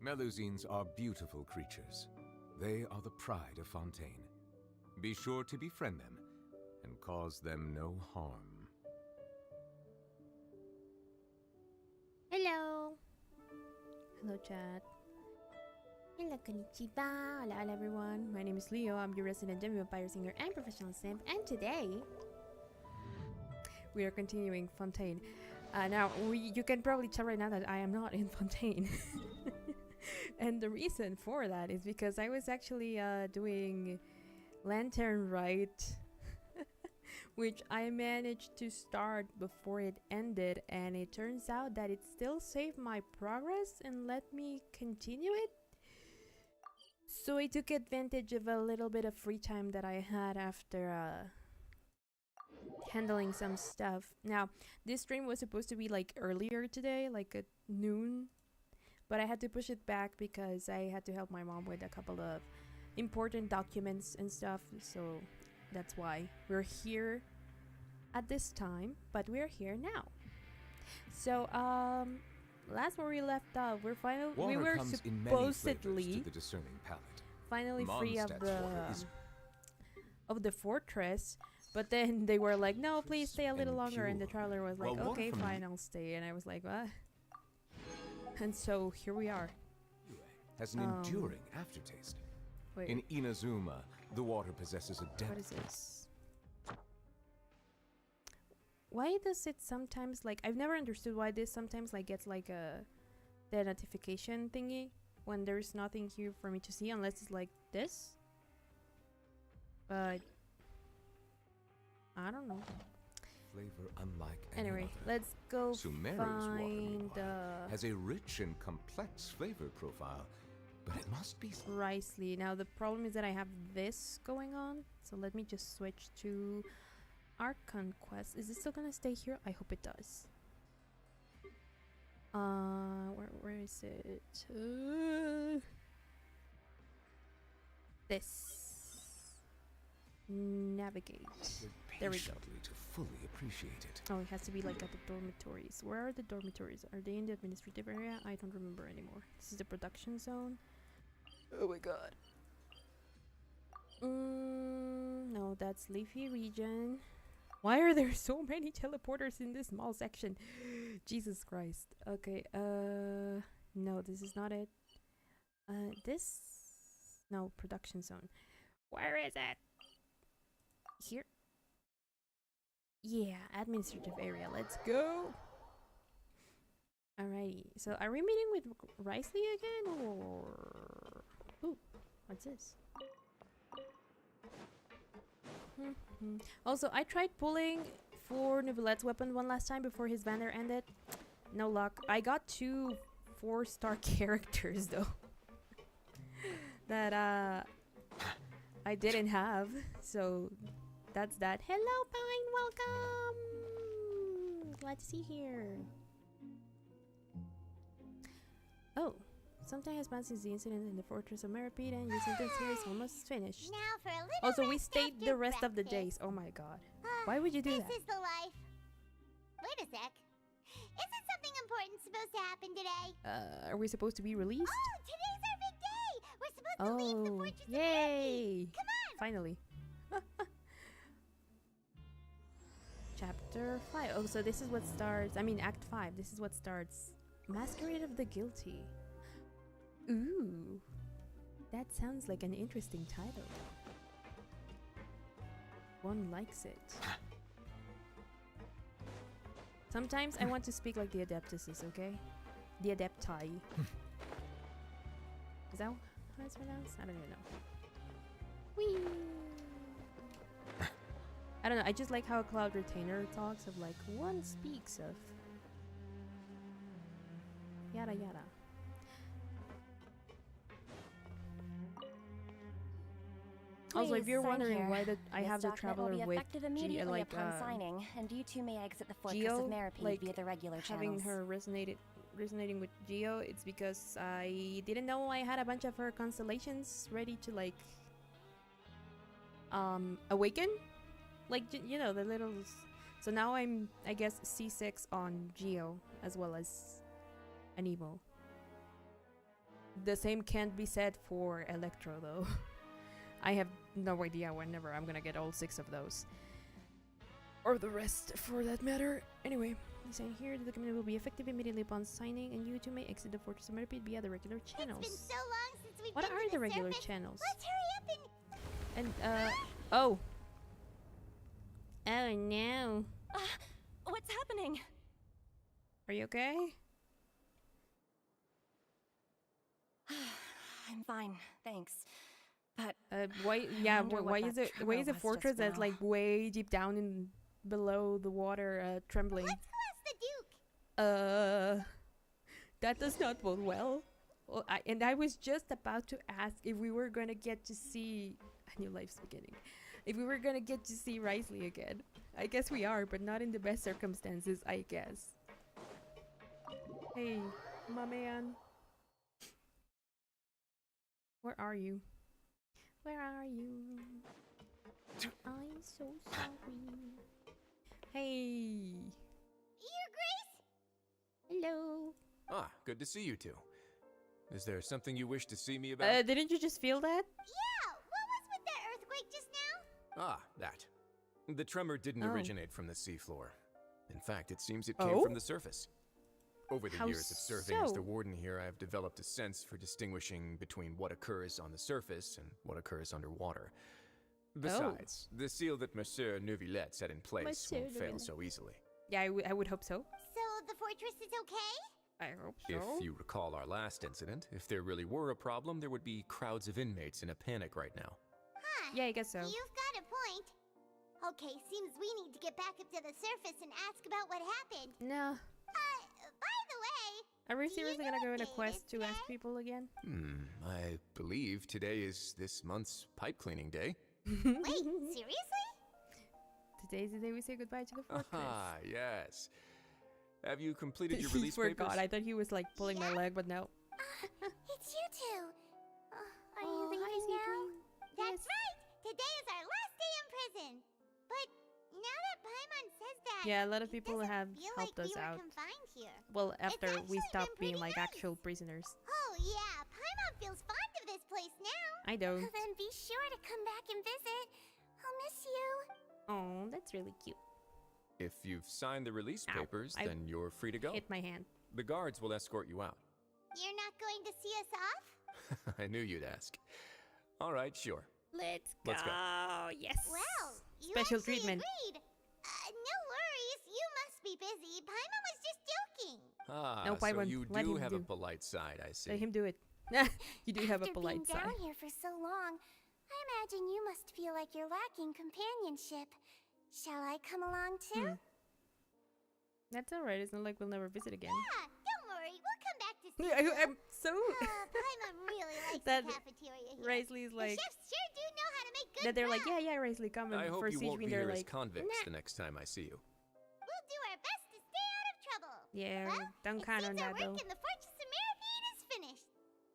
Melusines are beautiful creatures. They are the pride of Fontaine. Be sure to befriend them and cause them no harm. Hello. Hello, chat. Hello, konnichiwa. Hola, everyone. My name is Leo. I'm your resident demi-vampire singer and professional simp. And today, we are continuing Fontaine. Now, you can probably tell right now that I am not in Fontaine. And the reason for that is because I was actually doing Lantern Rite, which I managed to start before it ended, and it turns out that it still saved my progress and let me continue it. So I took advantage of a little bit of free time that I had after handling some stuff. Now, this stream was supposed to be like earlier today, like at noon, but I had to push it back because I had to help my mom with a couple of important documents and stuff, so that's why we're here at this time, but we're here now. So last where we left off, we were supposedly finally free of the fortress, but then they were like, no, please stay a little longer, and the traveler was like, okay, fine, I'll stay, and I was like, what? And so here we are. Has an enduring aftertaste. Wait. In Inazuma, the water possesses a depth. What is this? Why does it sometimes, like, I've never understood why this sometimes like gets like the notification thingy when there's nothing here for me to see, unless it's like this. But I don't know. Flavor unlike anyway, any let's go Sumeru's find has a rich and complex flavor profile, but it must be Ricely. Now the problem is that I have this going on, so let me just switch to Archon Quest. Is it still gonna stay here? I hope it does. Where is it? This. Navigate. There we go. To fully appreciate it. Oh, it has to be like at the dormitories. Where are the dormitories? Are they in the administrative area? I don't remember anymore. This is the production zone. Oh my god. No, that's Leafy region. Why are there so many teleporters in this small section? Jesus Christ. Okay, no, this is not it. This... No, production zone. Where is it? Here? Yeah, administrative area. Let's go! Alrighty, so are we meeting with Risley again, or... Ooh, what's this? Also, I tried pulling for Neuvillette's weapon one last time before his banner ended. No luck. I got 2 4-star characters though. That I didn't have. So that's that. Hello Pine, welcome! Glad to see you here. Oh. Something has passed since the incident in the Fortress of Meripede, and your sentence here is almost finished. Now for a little Also, we rest stayed after the rest of the breakfast. days. Oh my god. Why would you do that? This is the life. Wait a sec. Isn't something important supposed to happen today? Are we supposed to be released? Oh, today's our big day! We're supposed to leave the Fortress of yay! Meripede. Come on! Finally. Chapter 5. Oh, so this is what starts... I mean, Act 5. This is what starts... Masquerade of the Guilty. Ooh. That sounds like an interesting title. One likes it. Sometimes I want to speak like the Adeptuses, okay? The Adepti. Is that how it's pronounced? I don't even know. Whee! I don't know, I just like how Cloud Retainer talks of like, one speaks of... Yada yada. Also, if you're wondering why I have the Traveler with Geo, like signing, and you two may exit the Fortress Geo, of Meripede like via the regular having channels. her resonating with Geo, it's because I didn't know I had a bunch of her constellations ready to like awaken, like you know, the little. So now I'm, I guess, C6 on Geo as well as Anemo. The same can't be said for Electro though. I have no idea whenever I'm gonna get all 6 of those. Or the rest, for that matter. Anyway, he's saying here the document will be effective immediately upon signing, and you two may exit the Fortress of Meripede via the regular channels. It's been so long since we've What been are to the regular surface. channels? Let's hurry up and... Oh. Oh no. What's happening? Are you okay? I'm fine, thanks. But Why? Yeah. wonder Why what is that it? Why is a tremor was fortress just that's now. like way deep down in below the water, trembling? Let's go ask the Duke. That does not bode well. Well, I was just about to ask if we were gonna get to see a new life's beginning. If we were gonna get to see Risley again. I guess we are, but not in the best circumstances, I guess. Hey, my man. Where are you? Where are you? I'm so sorry. Hey. Your Grace? Hello. Ah, good to see you two. Is there something you wish to see me about? Didn't you just feel that? Yeah, what was with the earthquake just now? Ah, that. The tremor didn't Oh. originate from the seafloor. In fact, it seems it came Oh? from the surface. Over the How years of serving as the so? warden here, I have developed a sense for distinguishing between what occurs on the surface and what occurs underwater. Besides, the seal that Monsieur Neuvillette set in place Monsieur won't fail Neuvillette. so easily. Yeah, I would hope so. So the fortress is okay? I hope so. If you recall our last incident, if there really were a problem, there would be crowds of inmates in a panic right now. Huh. Yeah, I guess so. You've got a point. Okay, seems we need to get back up to the surface and ask about what happened. No. By the way, Are we Do you seriously know gonna go what in a day it quest is to ask today? people again? I believe today is this month's pipe cleaning day. wait, seriously? Today's the day we say goodbye to the fortress. Ah, yes. Have you completed your He release forgot. papers? I thought he was like pulling my leg, but no. It's you two. Are Oh, you hi, leaving Sweet now? Dream. That's Yes. right. Today is our last day in prison. But now that Paimon says that, Yeah, a lot of it people doesn't have feel helped like us we were out. confined here. Well, after we actually stopped been being pretty like nice. actual prisoners. Oh yeah, Paimon feels fond of this place now. I don't. Then be sure to come back and visit. I'll miss you. Oh, that's really cute. If you've signed the release Ow, papers, I then you're free to go. Hit my hand. The guards will escort you out. You're not going to see us off? I knew you'd ask. All right, sure. Let's Let's go. Yes. Well, you Special actually treatment. agreed. No worries, you must be busy. Paimon was just joking. Ah, No, so Paimon, you let do him have a do. polite side, I see. Let him do it. You do have a polite After side. being down here for so long, I imagine you must feel like you're lacking companionship. Shall I come along too? That's alright. It's not like we'll never visit again. Yeah, don't worry. We'll come back to see you. I'm so Paimon really likes That the cafeteria here. Raisley's The like chefs sure do know how to make good that. They're like, broth. yeah, Raisley, come and I hope for you siege won't me. be They're here as like, convicts nah. the next time I see you. We'll do our best to stay out of trouble. Yeah, Well, don't it count on seems our that though. work in the Fortress of Mirafeed is finished.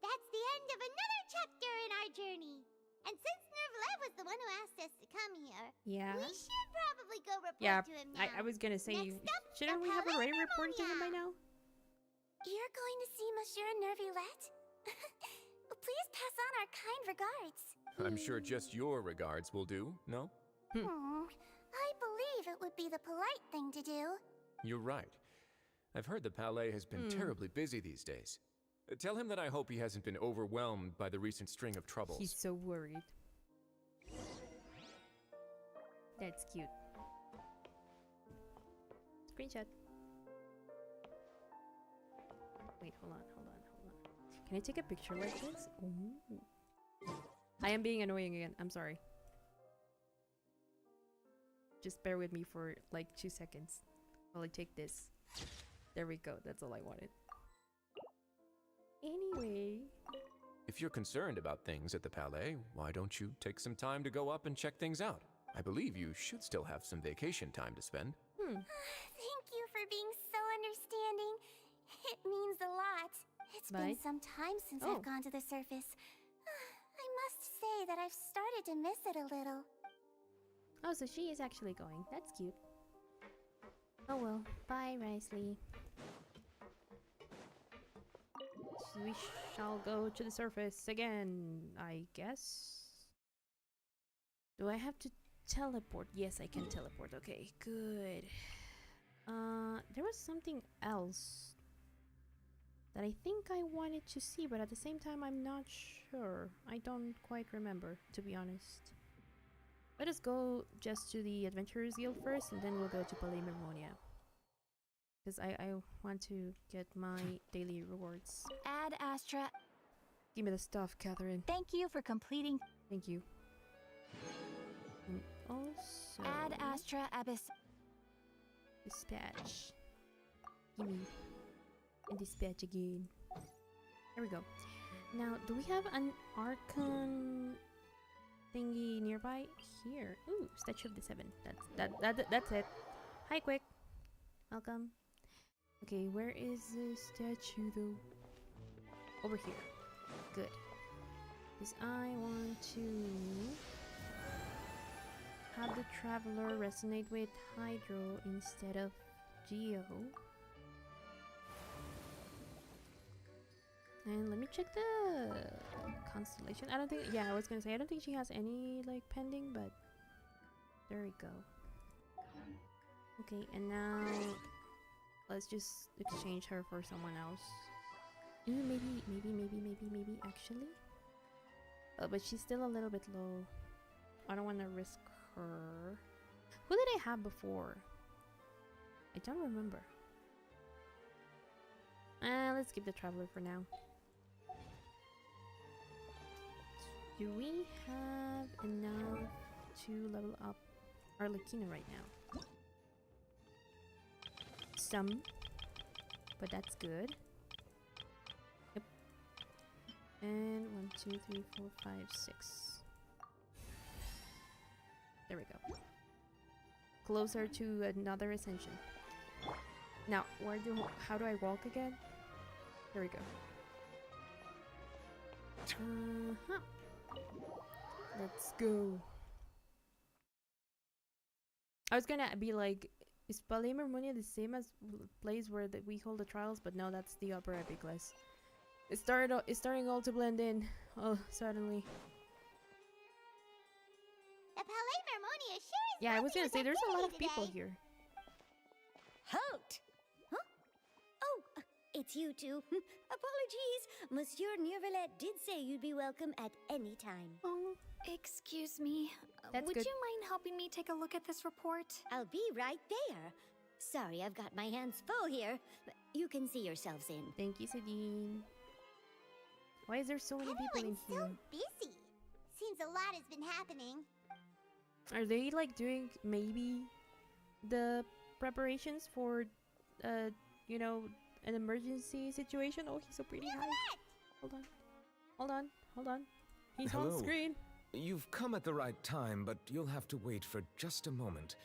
That's the end of another chapter in our journey. And since neuvillette was the one who asked us to come here, Yeah. we should probably go report Yeah, to him now. I was gonna say, Next up, shouldn't the we have Palais already reported to him by Harmonia. now? You're going to see Monsieur Neuvillette? Please pass on our kind regards. I'm sure just your regards will do, no? I believe it would be the polite thing to do. You're right. I've heard the Palais has been terribly busy these days. Tell him that I hope he hasn't been overwhelmed by the recent string of troubles. He's so worried. That's cute. Screenshot. Wait, hold on. Can I take a picture like this? Ooh. I am being annoying again. I'm sorry. Just bear with me for like 2 seconds while I take this. There we go. That's all I wanted. Anyway. If you're concerned about things at the Palais, why don't you take some time to go up and check things out? I believe you should still have some vacation time to spend. Thank you for being so understanding. It means a lot. It's Bye. been some time since Oh. I've gone to the surface. I must say that I've started to miss it a little. Oh, so she is actually going. That's cute. Oh well. Bye, Raisley. So we shall go to the surface again, I guess. Do I have to teleport? Yes, I can teleport. Okay, good. There was something else that I think I wanted to see, but at the same time I'm not sure. I don't quite remember, to be honest. Let us go just to the Adventurers Guild first, and then we'll go to Palais Mermonia. Because I want to get my daily rewards. Ad Astra. Give me the stuff, Catherine. Thank you for completing. Thank you. And also... Ad Astra Abyss. Dispatch. Gimme. And dispatch again. There we go. Now, do we have an Archon thingy nearby? Here. Ooh, Statue of the Seven. That's it. Hi, Quick. Welcome. Okay, where is the statue though? Over here. Good. Because I want to have the Traveler resonate with Hydro instead of Geo. And let me check the constellation. I don't think, yeah, I was gonna say, I don't think she has any like pending, but there we go. Okay, and now let's just exchange her for someone else. Ooh, maybe, actually. But she's still a little bit low. I don't want to risk her. Who did I have before? I don't remember. Let's keep the Traveler for now. Do we have enough to level up Arlecchino right now? Some, but that's good. Yep. And 1, 2, 3, 4, 5, 6. There we go. Closer to another ascension. Now, how do I walk again? There we go. Let's go. I was gonna be like, is Palais Mermonia the same as the place where we hold the trials? But no, that's the upper epic class. It's starting all to blend in. Oh, suddenly. The Palais Mermonia sure is Yeah, I was happy gonna with say there's a lot of activity people today. here. Halt! Huh? Oh, it's you two. Apologies. Monsieur Neuvillette did say you'd be welcome at any time. Oh, excuse me. That's Would good. you mind helping me take a look at this report? I'll be right there. Sorry, I've got my hands full here. You can see yourselves in. Thank you, Sadine. Why is there so many people in Everyone's here? so busy. Seems a lot has been happening. Are they like doing maybe the preparations for, you know, an emergency situation? Oh, he's so pretty high. Hold on. Hold on. Hold on. He's Hello. on screen. You've come at the right time, but you'll have to wait for just a moment,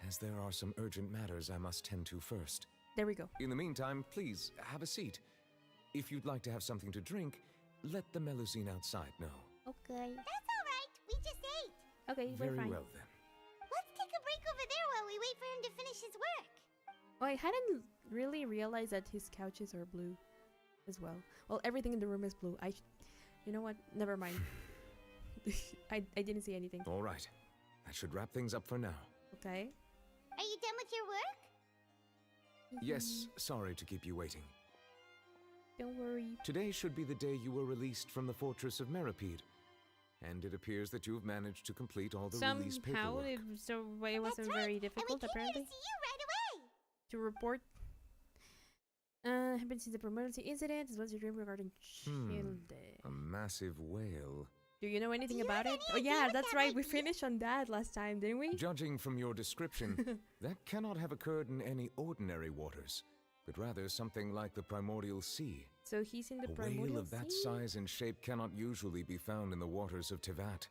as there are some urgent matters I must tend to first. There we go. In the meantime, please have a seat. If you'd like to have something to drink, let the Melusine outside know. Okay. That's all right. We just ate. Okay, we're Very fine. well then. Let's take a break over there while we wait for him to finish his work. Oh, I hadn't really realized that his couches are blue as well. Well, everything in the room is blue. You know what? Never mind. I didn't see anything. All right. That should wrap things up for now. Okay. Are you done with your work? Yes, sorry to keep you waiting. Don't worry. Today should be the day you were released from the fortress of Meripede. And it appears that you've managed to complete all the release Somehow, paperwork. it wasn't That's right. very And we difficult, came apparently, here to see you right away. to report. Happened since the emergency incident. What's your dream regarding Childe? A massive whale. Do you know anything Do you about have it? any Oh idea yeah, what that's that right. might We be? finished on that last time, didn't we? Judging from your description, that cannot have occurred in any ordinary waters, but rather something like the primordial sea. So he's in the A primordial whale of that sea? size and shape cannot usually be found in the waters of Tevat.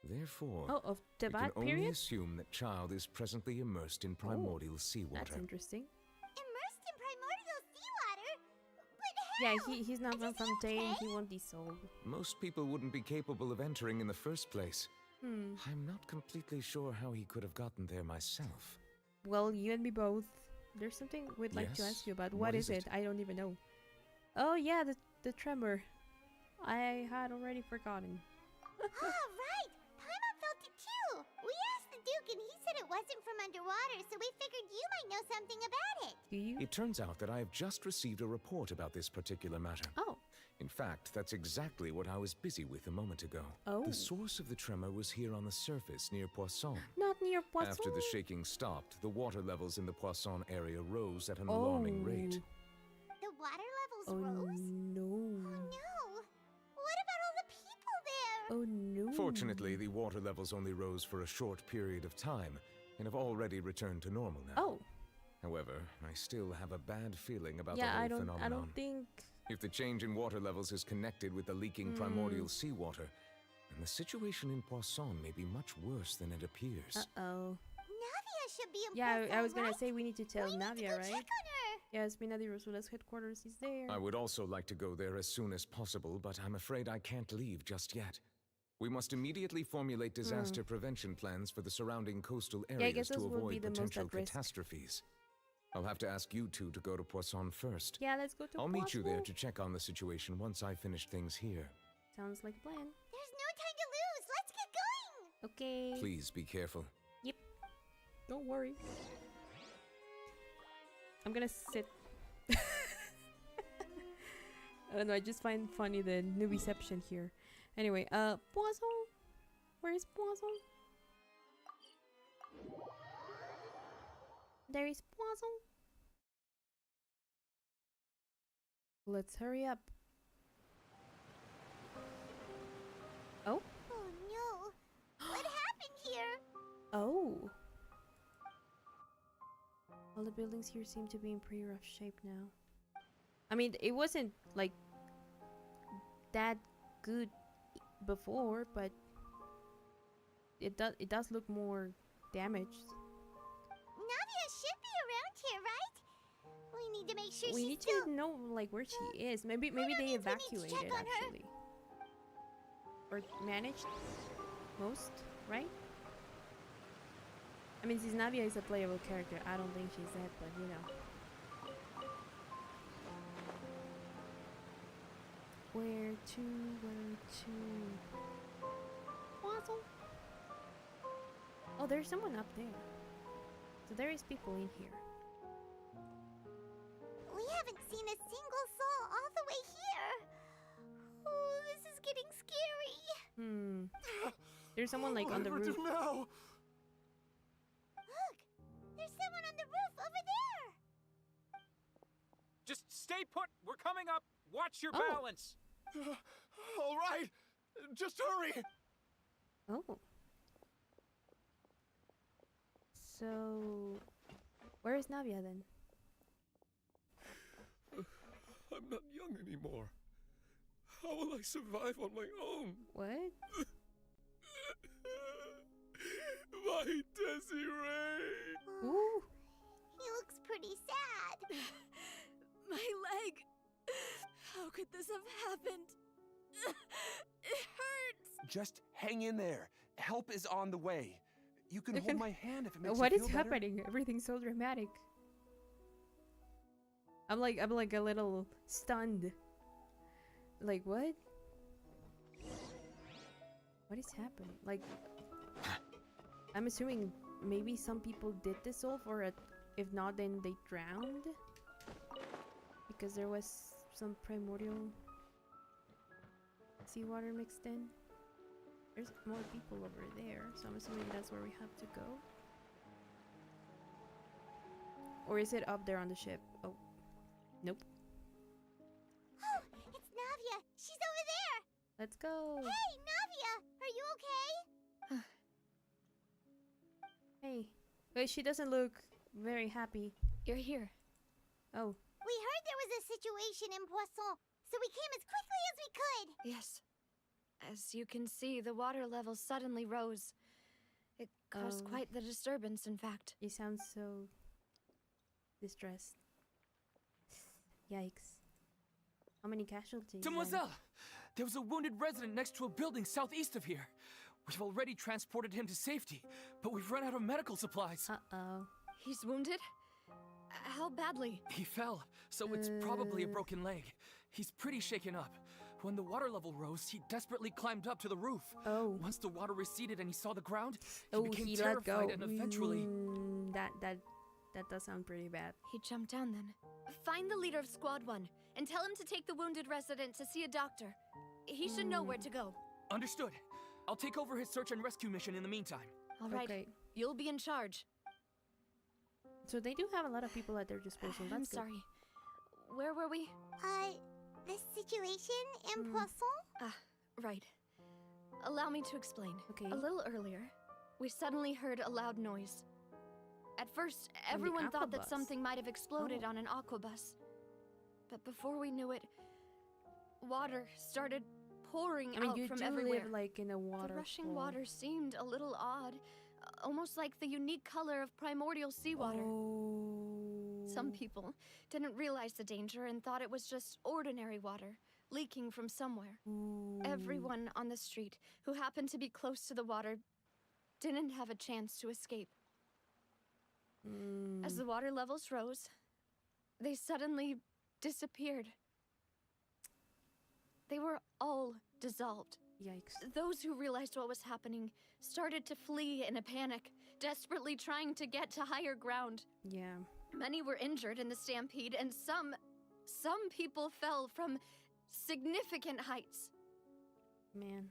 Therefore, Oh, of we can Tevat only period? assume that child is presently immersed in primordial That's seawater. interesting. Immersed in primordial seawater? But Yeah, how? he's not from Is he Fontaine. okay? He won't be sold. Most people wouldn't be capable of entering in the first place. I'm not completely sure how he could have gotten there myself. Well, you and me both. There's something we'd like to Yes? ask you about. What What is is it? it? I don't even know. Oh yeah, the tremor. I had already forgotten. Ah, right. Paimon felt it too. We asked the Duke and he said it wasn't from underwater, so we figured you might know something about it. Do you? It turns out that I have just received a report about this particular matter. Oh. In fact, that's exactly what I was busy with a moment ago. Oh. The source of the tremor was here on the surface near Poisson. Not near Poisson. After the shaking stopped, the water levels in the Poisson area rose at an alarming rate. The water levels Oh rose? no. Oh no. What about all the people there? Oh no. Fortunately, the water levels only rose for a short period of time and have already returned to normal now. Oh. However, I still have a bad feeling about Yeah, the whole I phenomenon. don't think. If the change in water levels is connected with the leaking primordial seawater, then the situation in Poisson may be much worse than it appears. Oh. Navia should be in Yeah, I Poisson, was gonna right? say we need to tell We need to Navia, go right? check on her. Yes, Minadi Rosula's headquarters is there. I would also like to go there as soon as possible, but I'm afraid I can't leave just yet. We must immediately formulate disaster prevention plans for the surrounding coastal I areas guess to those would be avoid the most potential at risk. catastrophes. I'll have to ask you two to go to Poisson first. Yeah, let's go to I'll meet you there Poisson. to check on the situation once I finish things here. Sounds like a plan. There's no time to lose. Let's get going. Okay. Please be careful. Yep. Don't worry. I'm gonna sit. I don't know, I just find funny the new reception here. Anyway, Poisson? Where is Poisson? There is Poisson. Let's hurry up. Oh? Oh no. What happened here? Oh. All the buildings here seem to be in pretty rough shape now. I mean, it wasn't like that good before, but it does look more damaged. Navia should be around here, right? We need to make sure We she's need still... to know like where she is. Maybe that they means we need to evacuated check on her. actually, or managed most, right? I mean, since Navia is a playable character, I don't think she's dead, but you know. Where to? Puzzle? Oh, there's someone up there. So there is people in here. haven't seen a single soul all the way here. Oh, this is getting scary. There's someone like on the What do I roof. do now? Look, there's someone on the roof over there. Just stay put. We're coming up. Watch your Oh. balance. All right, just hurry. Oh. So, where is Navia then? I'm not young anymore. How will I survive on my own? What? My Desiree! Ooh. He looks pretty sad. My leg! How could this have happened? It hurts! Just hang in there. Help is on the way. You can hold my hand if it makes What you is feel better. happening? Everything's so dramatic. I'm like a little stunned. Like what? What is happening? Like, I'm assuming maybe some people did dissolve, or if not, then they drowned because there was some primordial seawater mixed in. There's more people over there, so I'm assuming that's where we have to go. Or is it up there on the ship? Oh, nope. Oh, it's Navia. She's over there. Let's go. Hey, Navia, are you okay? Hey. Wait, she doesn't look very happy. You're here. Oh. We heard there was a situation in Poisson, so we came as quickly as we could. Yes. As you can see, the water level suddenly rose. It caused Oh. quite the disturbance, in fact. You sound so distressed. Yikes. How many casualties? then? Demoiselle! There was a wounded resident next to a building southeast of here. We've already transported him to safety, but we've run out of medical supplies. Uh-oh. He's wounded? How badly? He fell, so it's probably a broken leg. He's pretty shaken up. When the water level rose, he desperately climbed up to the roof. Oh. Once the water receded and he saw the ground, he Oh, became he let go. terrified and eventually... That does sound pretty bad. He jumped down then. Find the leader of Squad 1 and tell him to take the wounded resident to see a doctor. He should know where to go. Understood. I'll take over his search and rescue mission in the meantime. All right. Okay. You'll be in charge. So they do have a lot of people at their disposal. I'm That's good. sorry. Where were we? The situation in Poisson? Right. Allow me to explain. Okay. A little earlier, we suddenly heard a loud noise. At first, everyone thought that aquabus. something might have exploded Oh. on an aquabus. But before we knew it, water started pouring I mean, out you from do everywhere. live like in a The waterfall. rushing water seemed a little odd, almost like the unique color of primordial seawater. Oh. Some people didn't realize the danger and thought it was just ordinary water, leaking from somewhere. Ooh. Everyone on the street who happened to be close to the water didn't have a chance to escape. As the water levels rose, they suddenly disappeared. They were all dissolved. Yikes. Those who realized what was happening started to flee in a panic, desperately trying to get to higher ground. Yeah. Many were injured in the stampede, and some people fell from significant heights. Man.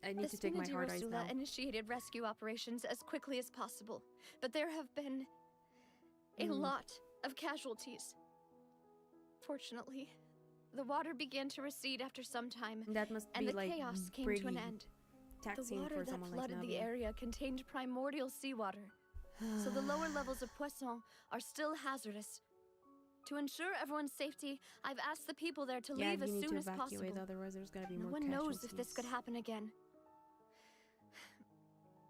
I need to take my hard eyes now. Spinadier initiated rescue operations as quickly as possible, but there have been a lot of casualties. Fortunately, the water began to recede after some time, That must and be the like chaos came pretty to an end. The taxing water for that someone like flooded the Navi. area contained primordial seawater, so the lower levels of Poisson are still hazardous. To ensure everyone's safety, I've asked the people there to Yeah, leave you as need soon to as evacuate, possible. otherwise there's gonna be No more one knows if this casualties. could happen again.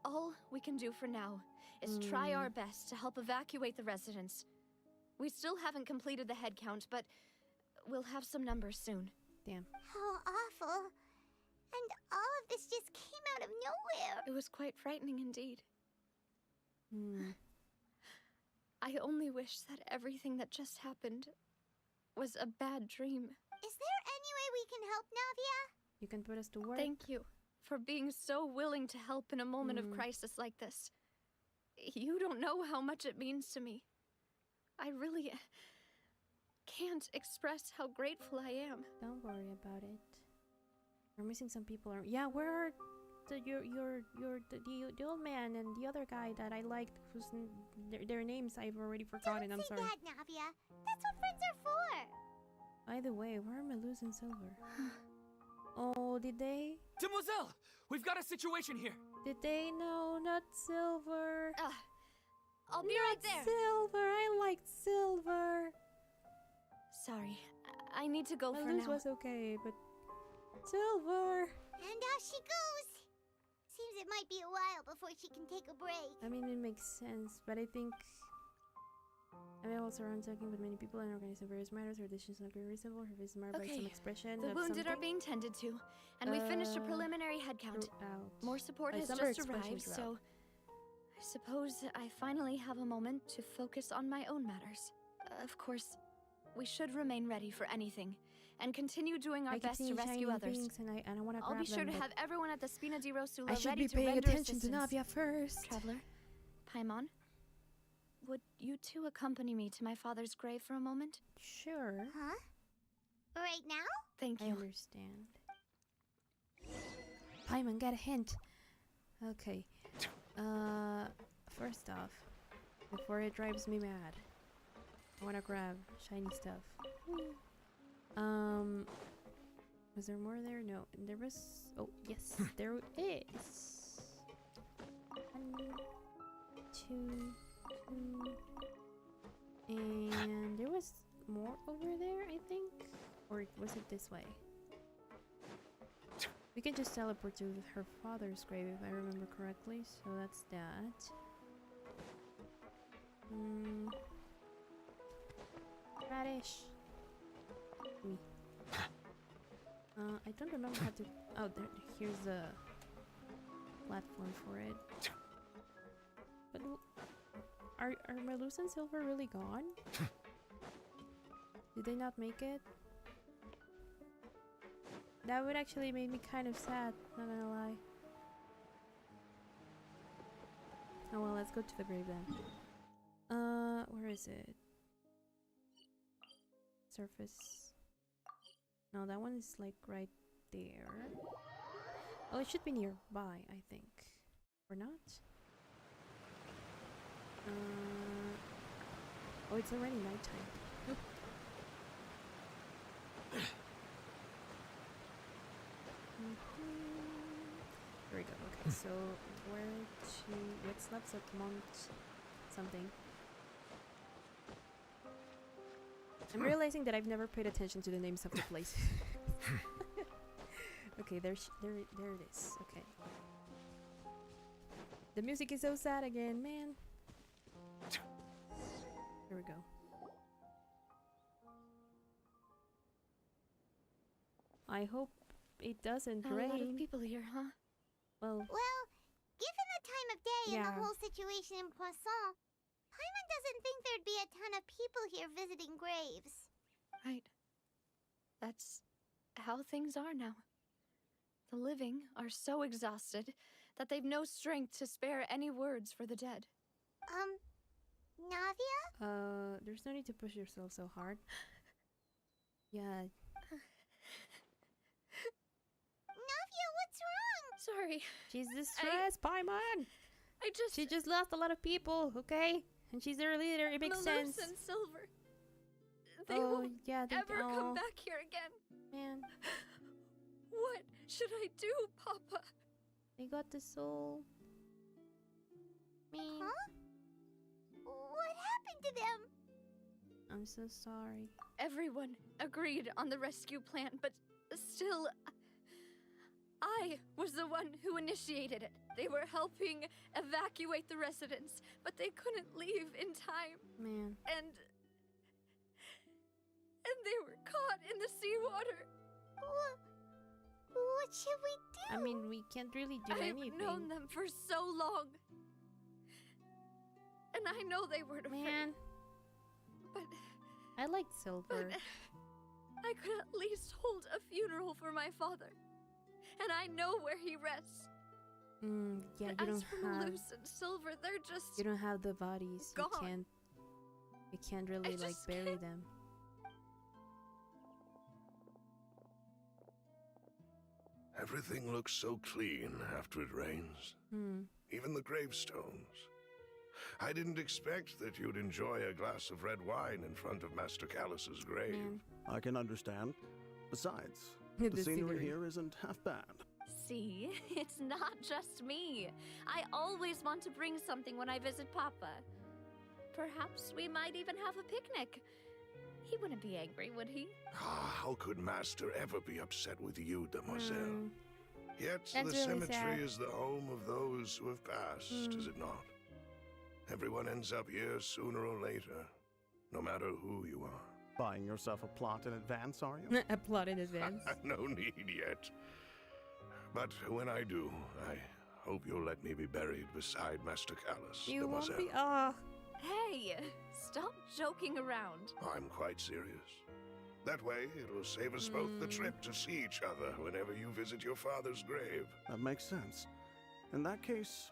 All we can do for now is try our best to help evacuate the residents. We still haven't completed the head count, but we'll have some numbers soon. Damn. How awful. And all of this just came out of nowhere. It was quite frightening indeed. Hmm. I only wish that everything that just happened was a bad dream. Is there any way we can help, Navia? You can put us to work. Thank you for being so willing to help in a moment of crisis like this. You don't know how much it means to me. I really can't express how grateful I am. Don't worry about it. We're missing some people. Yeah, where are the old man and the other guy that I liked? Their names I've already forgotten. I'm sorry. Don't say that, Navia. That's what friends are for. By the way, where are Meluz and Silver? Oh, did they? Demoiselle, we've got a situation here. Did they? No, not Silver. I'll be right there. Silver, I liked Silver. Sorry, I need to go for Meluz now. was okay, but Silver. And off she goes. Seems it might be a while before she can take a break. I mean, it makes sense, but I think I may also around talking with many people and organizing various matters. Her decisions not very reasonable. Her face is marred by some expression. The of wounded are something being tended to, and we finished a preliminary head count. throughout. More support has Some just expressions arrived, so I suppose I finally have a moment to focus on my own matters. Of course, we should remain ready for anything, and continue doing our I keep best to seeing rescue shiny others. things and I want to I'll grab be sure them, to but have everyone at the Spina di Rosula I should ready be to paying render attention to assistance. Navia first. Traveler, Paimon, would you two accompany me to my father's grave for a moment? Sure. Huh? Right now? Thank I you. understand. Paimon, get a hint. Okay. First off, before it drives me mad, I want to grab shiny stuff. Was there more there? No. There was... Oh, yes. There is. 1, 2, 2. And there was more over there, I think? Or was it this way? We can just teleport to her father's grave if I remember correctly. So that's that. Radish. Me. I don't remember how to... Oh, here's the platform for it. But are Meluz and Silver really gone? Did they not make it? That would actually make me kind of sad, not gonna lie. Oh well, let's go to the grave then. Where is it? Surface. No, that one is like right there. Oh, it should be nearby, I think. Or not? Oh, it's already nighttime. Nope. There we go. Okay, so where to? What's left? So Mount something. I'm realizing that I've never paid attention to the names of the places. Okay, there it is. Okay. The music is so sad again, man. There we go. I hope it doesn't rain. A lot of people here, huh? Well, Given the time of day and Yeah. the whole situation in Poisson, Paimon doesn't think there'd be a ton of people here visiting graves. Right. That's how things are now. The living are so exhausted that they've no strength to spare any words for the dead. Navia? there's no need to push yourself so hard. Yeah. Navia, what's wrong? Sorry. She's distressed, Paimon! She just lost a lot of people, okay? And she's their leader, it makes sense. And Silver. They Oh, won't yeah, they ever come back here again. Man, What should I do, Papa? they got the soul. Me. Huh? What happened to them? I'm so sorry. Everyone agreed on the rescue plan, but still, I was the one who initiated it. They were helping evacuate the residents, but they couldn't leave in time. Man. And they were caught in the seawater. What should we do? I mean, we can't really do anything. I've known them for so long. And I know they weren't afraid. Man. But I liked Silver. I could at least hold a funeral for my father. And I know where he rests. Yeah, But you as don't for have. Malus and Silver, they're just You don't have the bodies. gone. You can't really like just bury can't. them. Everything looks so clean after it rains. Even the gravestones. I didn't expect that you'd enjoy a glass of red wine in front of Master Callus's grave. Man. I can understand. Besides, The the scenery scenery. here isn't half bad. See, it's not just me. I always want to bring something when I visit Papa. Perhaps we might even have a picnic. He wouldn't be angry, would he? How could Master ever be upset with you, demoiselle? Yet That's the really cemetery sad. is the home of those who have passed, is it not? Everyone ends up here sooner or later, no matter who you are. Buying yourself a plot in advance, are you? A plot in advance. No need yet. But when I do, I hope you'll let me be buried beside Master Callus, You won't demoiselle. be. Oh, Hey, stop joking around. I'm quite serious. That way, it'll save us both the trip to see each other whenever you visit your father's grave. That makes sense. In that case,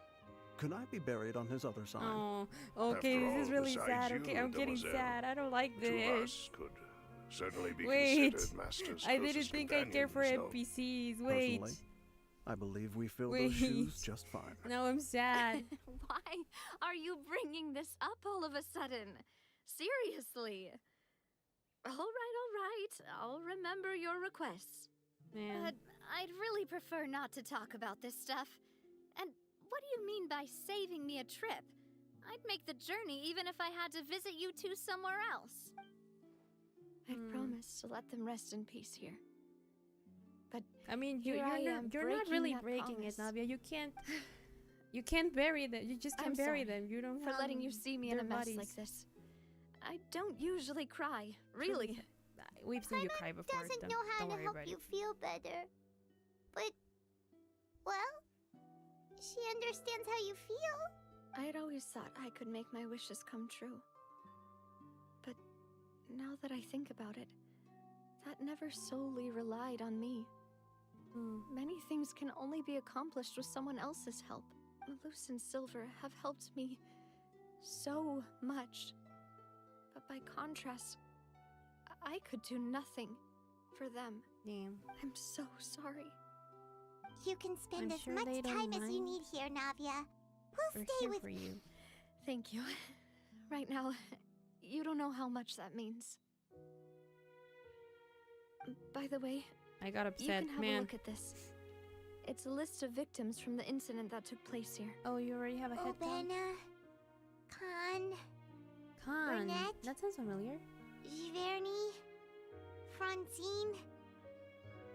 could I be buried on his other side? oh. Okay, After this is all, really besides sad. you, Okay, I'm getting demoiselle, sad. I don't like Two of this. us could certainly be Wait, considered Master's I didn't closest think I care for companions, no? NPCs. Wait, Personally, I believe we filled Wait. those shoes just fine. now I'm sad. Why are you bringing this up all of a sudden? Seriously. All right. I'll remember your requests. Man, But I'd really prefer not to talk about this stuff. And what do you mean by saving me a trip? I'd make the journey even if I had to visit you two somewhere else. I promise to let them rest in peace here. But I mean, Here I am you're not breaking really that breaking promise. it, Navia. You can't bury them. You just can't I'm bury sorry them. You don't for have letting you see me in a their mess bodies. like this. I don't usually cry, really. We've seen you cry before. Doesn't Don't, know how don't to worry help about you it. feel better. But, well, she understands how you feel. I had always thought I could make my wishes come true. But now that I think about it, that never solely relied on me. Many things can only be accomplished with someone else's help. Malus and Silver have helped me so much. But by contrast, I could do nothing for them. Damn. I'm so sorry. You can spend I'm as sure much they don't time as you mind. need here, Navia. We'll We're stay here with for you. Thank you. Right now, you don't know how much that means. By the way, I got you upset, can have a man. look at this. It's a list of victims from the incident that took place here. Oh, you already have a head count? Obena, Khan, Khan. Burnett. That sounds familiar. Giverny, Francine,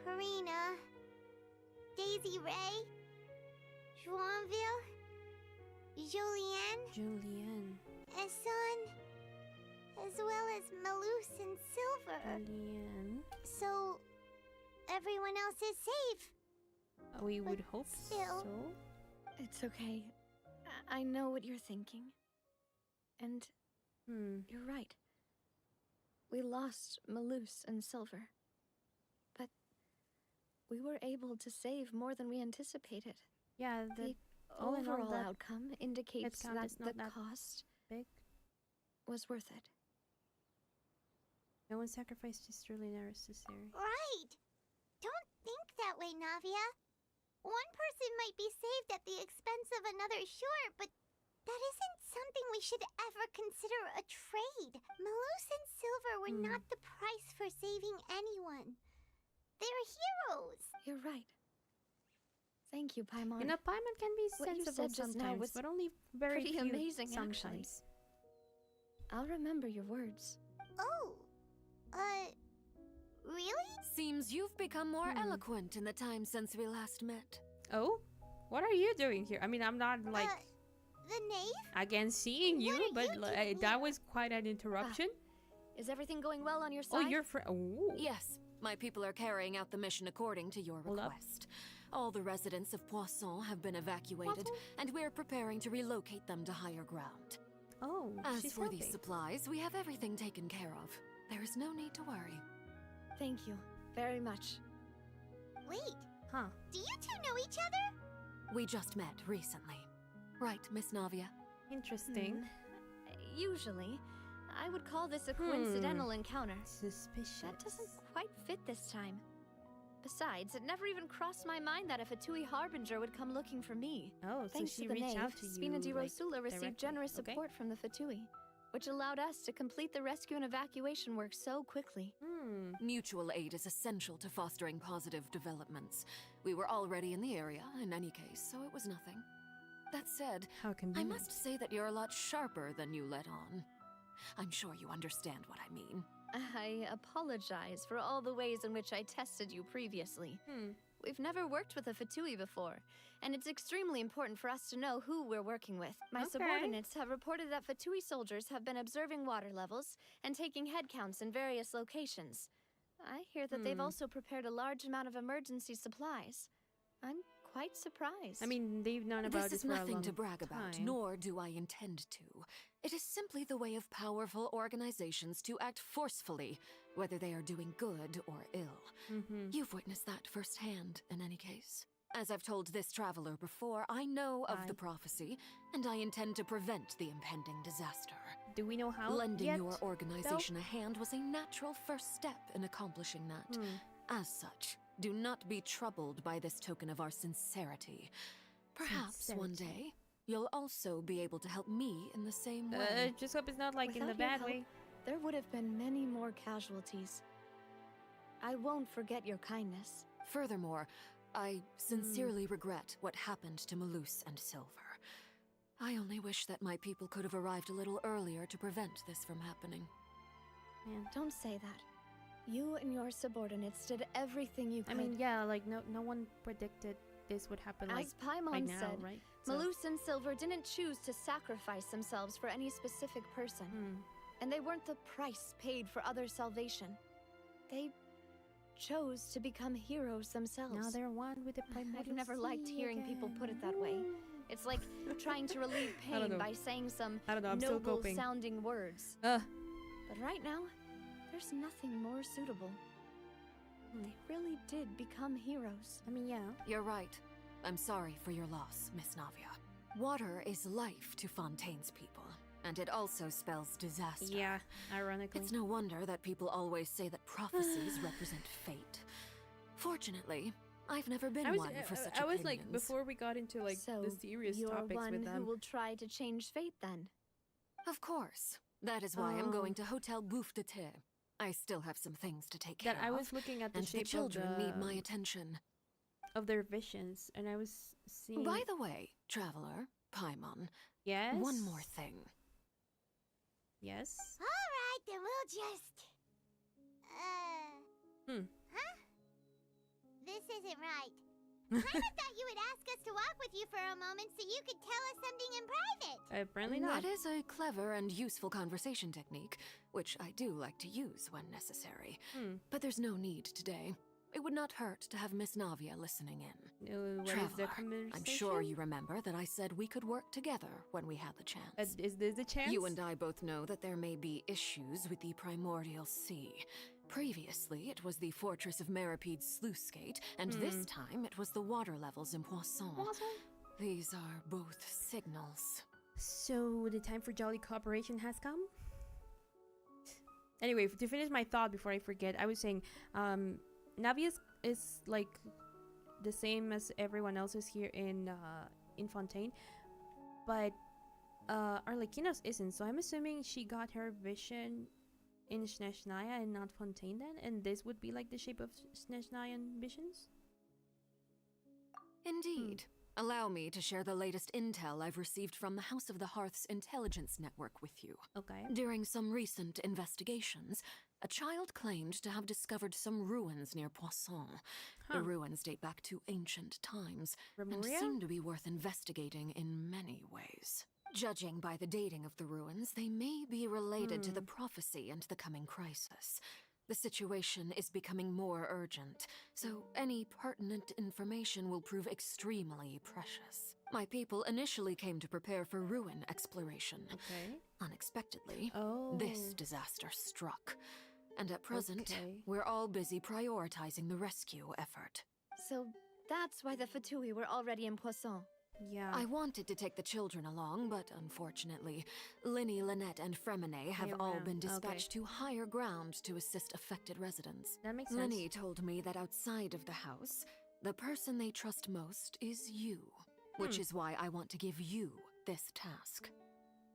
Karina, Daisy Ray, Joinville, Julianne, Julianne. Esson, as well as Malus and Silver. Julianne. So, everyone else is safe. We would hope still- so. It's okay. I know what you're thinking. And you're right. We lost Malus and Silver. But we were able to save more than we anticipated. Yeah, The all in all, overall that outcome indicates count that is not the that cost big. was worth it. No one sacrificed is truly necessary. Right. Don't think that way, Navia. One person might be saved at the expense of another, sure, but that isn't something we should ever consider a trade. Malus and Silver were not the price for saving anyone. They're heroes. You're right. Thank you, Paimon. You know, Paimon can be What you sensible said just now sometimes, was but only very pretty few amazing, actually. sometimes. I'll remember your words. Oh, really? Seems you've become more eloquent in the time since we last met. Oh? What are you doing here? I mean, I'm not like The knave? against seeing you, What are but you like, doing that was quite an interruption. Is everything going well on your Oh, side? your friend. Oh. Yes, my people are carrying out the mission according to your Hold up. request. All the residents of Poisson have been evacuated, and we're preparing to relocate them to higher ground. Oh, As she's for helping. these supplies, we have everything taken care of. There is no need to worry. Thank you very much. Wait, Huh. do you two know each other? We just met recently. Right, Miss Navia? Interesting. Usually, I would call this a coincidental encounter. Suspicious. That doesn't quite fit this time. Besides, it never even crossed my mind that a Fatui Harbinger would come looking for me. Oh, so Thanks she to the reached knave, out to you, Spina di like, Rosula received directly. generous Okay. support from the Fatui, which allowed us to complete the rescue and evacuation work so quickly. Mutual aid is essential to fostering positive developments. We were already in the area, in any case, so it was nothing. That said, How I convenient. must say that you're a lot sharper than you let on. I'm sure you understand what I mean. I apologize for all the ways in which I tested you previously. We've never worked with a Fatui before, and it's extremely important for us to know who we're working with. My subordinates have reported that Fatui soldiers have been observing water levels and taking head counts in various locations. I hear that they've also prepared a large amount of emergency supplies. I'm quite surprised. I mean, they've known about This this is for a nothing long to brag about, time. nor do I intend to. It is simply the way of powerful organizations to act forcefully, whether they are doing good or ill. You've witnessed that firsthand, in any case. As I've told this traveler before, I know of the prophecy, and I intend to prevent the impending disaster. Do we know how Lending yet, your organization though? a hand was a natural first step in accomplishing that. As such, do not be troubled by this token of our sincerity. Perhaps one day, you'll also be able to help me in the same way. Just hope it's not like in the Without your bad help, way. there would have been many more casualties. I won't forget your kindness. Furthermore, I sincerely regret what happened to Malus and Silver. I only wish that my people could have arrived a little earlier to prevent this from happening. Don't say that. You and your subordinates did everything you could. I mean, yeah, like no one predicted this would happen like As Paimon right now, said, right? So- Malus and Silver didn't choose to sacrifice themselves for any specific person. And they weren't the price paid for others' salvation. They chose to become heroes themselves. Now they're one with the I've primordial never liked sea hearing people put it that way. It's like trying to relieve I don't pain know. by saying some I don't know, I'm still noble coping. sounding words. Ugh. But right now, there's nothing more suitable. They really did become heroes. I mean, yeah. You're right. I'm sorry for your loss, Miss Navia. Water is life to Fontaine's people, and it also spells disaster. Yeah, ironically. It's no wonder that people always say that prophecies represent fate. Fortunately, I've never been one for such I was opinions. like, before we got into like So, the serious you're topics one with who them. will try to change fate then? Of course. That is why I'm going to Hotel Bouffe de Thé. I still have some things to take care That I of. was looking at the and shape the children of need my attention. of their visions, and I was seeing. By the way, traveler, Paimon. Yes. One more thing. Yes. Alright, then we'll just... Huh? This isn't right. Kinda thought you would ask us to walk with you for a moment so you could tell us something in private. Apparently not. That is a clever and useful conversation technique, which I do like to use when necessary. But there's no need today. It would not hurt to have Miss Navia listening in. What is the Traveler, conversation? I'm sure you remember that I said we could work together when we had the chance. Is this the chance? You and I both know that there may be issues with the primordial sea. Previously, it was the fortress of Maripede's sluice gate, and this time it was the water levels in Poisson. These are both signals. So the time for jolly cooperation has come? Anyway, to finish my thought before I forget, I was saying, Navia is like the same as everyone else is here in Fontaine, but Arlequina's isn't. So I'm assuming she got her vision in Snezhnaya and not Fontaine then, and this would be like the shape of Snezhnayan visions? Indeed. Allow me to share the latest intel I've received from the House of the Hearth's intelligence network with you. Okay. During some recent investigations, a child claimed to have discovered some ruins near Poisson. The ruins date back to ancient times and Remuria? seem to be worth investigating in many ways. Judging by the dating of the ruins, they may be related to the prophecy and the coming crisis. The situation is becoming more urgent, so any pertinent information will prove extremely precious. My people initially came to prepare for ruin exploration. Okay. Unexpectedly, Oh. this disaster struck. And at present, we're all busy prioritizing the rescue effort. So, That's why the Fatui were already in Poisson. Yeah. I wanted to take the children along, but unfortunately, Linny, Lynette, and Fremine have all been dispatched to higher ground to assist affected residents. That makes sense. Linny told me that outside of the house, the person they trust most is you, which is why I want to give you this task.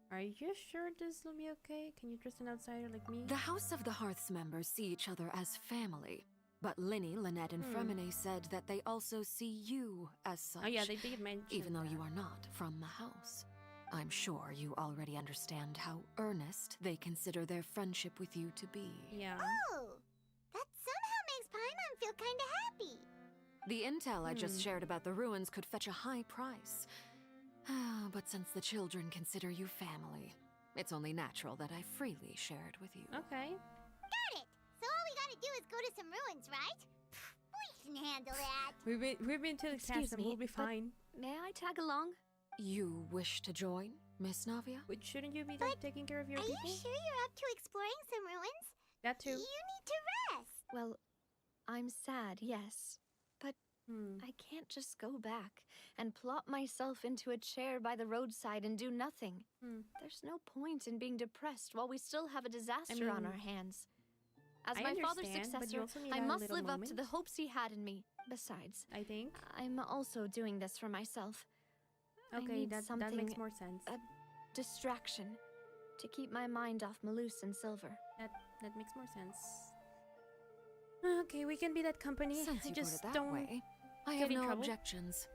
Are you sure this will be okay? Can you trust an outsider like me? The House of the Hearth's members see each other as family, but Linny, Lynette, and Fremine said that they also see you as such. Oh yeah, they did mention even though you are not from the house. I'm sure you already understand how earnest they consider their friendship with you to be. Yeah. Oh, that somehow makes Paimon feel kinda happy. The intel I just shared about the ruins could fetch a high price. But since the children consider you family, it's only natural that I freely share it with you. Okay. Got it! So all we gotta do is go to some ruins, right? We can handle that. We've been to the castle, we'll be fine. May I tag along? You wish to join, Miss Navia? But shouldn't you be taking care of your Are people? you sure you're up to exploring some ruins? That too. You need to rest. Well, I'm sad, yes. But I can't just go back and plop myself into a chair by the roadside and do nothing. There's no point in being depressed while we still have a disaster on our hands. As my father's successor, I must live up to the hopes he had in me. Besides, I think I'm also doing this for myself. Okay, that makes more sense. A distraction to keep my mind off Malus and Silver. That makes more sense. Okay, we can be that company. Since you just put it that don't way, I have no objections.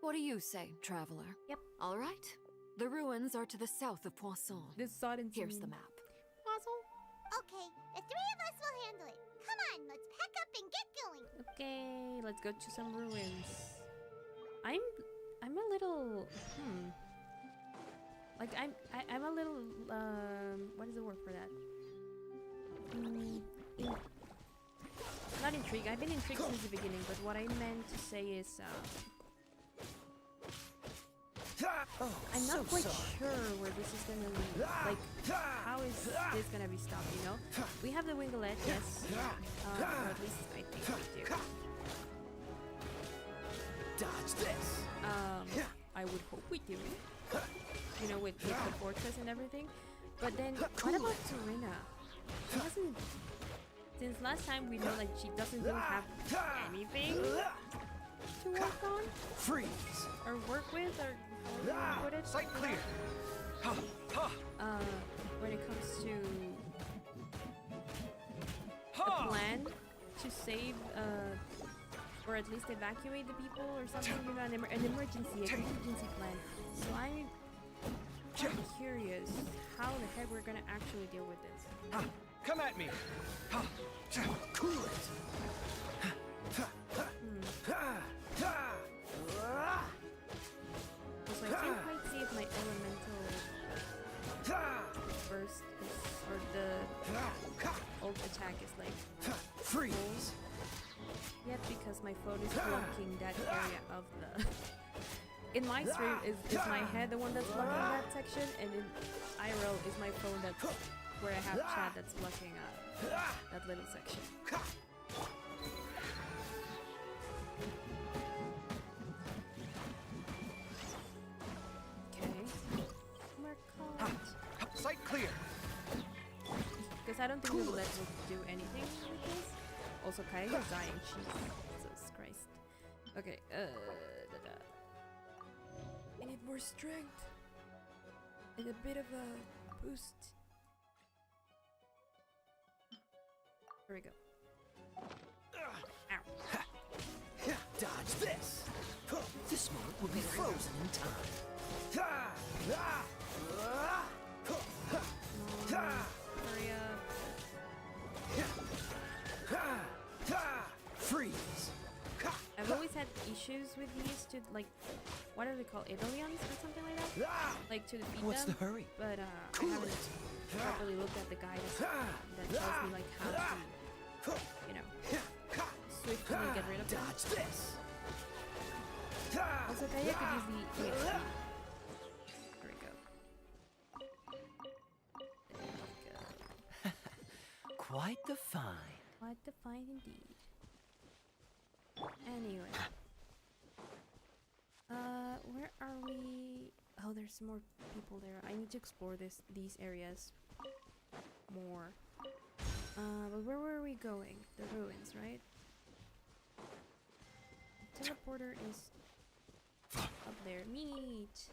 What do you say, traveler? Yep. All right. The ruins are to the south of Poisson. This sudden. Here's the map. Puzzle. Okay, the three of us will handle it. Come on, let's pack up and get going. Okay, let's go to some ruins. I'm a little like I'm a little what is the word for that? Not intrigued. I've been intrigued since the beginning, but what I meant to say is I'm not quite sure where this is gonna lead. Like, how is this gonna be stopped, you know? We have the winglet, yes. Or at least I think we do. Dodge this. I would hope we do. You know, with the fortress and everything. But then, what about Serena? She hasn't... Since last time we know that she doesn't really have anything to work on. Freeze. Or work with, or put it. Sight clear. When it comes to a plan to save, or at least evacuate the people or something, you know, an emergency, a contingency plan. So I'm quite curious how the heck we're gonna actually deal with this. Come at me. Cool it. So I can't quite see if my elemental burst is, or the ult attack is like freeze. Yet because my phone is blocking that area of the. In my stream is my head the one that's blocking that section, and in IRL is my phone that's where I have chat that's blocking that little section. Okay. We're caught. Sight clear. Because I don't think the lead will do anything with this. Also, Kaya's dying. Jesus Christ. Okay, I need more strength. And a bit of a boost. There we go. Ow. Dodge this. This moment will be frozen in time. Hurry up. Freeze. I've always had issues with these to, like, what are they called? Aliens or something like that? Like, to defeat What's them. the hurry? But I haven't properly looked at the guide that tells me, like, how to, you know, swiftly get rid of them. Dodge this. Also, Kaya could use the EXP. There we go. There we go. Quite the find. Quite the find indeed. Anyway. Where are we? Oh, there's more people there. I need to explore these areas more. But where were we going? The ruins, right? The teleporter is up there. Meat!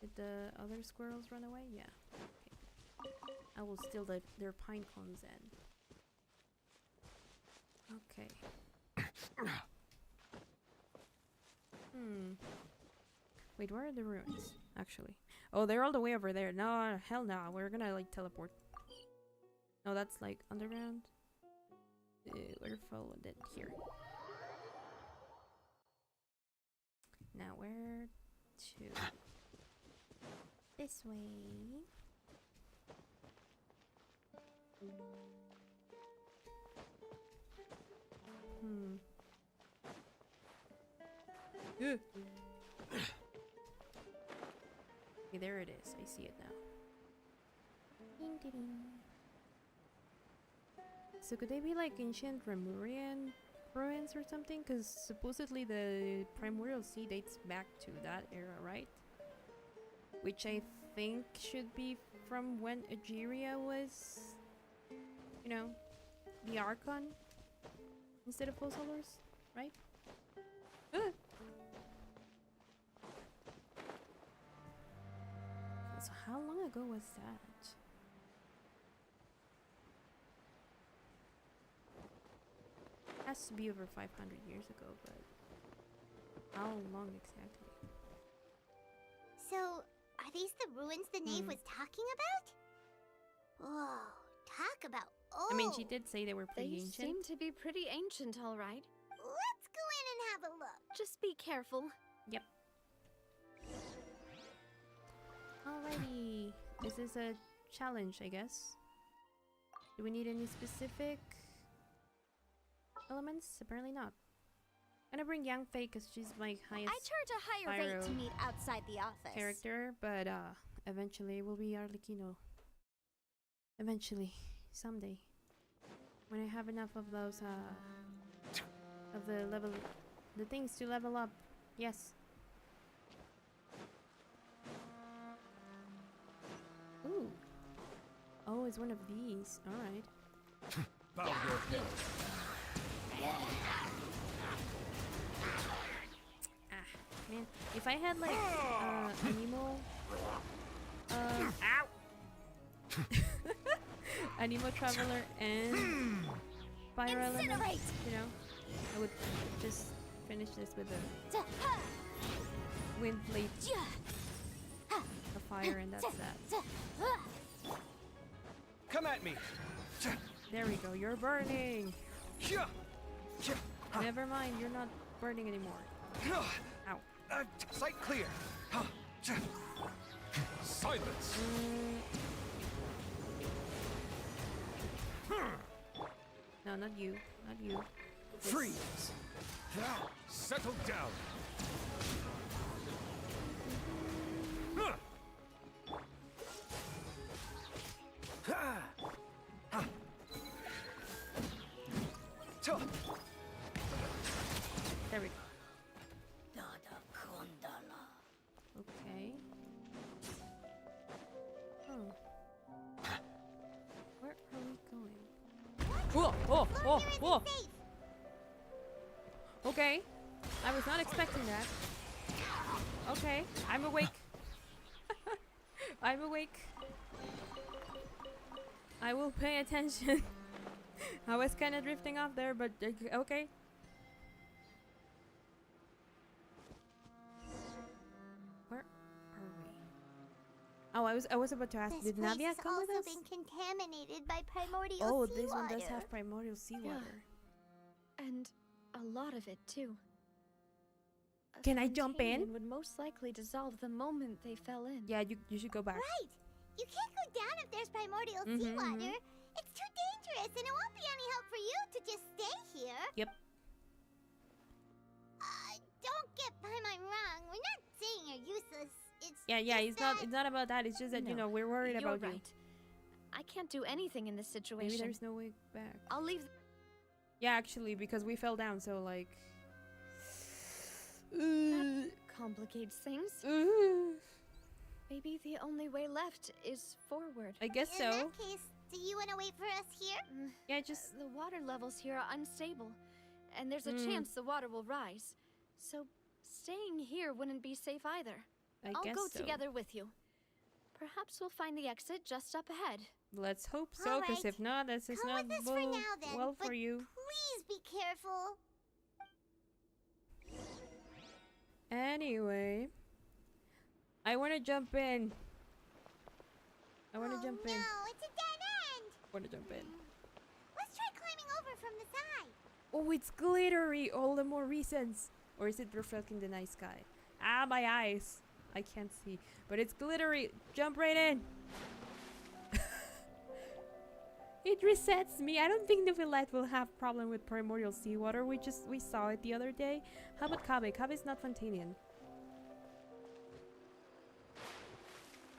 Did the other squirrels run away? Yeah. Okay. I will steal their pine cones then. Okay. Wait, where are the ruins, actually? Oh, they're all the way over there. No, hell no. We're gonna, like, teleport. No, that's, like, underground. We're following it here. Now, where to? This way. Okay, there it is. I see it now. Ding, ding, ding. So could they be like ancient Remurian ruins or something? Because supposedly the Primordial Sea dates back to that era, right? Which I think should be from when Egeria was, you know, the Archon instead of Slurs, right? So how long ago was that? Has to be over 500 years ago, but how long exactly? So, are these the ruins the knave was talking about? Whoa, talk about old. I mean, she did say they were pretty ancient. They seem to be pretty ancient, all right. Let's go in and have a look. Just be careful. Yep. Alrighty. This is a challenge, I guess. Do we need any specific elements? Apparently not. I'm gonna bring Yang Fei because she's my highest I charge a higher rate to meet outside the office. character, but eventually it will be Arlecchino. Eventually. Someday. When I have enough of those of the things to level up. Yes. Ooh. Oh, it's one of these. Alright. Bow your head. Man, if I had like Anemo Anemo Traveler and Fire Element, you know, I would just finish this with a Wind Blade of fire, and that's that. Come at me! There we go, you're burning! Never mind, you're not burning anymore. Ow. Sight clear! Silence! No, not you. Not you. Freeze! Settle down! There we go. Okay. Oh. Where are we going? Whoa! Whoa! Whoa! Whoa! Okay. I was not expecting that. Okay. I'm awake. I'm awake. I will pay attention. I was kind of drifting off there, but okay. Where are we? Oh, I was about to ask. Did Navia come with us? This place has also been contaminated by primordial Oh, seawater. this one does have primordial seawater. And a lot of it too. Can I jump in? Would most likely dissolve the moment they fell in. Yeah, you should go back. Right. You can't go down if there's primordial seawater. It's too dangerous, and it won't be any help for you to just stay here. Yep. Don't get by my wrong. We're not saying you're useless. It's Yeah. It's not about that. It's just that you know we're worried about right. you. I can't do anything in this situation. Maybe there's no way back. I'll leave. Yeah, actually, because we fell down, so like. That complicates things. Maybe the only way left is forward. I guess so. In that case, do you want to wait for us here? Yeah, just... The water levels here are unstable, and there's a chance the water will rise. So staying here wouldn't be safe either. I'll go together with you. Perhaps we'll find the exit just up ahead. Let's hope so, because if not, this is not well for you. Please be careful. Anyway, I want to jump in. I want to jump in. No, it's a dead end. I want to jump in. Let's try climbing over from the side. Oh, it's glittery. All the more reasons. Or is it reflecting the night sky? Ah, my eyes. I can't see. But it's glittery. Jump right in. It resets me. I don't think Neuvillette will have problem with primordial seawater. We saw it the other day. How about Kabe? Kabe's not Fontanian.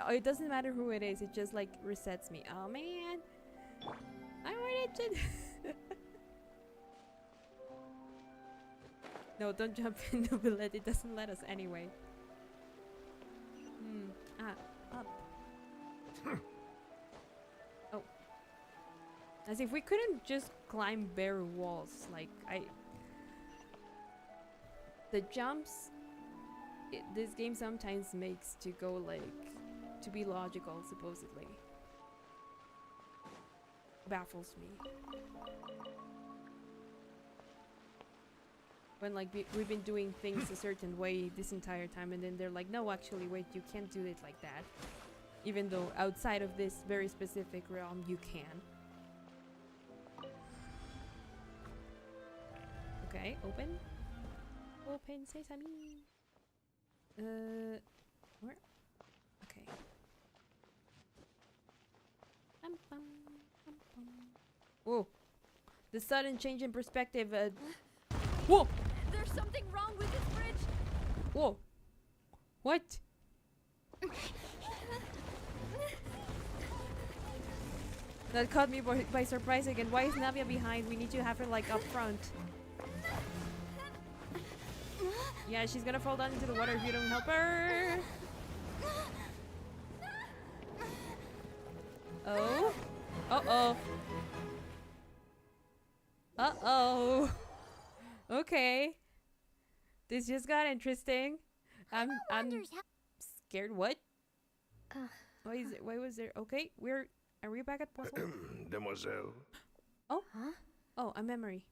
Oh, it doesn't matter who it is. It just like resets me. Oh man. I wanted to... No, don't jump in Neuvillette. It doesn't let us anyway. Up. Oh. As if we couldn't just climb bare walls. Like, the jumps this game sometimes makes to go like, to be logical, supposedly. Baffles me. When like we've been doing things a certain way this entire time, and then they're like, no, actually, wait, you can't do it like that. Even though outside of this very specific realm, you can. Okay, open. Open sesame. Where? Okay. Whoa. The sudden change in perspective. Whoa! There's something wrong with this bridge! Whoa! What? That caught me by surprise again. Why is Navia behind? We need to have her like up front. Yeah, she's gonna fall down into the water if you don't help her. Oh. Uh-oh. Uh-oh. Okay. This just got interesting. I'm scared. What? Why was there? Okay, are we back at Portal? Demoiselle. Oh? Huh? Oh, a memory.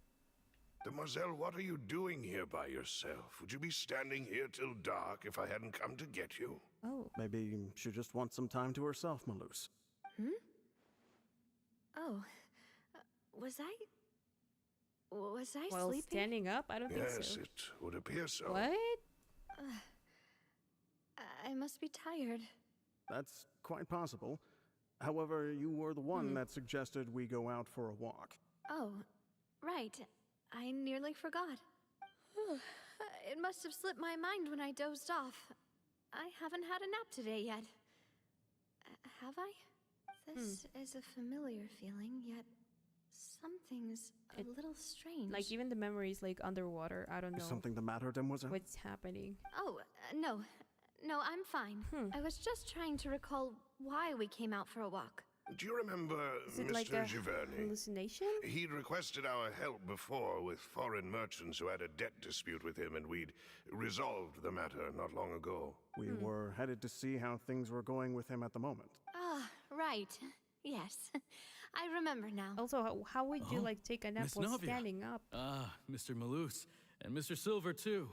Demoiselle, what are you doing here by yourself? Would you be standing here till dark if I hadn't come to get you? Oh. Maybe she just wants some time to herself, Malus. Hmm? Oh. Was I While sleeping? Standing up? I don't think so. Yes, it would appear so. What? I must be tired. That's quite possible. However, you were the one that suggested we go out for a walk. Oh, right. I nearly forgot. It must have slipped my mind when I dozed off. I haven't had a nap today yet. Have I? This is a familiar feeling, yet something's a little strange. Like even the memories like underwater, I don't know. Is something the matter, Demoiselle? What's happening? Oh, no. No, I'm fine. I was just trying to recall why we came out for a walk. Do you remember Mr. Like a Giverny? hallucination? He'd requested our help before with foreign merchants who had a debt dispute with him, and we'd resolved the matter not long ago. We were headed to see how things were going with him at the moment. Ah, right. Yes. I remember now. Also, how would you like take a nap Miss while Navia. standing up? Ah, Mr. Malus and Mr. Silver too.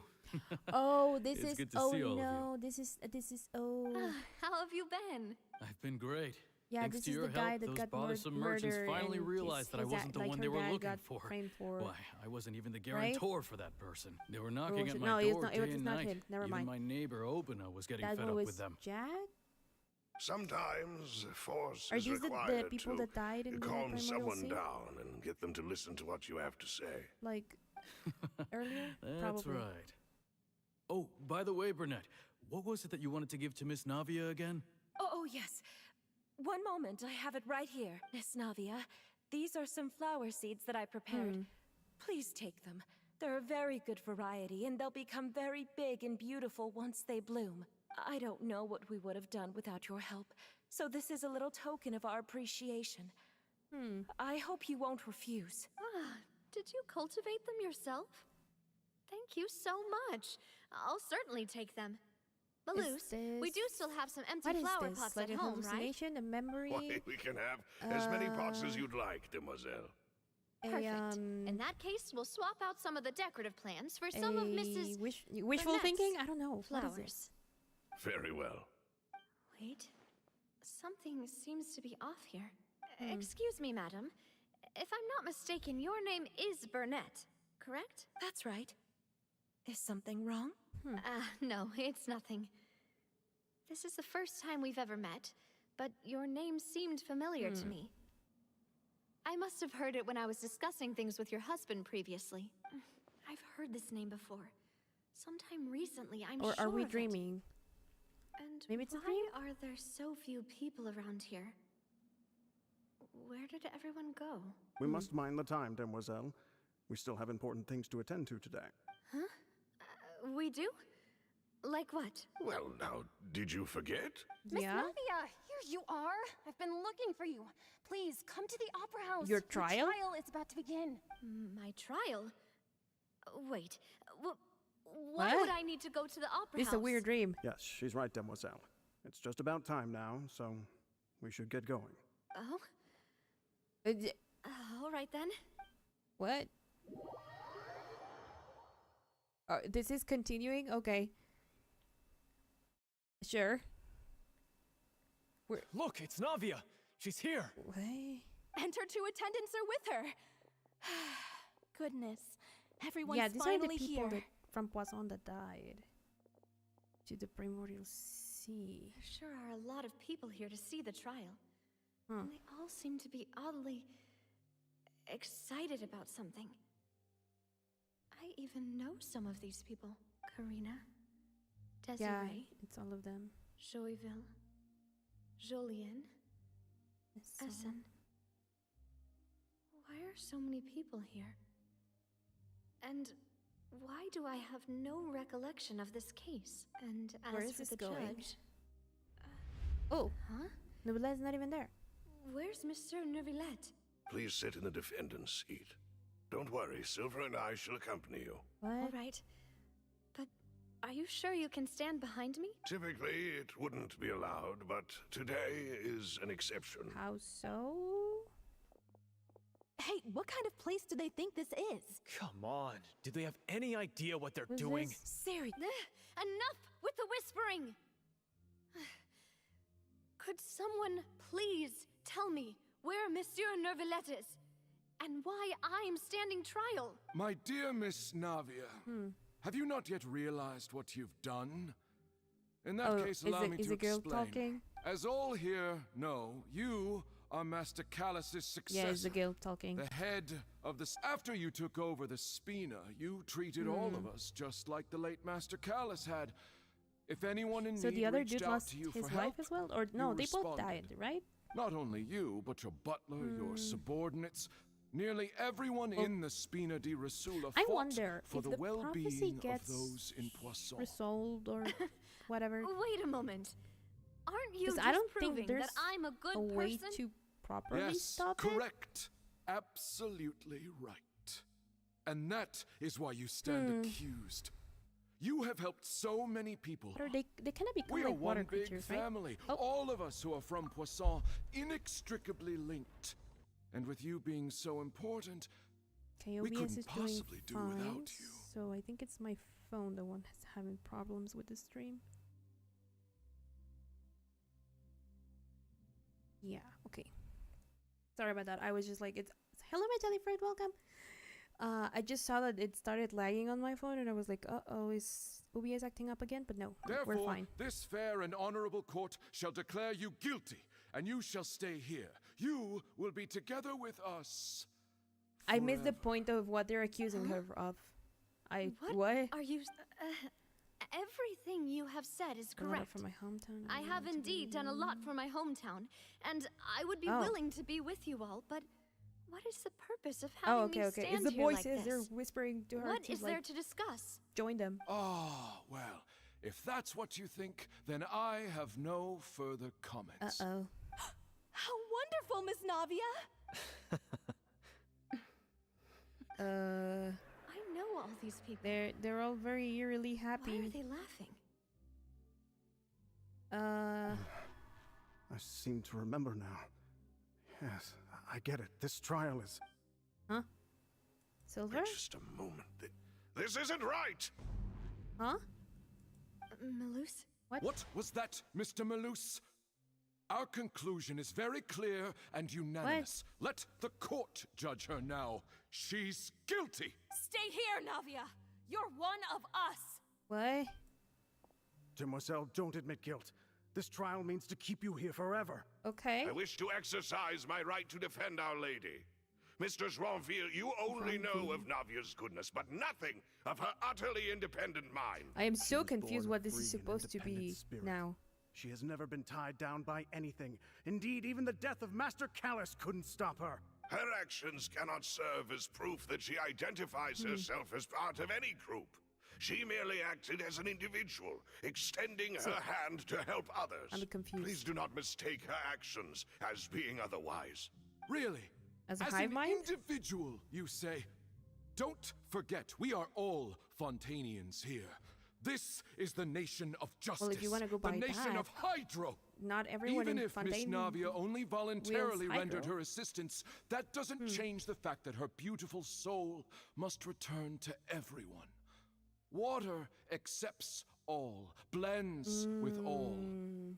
Oh, this It's is good to see all of no, this is How have you been? I've been great. Yeah, Thanks this to is your the guy help, that those got bothersome merchants murdered finally and realized that I wasn't the like one her they were dad looking got for. framed for. Why, I wasn't even the guarantor for that person. They were knocking at Bullshit. my No, door it was day and not night. him. Never Even mind. my neighbor Obina was getting That fed one up was with them. Jack? Sometimes force Are is these the required people to that died in the calm Primordial someone Sea? down and get them to listen to what you have to say. Like earlier? That's Probably. right. Oh, by the way, Burnett, what was it that you wanted to give to Miss Navia again? Oh, yes. One moment, I have it right here. Miss Navia, these are some flower seeds that I prepared. Please take them. They're a very good variety, and they'll become very big and beautiful once they bloom. I don't know what we would have done without your help, so this is a little token of our appreciation. I hope you won't refuse. Ah, did you cultivate them yourself? Thank you so much. I'll certainly take them. Balloose, we do still have some empty flower pots like at a home, right? hallucination, a memory? Why, we can have as many pots as you'd like, demoiselle. Perfect. In that case, we'll swap out some of the decorative plants for some of Mrs. Wishful Burnette's thinking? I don't know. flowers. What is this? Very well. Wait, something seems to be off here. Excuse me, madam. If I'm not mistaken, your name is Burnett, correct? That's right. Is something wrong? No, it's nothing. This is the first time we've ever met, but your name seemed familiar to me. I must have heard it when I was discussing things with your husband previously. I've heard this name before. Sometime recently, I'm sure. Or are we of it. dreaming? And maybe it's a why dream? are there so few people around here? Where did everyone go? We must mind the time, demoiselle. We still have important things to attend to today. Huh? We do? Like what? Well, now, did you forget? Miss Navia, here you are. I've been looking for you. Please, come to the Opera House. Your trial? Your trial is about to begin. My trial? Wait, why would I need to go to the Opera This House? is a weird dream. Yes, she's right, demoiselle. It's just about time now, so we should get going. Oh? All right then. What? This is continuing? Okay. Sure. Look, it's Navia. She's here. What? And her two attendants are with her. Goodness. Everyone's Yeah, these are the finally people here. that, from Poisson that died. To the Primordial Sea. There sure are a lot of people here to see the trial. Huh. And they all seem to be oddly excited about something. I even know some of these people. Karina, Desiree, Yeah, it's all of them. Joyville, Jolien, Essen. Why are so many people here? And why do I have no recollection of this case? And Where as is for this the going? judge... Oh, huh? Neuvillette's not even there. Where's Monsieur Neuvillette? Please sit in the defendant's seat. Don't worry, Silver and I shall accompany you. All right. But are you sure you can stand behind me? Typically, it wouldn't be allowed, but today is an exception. How so? Hey, what kind of place do they think this is? Come on. Do they have any idea what they're Who's doing? this? Siri. Enough with the whispering! Could someone please tell me where Monsieur Neuvillette is? And why I'm standing trial? My dear Miss Navia, have you not yet realized what you've done? In that case, allow me to explain. Talking? As all here know, you are Master Callus's successor. Yeah, it's the guild talking. The head of the... After you took over the Spina, you treated all of us just like the late Master Callus had. If anyone in So need the other reached dude out lost to you his for wife help, as well? Or no, they both responded. died, right? Not only you, but your butler, your subordinates, nearly everyone in the Spina di Rasula I fought wonder for if the the prophecy well-being of gets those in Poisson. resolved or whatever. Wait a moment. Aren't you 'Cause just I don't proving think there's that I'm a good a way person? to properly Yes, stop it. correct. Absolutely right. And that is why you stand accused. You have helped so many people. Or they cannot become We are like water one big creatures, family. right? Oh. All of us who are from Poisson, inextricably linked. And with you being so important, Okay, we OBS couldn't is possibly do doing fine, without you. so I think it's my phone the one that's having problems with the stream. Yeah, okay. Sorry about that. I was just like, it's hello, my jellyfriend, welcome. I just saw that it started lagging on my phone, and I was like, uh-oh, is OBS acting up again? But no, we're Therefore, fine. this fair and honorable court shall declare you guilty, and you shall stay here. You will be together with us. I missed the point of what they're accusing her of. What? Are you... everything you have said is A lot correct. from my hometown. I have indeed done a lot for my hometown, and I would be Oh. willing to be with you all, but What is the purpose of having me okay. stand It's the here voices. like They're this? whispering to her. What to, is like, there to discuss? join them. Ah, well, if that's what you think, then I have no further comments. Uh-oh. How wonderful, Miss Navia! I know all these people. They're all very eerily happy. Why are they laughing? I seem to remember now. Yes, I get it. This trial is... Huh? Silver? Wait just a moment. This isn't right! Huh? Malus? What was that, Mr. Malus? Our conclusion is very clear and unanimous. Let the court judge her now. She's guilty. Stay here, Navia! You're one of us! What? Demoiselle, don't admit guilt. This trial means to keep you here forever. Okay. I wish to exercise my right to defend Our Lady. Mr. Joinville, you only know of Navia's goodness, but nothing of her utterly independent mind. I am so She was confused born what this free is and supposed to independent be spirit. now. She has never been tied down by anything. Indeed, even the death of Master Callus couldn't stop her. Her actions cannot serve as proof that she identifies herself as part of any group. She merely acted as an individual, extending her hand to help others. I'm confused. Please do not mistake her actions as being otherwise. Really? As a As hive an mind? individual, you say? Don't forget, we are all Fontainians here. This is the nation of justice. Well, if you want to go by the nation that, of Hydro. not everyone Even in if Miss Fontaine Navia only voluntarily wields rendered Hydro. her assistance, that doesn't change the fact that her beautiful soul must return to everyone. Water accepts all, blends with all.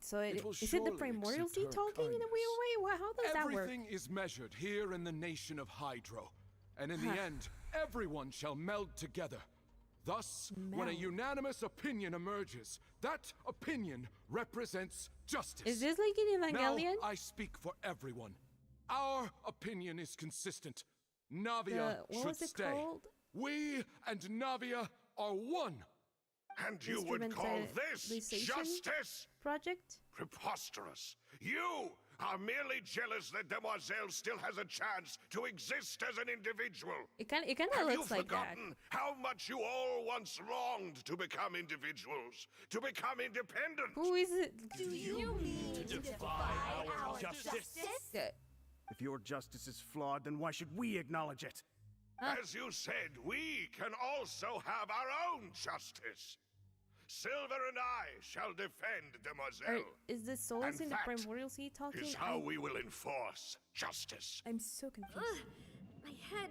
So It will is it the surely primordial accept sea her talking in a weird way? Well, how does that work? Everything is measured here in the nation of Hydro. And in the end, everyone shall meld together. Thus, when a Meld. unanimous opinion emerges, that opinion represents justice. Is this like in Evangelion? Now I speak for everyone. Our opinion is consistent. Navia what should was it stay. called? We and Navia are one. And you would call this Instrumentalization justice? Project? Preposterous. You are merely jealous that Demoiselle still has a chance to exist as an individual. It kind of Have looks you like that. forgotten how much you all once longed to become individuals, to become independent? Who is it? Do you mean to defy our justice? If your justice is flawed, then why should we acknowledge it? As you said, we can also have our own justice. Silver and I shall defend Demoiselle. Is the souls And in the that primordial sea talking? is how we will enforce justice. I'm so confused. My head.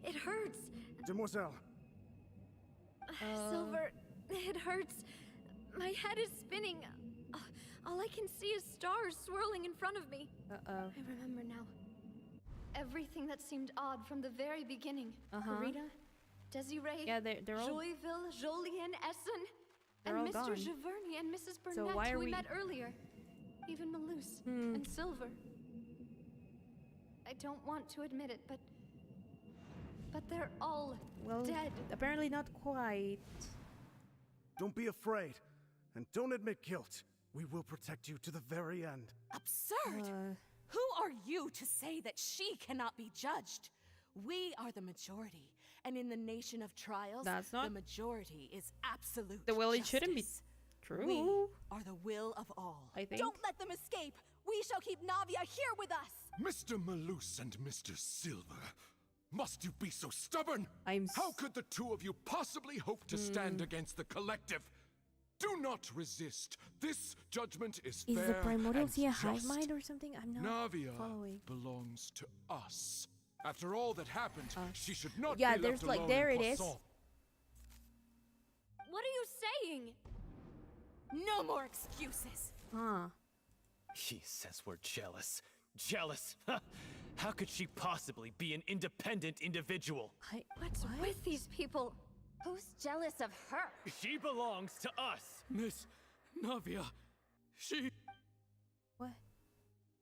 It hurts. Demoiselle, Silver, it hurts. My head is spinning. All I can see is stars swirling in front of me. Uh-oh. I remember now. Everything that seemed odd from the very beginning. Rita, Desiree, Yeah, they're all... Joyville, Jolien, Essen, They're and all Mr. gone. Giverny and Mrs. So Burnett, why are who we we- met earlier. Even Malus and Silver. I don't want to admit it, but they're all dead. Apparently not quite. don't be afraid. And don't admit guilt. We will protect you to the very end. Absurd! Who are you to say that she cannot be judged? We are the majority, and in the nation of trials, That's not- the majority is absolute Well, it shouldn't be justice. true. We are the will of all. I think. Don't let them escape! We shall keep Navia here with us! Mr. Malus and Mr. Silver, must you be so stubborn? How could the two of you possibly hope to stand against the collective? Do not resist. This judgment is Is fair the primordial and sea a hive just. mind or something? I'm not Navia following. belongs to us. After all that happened, she should not Yeah, be there's left like alone there in it is. Poisson. What are you saying? No more excuses! Huh. She says we're jealous. Jealous? How could she possibly be an independent individual? What's with these people? Who's jealous of her? She belongs to us. Miss Navia, she... What?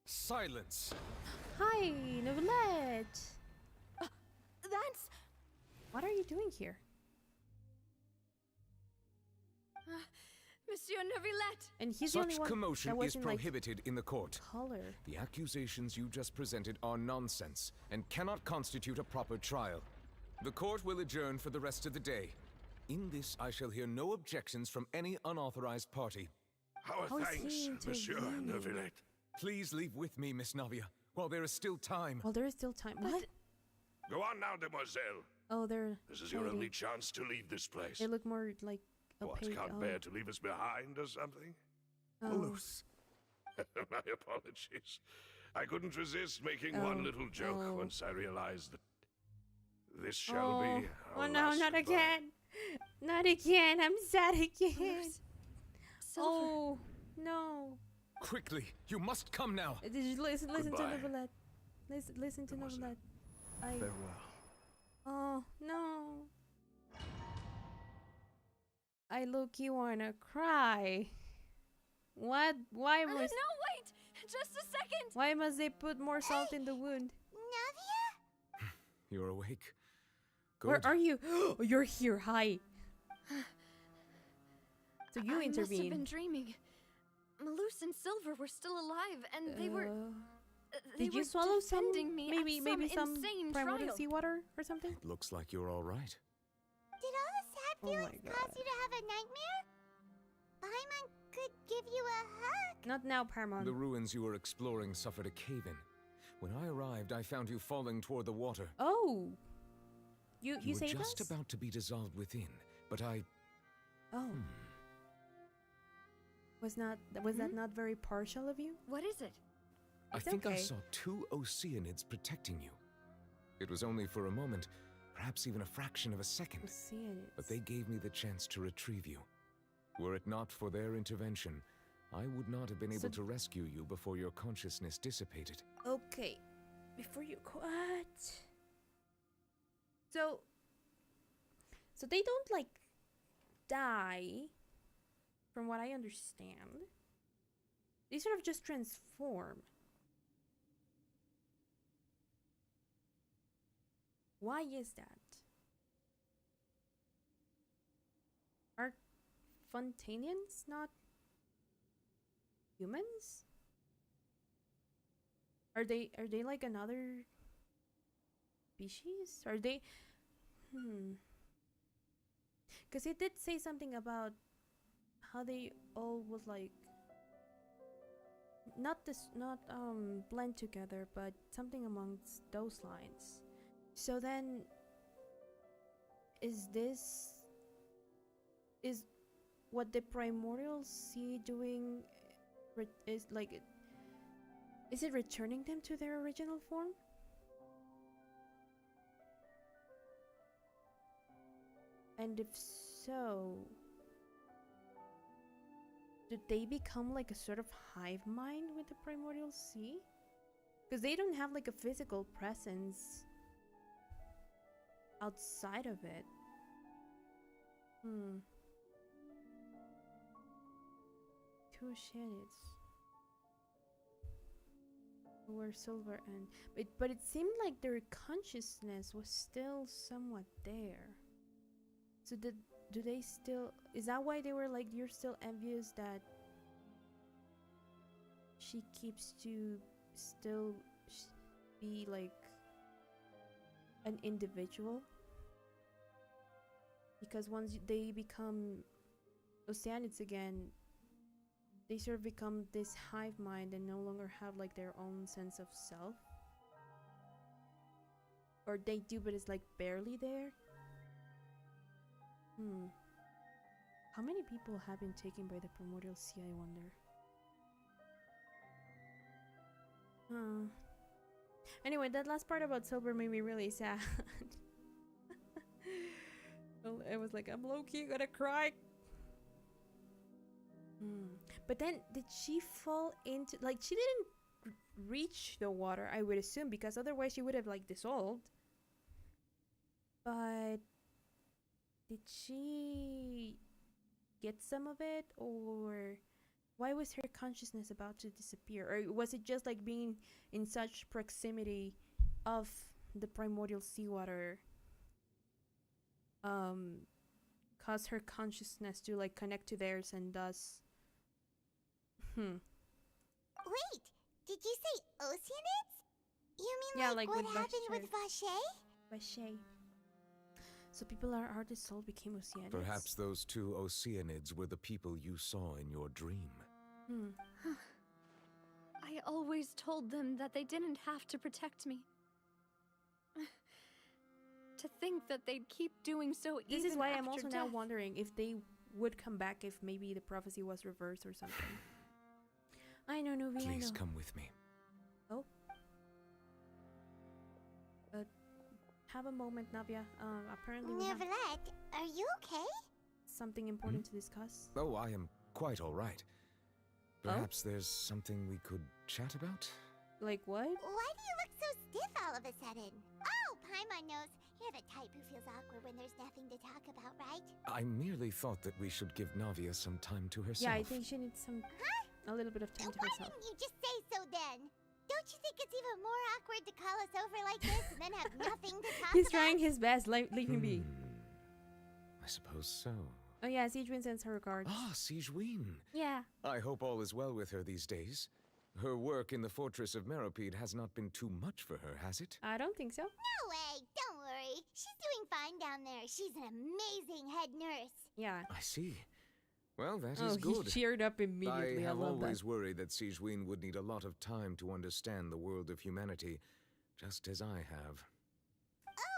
Silence. Hi, Neuvillette. That's... What are you doing here? Monsieur Neuvillette! And he's the only Such one commotion that is wasn't, prohibited in the court. Color. The accusations you just presented are nonsense and cannot constitute a proper trial. The court will adjourn for the rest of the day. In this, I shall hear no objections from any unauthorized party. Our thanks, Monsieur Neuvillette. Please leave with me, Miss Navia, while there is still time. While there is still time. What? Go on now, demoiselle. Oh, they're... This is your only chance to leave this place. They look more like What, opaque. can't bear to leave us behind or something? Oh. Loose. My apologies. I couldn't resist making one little joke once I realized that this shall be our no, last not goodbye. again. Not again. I'm sad again. Oh, no. Quickly, you must come now. Did you listen to Goodbye. Neuvillette? Listen to Neuvillette. Farewell. Oh, no. I low-key wanna cry. What? Why must... No, wait! Just a second! Why must they put more salt in the wound? Navia? You're awake. Where Good. are you? Oh, you're here. Hi. So you I must have intervene. been dreaming. Malus and Silver were still alive, and they were... They Did were you swallow some? defending me Maybe at some insane primordial trial. seawater or something? It looks like you're all right. Did all the sad Oh my feelings cause you to have a nightmare? Paimon could give you a hug. Not now, Paimon. The ruins you were exploring suffered a cave-in. When I arrived, I found you falling toward the water. Oh. You were saved just us? about to be dissolved within, but I... Oh. Was that not very partial of you? What is it? I It's think I okay. saw 2 Oceanids protecting you. It was only for a moment, perhaps even a fraction of a second. Oceanids. But they gave me the chance to retrieve you. Were it not for their intervention, I would not have been able to rescue you before your consciousness dissipated. Okay. Before you what? So they don't like die, from what I understand. They sort of just transform. Why is that? Are Fontainians not humans? Are they like another species? Are they Because it did say something about how they all would like not blend together, but something amongst those lines. So then is what the primordial sea doing is it returning them to their original form? And if so, do they become like a sort of hive mind with the primordial sea? Because they don't have like a physical presence outside of it. Two Oceanids were silver and but it seemed like their consciousness was still somewhat there. So do they still, is that why they were like, you're still envious that she keeps to still be like an individual? Because once they become Oceanids again, they sort of become this hive mind and no longer have like their own sense of self. Or they do, but it's like barely there. How many people have been taken by the primordial sea, I wonder? Anyway, that last part about Silver made me really sad. Well, it was like, I'm low-key gonna cry. But then, did she fall into... Like, she didn't reach the water, I would assume, because otherwise she would have, like, dissolved. But... did she get some of it, or why was her consciousness about to disappear? Or was it just like being in such proximity of the primordial seawater cause her consciousness to like connect to theirs and thus. Wait, did you say Oceanids? You mean Yeah, like like what with happened with Vache? Vache? Vache. So people are the soul became Oceanids. Perhaps those two Oceanids were the people you saw in your dream. I always told them that they didn't have to protect me. To think that they'd keep doing so This even is why after I'm also death. now wondering if they would come back if maybe the prophecy was reversed or something. I know, Novi, I know. Please come with me. Oh. Have a moment, Navia. Apparently we have Neuvillette, are you okay? something important to discuss. Oh, I am quite all right. Perhaps there's something we could chat about? Like what? Why do you look so stiff all of a sudden? Oh, Paimon knows. You're the type who feels awkward when there's nothing to talk about, right? I merely thought that we should give Navia some time to herself. Yeah, I think she needs a little bit of time to Why herself. didn't you just say so then? Don't you think it's even more awkward to call us over like this and then have nothing to talk He's about? trying his best. Leave him be. I suppose so. Oh yeah, Sigewin sends her regards. Ah, Sigewin. Yeah. I hope all is well with her these days. Her work in the fortress of Meropide has not been too much for her, has it? I don't think so. No way. Don't worry. She's doing fine down there. She's an amazing head nurse. Yeah. I see. Well, that Oh, is good. he cheered up immediately. I have love always that. worried that Sigewin would need a lot of time to understand the world of humanity, just as I have.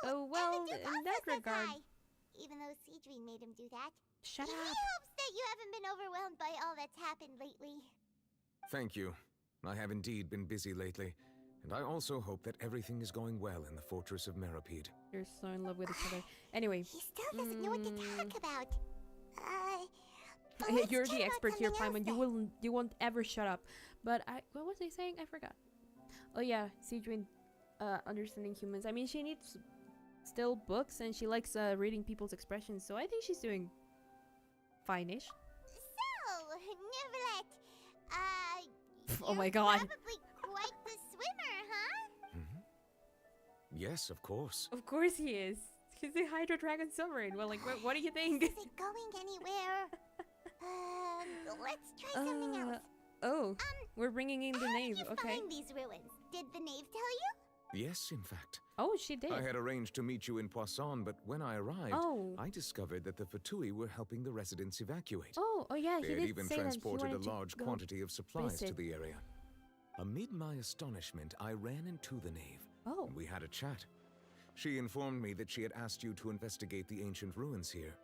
Oh, well, in that regard. Hi. Even though Sigewin made him do that. Shut He up. hopes that you haven't been overwhelmed by all that's happened lately. Thank you. I have indeed been busy lately, and I also hope that everything is going well in the fortress of Meropide. You're so in love with each other. Anyway. He still doesn't know what to talk about. But let's You're chat the about expert here, something else Paimon. You won't ever shut up. But what was I saying? I forgot. Oh yeah, Sigewin, understanding humans. I mean, she needs still books, and she likes reading people's expressions. So I think she's doing fine-ish. So, Neuvillette, Oh my God. probably quite the swimmer, huh? Yes, of course. Of course he is. He's the Hydro Dragon Sovereign. Well, like, what do you think? Is it going anywhere? Let's try something else. Oh, we're bringing in the Knave. How did you Okay. find these ruins? Did the Knave tell you? Yes, in fact. Oh, she did. I had arranged to meet you in Poisson, but when I arrived, Oh. I discovered that the Fatui were helping the residents evacuate. Oh, yeah, They he had did even say that he transported a wanted to large go quantity of supplies to visit. the area. Amid my astonishment, I ran into the Knave. Oh. And we had a chat. She informed me that she had asked you to investigate the ancient ruins here.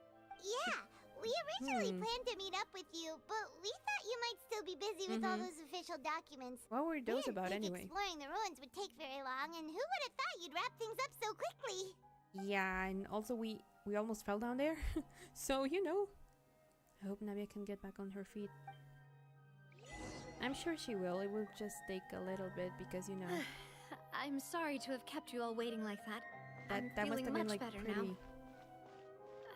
Yeah, we originally planned to meet up with you, but we thought you might still be busy with all those official documents. What were We those didn't about think anyway? Exploring the ruins would take very long, and who would have thought you'd wrap things up so quickly? Yeah, and also we almost fell down there. So, you know. I hope Navia can get back on her feet. I'm sure she will. It will just take a little bit because, you know. I'm sorry to have kept you all waiting like that. I'm that must feeling have much been like better pretty now.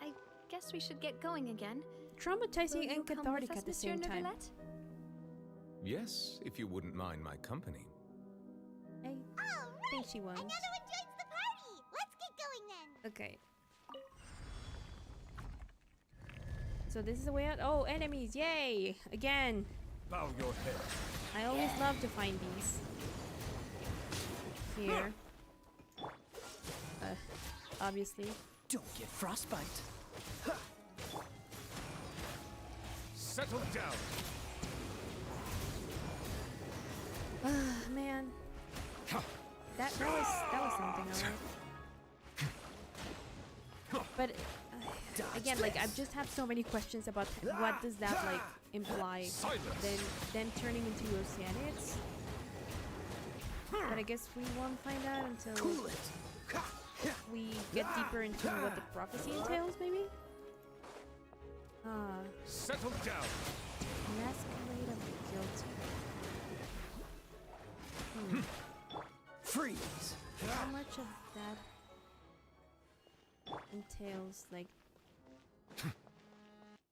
I guess we should get going again. traumatizing Will you and come with cathartic us, at the Monsieur same time. Neuvillette? Yes, if you wouldn't mind my company. I think she wants. Another one joins the party! Let's get going then! Okay. So this is the way out. Oh, enemies! Yay! Again. Bow your head. I always love to find these. Here. Obviously. Don't get frostbite. Settle down. Man. That was something, alright. But again, like I just have so many questions about what does that like imply. Then turning into Oceanids. But I guess we won't find out until we get deeper into what the prophecy entails, maybe. Settle down. Masquerade of the Guilty. Freeze. How much of that entails, like,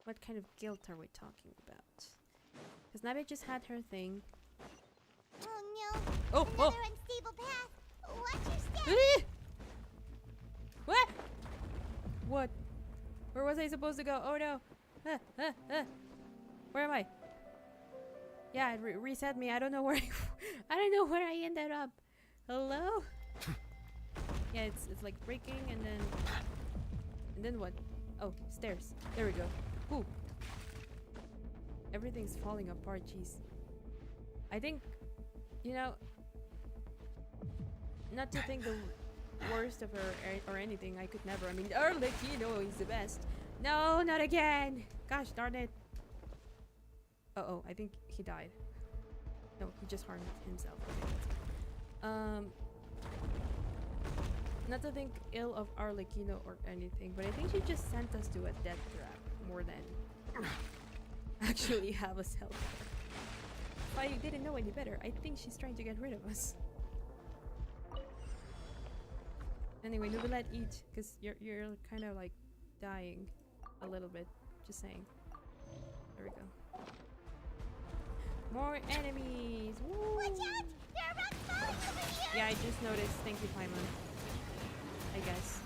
what kind of guilt are we talking about? Because Navia just had her thing. Oh no! Oh, Another unstable path! Watch your step! What? What? Where was I supposed to go? Oh no! Where am I? Yeah, it reset me. I don't know where I don't know where I ended up. Hello? Yeah, it's like breaking and then what? Oh, stairs. There we go. Ooh. Everything's falling apart. Jeez. I think, you know, not to think the worst of her or anything. I could never. I mean, Arlecchino is the best. No, not again. Gosh darn it. Uh-oh, I think he died. No, he just harmed himself. Okay. Not to think ill of Arlecchino or anything, but I think she just sent us to a death trap more than actually have us help. If I didn't know any better, I think she's trying to get rid of us. Anyway, neuvillette, eat, because you're kind of like dying a little bit. Just saying. There we go. More enemies! Woo! Watch out! There are rock spawns over here! Yeah, I just noticed. Thank you, Paimon. I guess.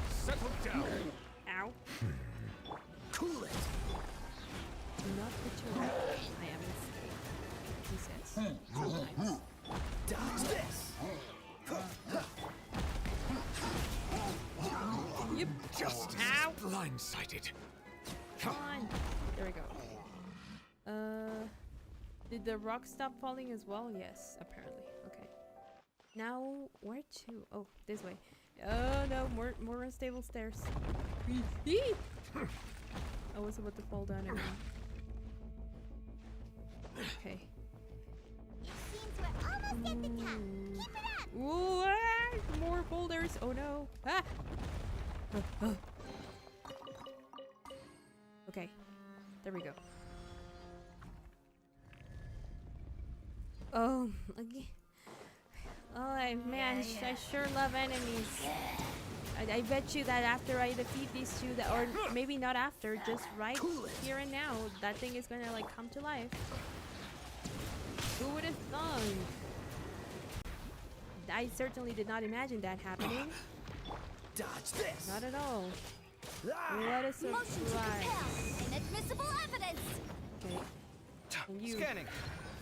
Settle down! Ow. Cool it! Do not return. I am escaped. He says. Nice. Dodge this! Yep. Justice Ow. is blindsided. Come on. There we go. Did the rock stop falling as well? Yes, apparently. Okay. Now, where to? Oh, this way. Oh no, more unstable stairs. I was about to fall down again. Okay. It seems we're almost at the top. Keep it up! Ooh, ah, more boulders. Oh no. Ah! Okay. There we go. Oh, okay. Oh, man, I sure love enemies. I bet you that after I defeat these two, or maybe not after, just right here and now, that thing is gonna like come to life. Who would have thought? I certainly did not imagine that happening. Dodge this! Not at all. What a surprise! Inadmissible evidence! Okay. And you Scanning.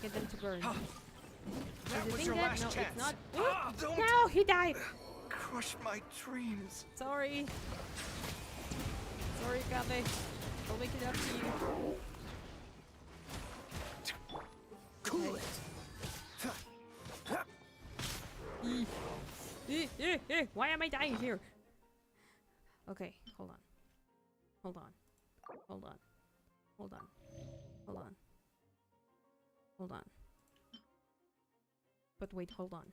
get them to burn. That Is was the your thing dead? last No, chance. it's not. Don't No, he died! crush my dreams. Sorry. Sorry, Gabe. I'll make it up to you. Cool it. Why am I dying here? Okay, hold on. Hold on. Hold on. Hold on. Hold on. Hold on. But wait, hold on.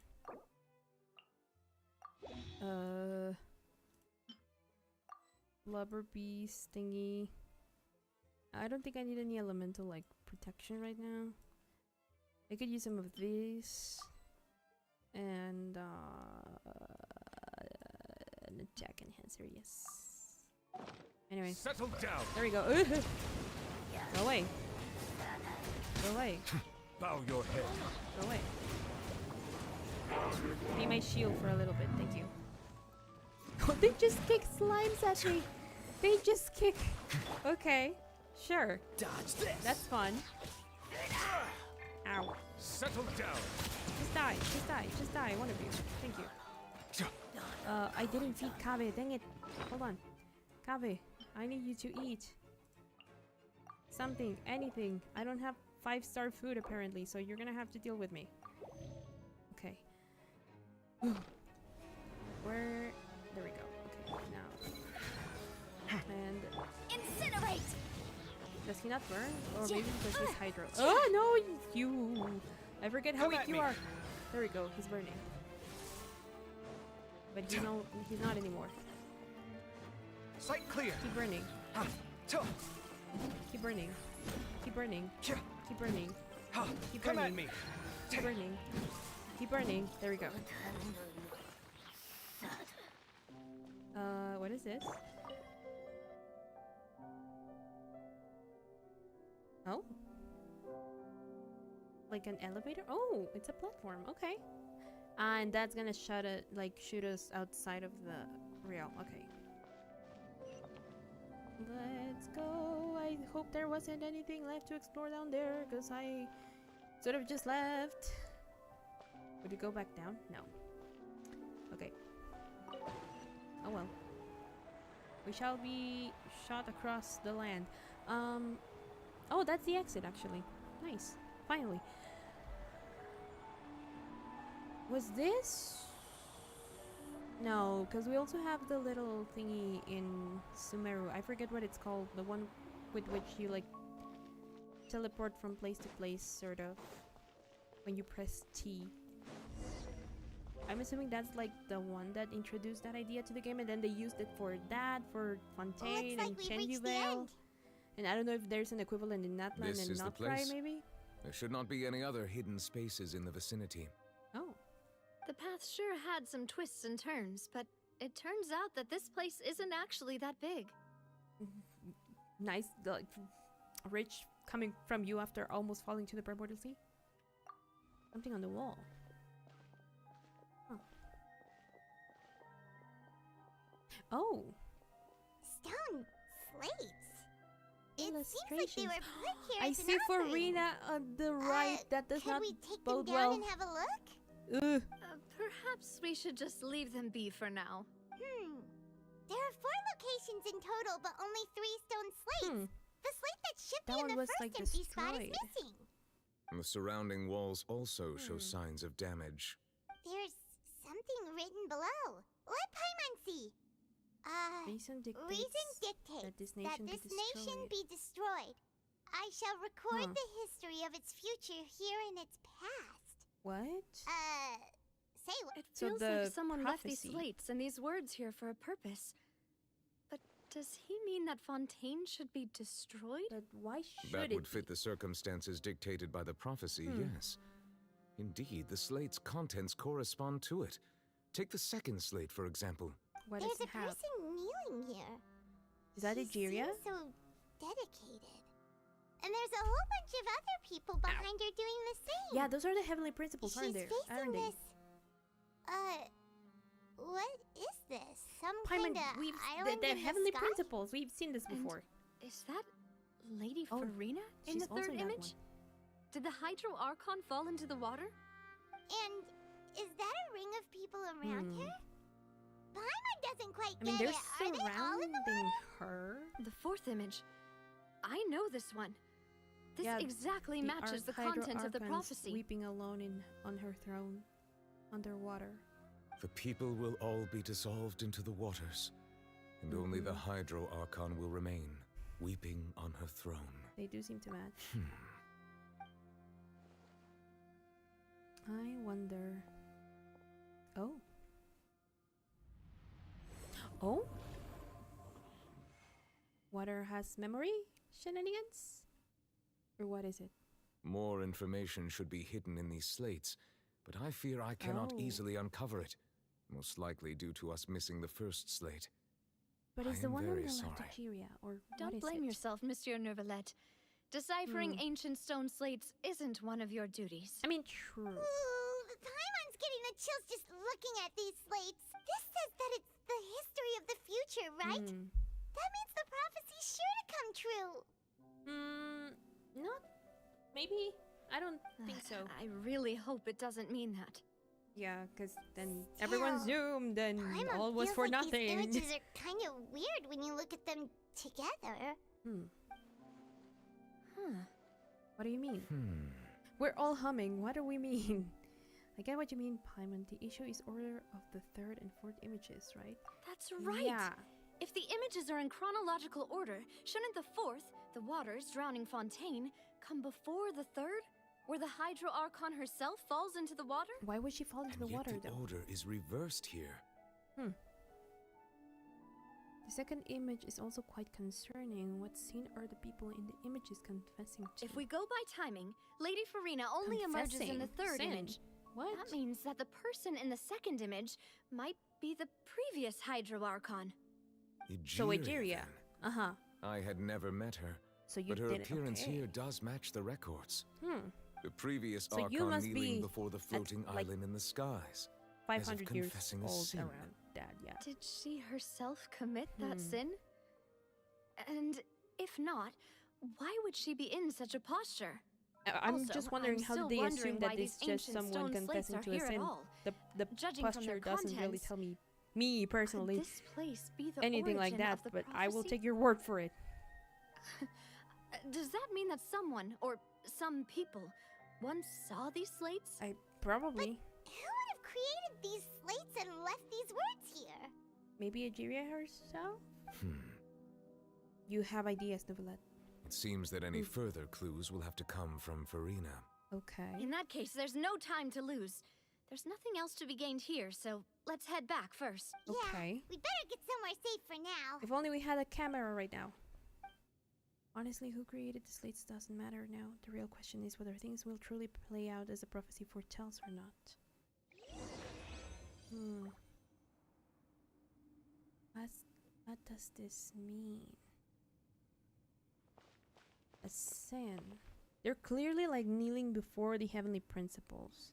Blubber beast thingy. I don't think I need any elemental like protection right now. I could use some of these. And an attack enhancer, yes. Anyway. Settle down. There we go. Go away. Go away. Bow your head. Go away. Be my shield for a little bit, thank you. Oh, they just kick slimes at me. They just kick. Okay, sure. Dodge this. That's fun. Ow. Settle down. Just die. Just die. Just die. One of you. Thank you. I didn't feed Kabe. Dang it. Hold on. Kabe, I need you to eat. Something. Anything. I don't have 5-star food apparently, so you're gonna have to deal with me. Okay. Where? There we go. Okay, now. And incinerate. Does he not burn? Or maybe because he's hydro. Oh no, you! I forget how weak you are. There we go. He's burning. But he's not anymore. Sight clear. Keep burning. Keep burning. Keep burning. Keep burning. Keep Come burning. at me. Keep burning. Keep burning. There we go. What is this? Oh? Like an elevator? Oh, it's a platform. Okay. And that's gonna shoot us outside of the rail. Okay. Let's go. I hope there wasn't anything left to explore down there, because I sort of just left. Would it go back down? No. Okay. Oh well. We shall be shot across the land. Oh, that's the exit actually. Nice. Finally. Was this? No, because we also have the little thingy in Sumeru. I forget what it's called. The one with which you like teleport from place to place, sort of. When you press T. I'm assuming that's like the one that introduced that idea to the game, and then they used it for that, for Fontaine and Neuvillette. And I don't know if there's an equivalent in Natlan This and is the Notfry, place. maybe? There should not be any other hidden spaces in the vicinity. Oh. The path sure had some twists and turns, but it turns out that this place isn't actually that big. Nice, like, rich coming from you after almost falling to the primordial sea. Something on the wall. Huh. Oh. Stone slates. It seems like they were put here I as an see offering. Farina on the right. That does Can not we take bode them down well. and have a look? Ugh. Perhaps we should just leave them be for now. There are 4 locations in total, but only 3 stone slates. The slate that should That be one in the was, first like, empty spot is destroyed. missing. The surrounding walls also show signs of damage. There's something written below. Let Paimon see. Reason dictates that this nation be destroyed. I shall record the history of its future here in its past. What? Say what? It So feels the like someone left these prophecy. slates and these words here for a purpose. But does he mean that Fontaine should be destroyed? But why should That would fit the circumstances dictated by the prophecy, yes. Indeed, the slate's contents correspond to it. Take the second slate, for example. What There's does it a have? person kneeling here. Is that Egeria? Seems so dedicated. And there's a whole bunch of other people behind her doing the same. Yeah, those are the heavenly principles, aren't She's there? facing Aren't they? this. What is this? Some Paimon, kind of we've island the in heavenly the sky? principles. We've seen this before. Is that Lady Oh, Furina in she's the also third in that image? Did the Hydro Archon fall into the water? And is that a ring of people around her? Paimon doesn't quite I mean, get they're it. Are they all in the surrounding water? her. The fourth image. I know this one. This Yeah, exactly matches the Hydro content of the Archons prophecy. weeping alone on her throne, underwater. The people will all be dissolved into the waters, and only the Hydro Archon will remain, weeping on her throne. They do seem to match. I wonder. Oh. Oh? Water has memory shenanigans? Or what is it? More information should be hidden in these slates, but I fear I cannot Oh. easily uncover it. Most likely due to us missing the first slate. But I is the am one on very the sorry. left Egeria, or Don't what is blame it? yourself, Monsieur Neuvillette. Deciphering ancient stone slates isn't one of your duties. I mean, true. Ooh, Paimon's getting the chills just looking at these slates. This says that it's the history of the future, right? That means the prophecy's sure to come true. Not. Maybe. I don't think so. I really hope it doesn't mean that. Yeah, because then everyone zoomed and Paimon all was feels for like nothing. These images are kind of weird when you look at them together. What do you mean? We're all humming. What do we mean? I get what you mean, Paimon. The issue is order of the third and fourth images, right? That's right. Yeah. If the images are in chronological order, shouldn't the fourth, the waters drowning Fontaine, come before the third, where the Hydro Archon herself falls into the water? Why would she fall into the Yet water, the though? order is reversed here. The second image is also quite concerning. What scene are the people in the images confessing to? If we go by timing, Lady Furina only emerges in the third Sin. image. What? That means that the person in the second image might be the previous Hydro Archon. So Egeria. then. I had never met her, So you but her didn't. appearance Okay. here does match the records. Hmm. The previous So you Archon must kneeling be before the floating like island in the skies. 500 years confessing a old sin. around that, yeah. Did she herself commit that sin? And if not, why would she be in such a posture? I'm Also, just wondering how still did they assume wondering that why it's these just ancient someone stone slates confessing are to a here at sin. all. The Judging from posture their doesn't really contents, tell me personally Could this place be the anything like origin that, of the but I will prophecy? take your word for it. Does that mean that someone, or some people, once saw these slates? Probably. Who would have created these slates and left these words here? Maybe Ajiria herself? You have ideas, Neuvillette. It seems that any further clues will have to come from Furina. Okay. In that case, there's no time to lose. There's nothing else to be gained here, so let's head back first. Okay. Yeah, we better get somewhere safe for now. If only we had a camera right now. Honestly, who created the slates doesn't matter now. The real question is whether things will truly play out as the prophecy foretells or not. What does this mean? A sin. They're clearly like kneeling before the heavenly principles.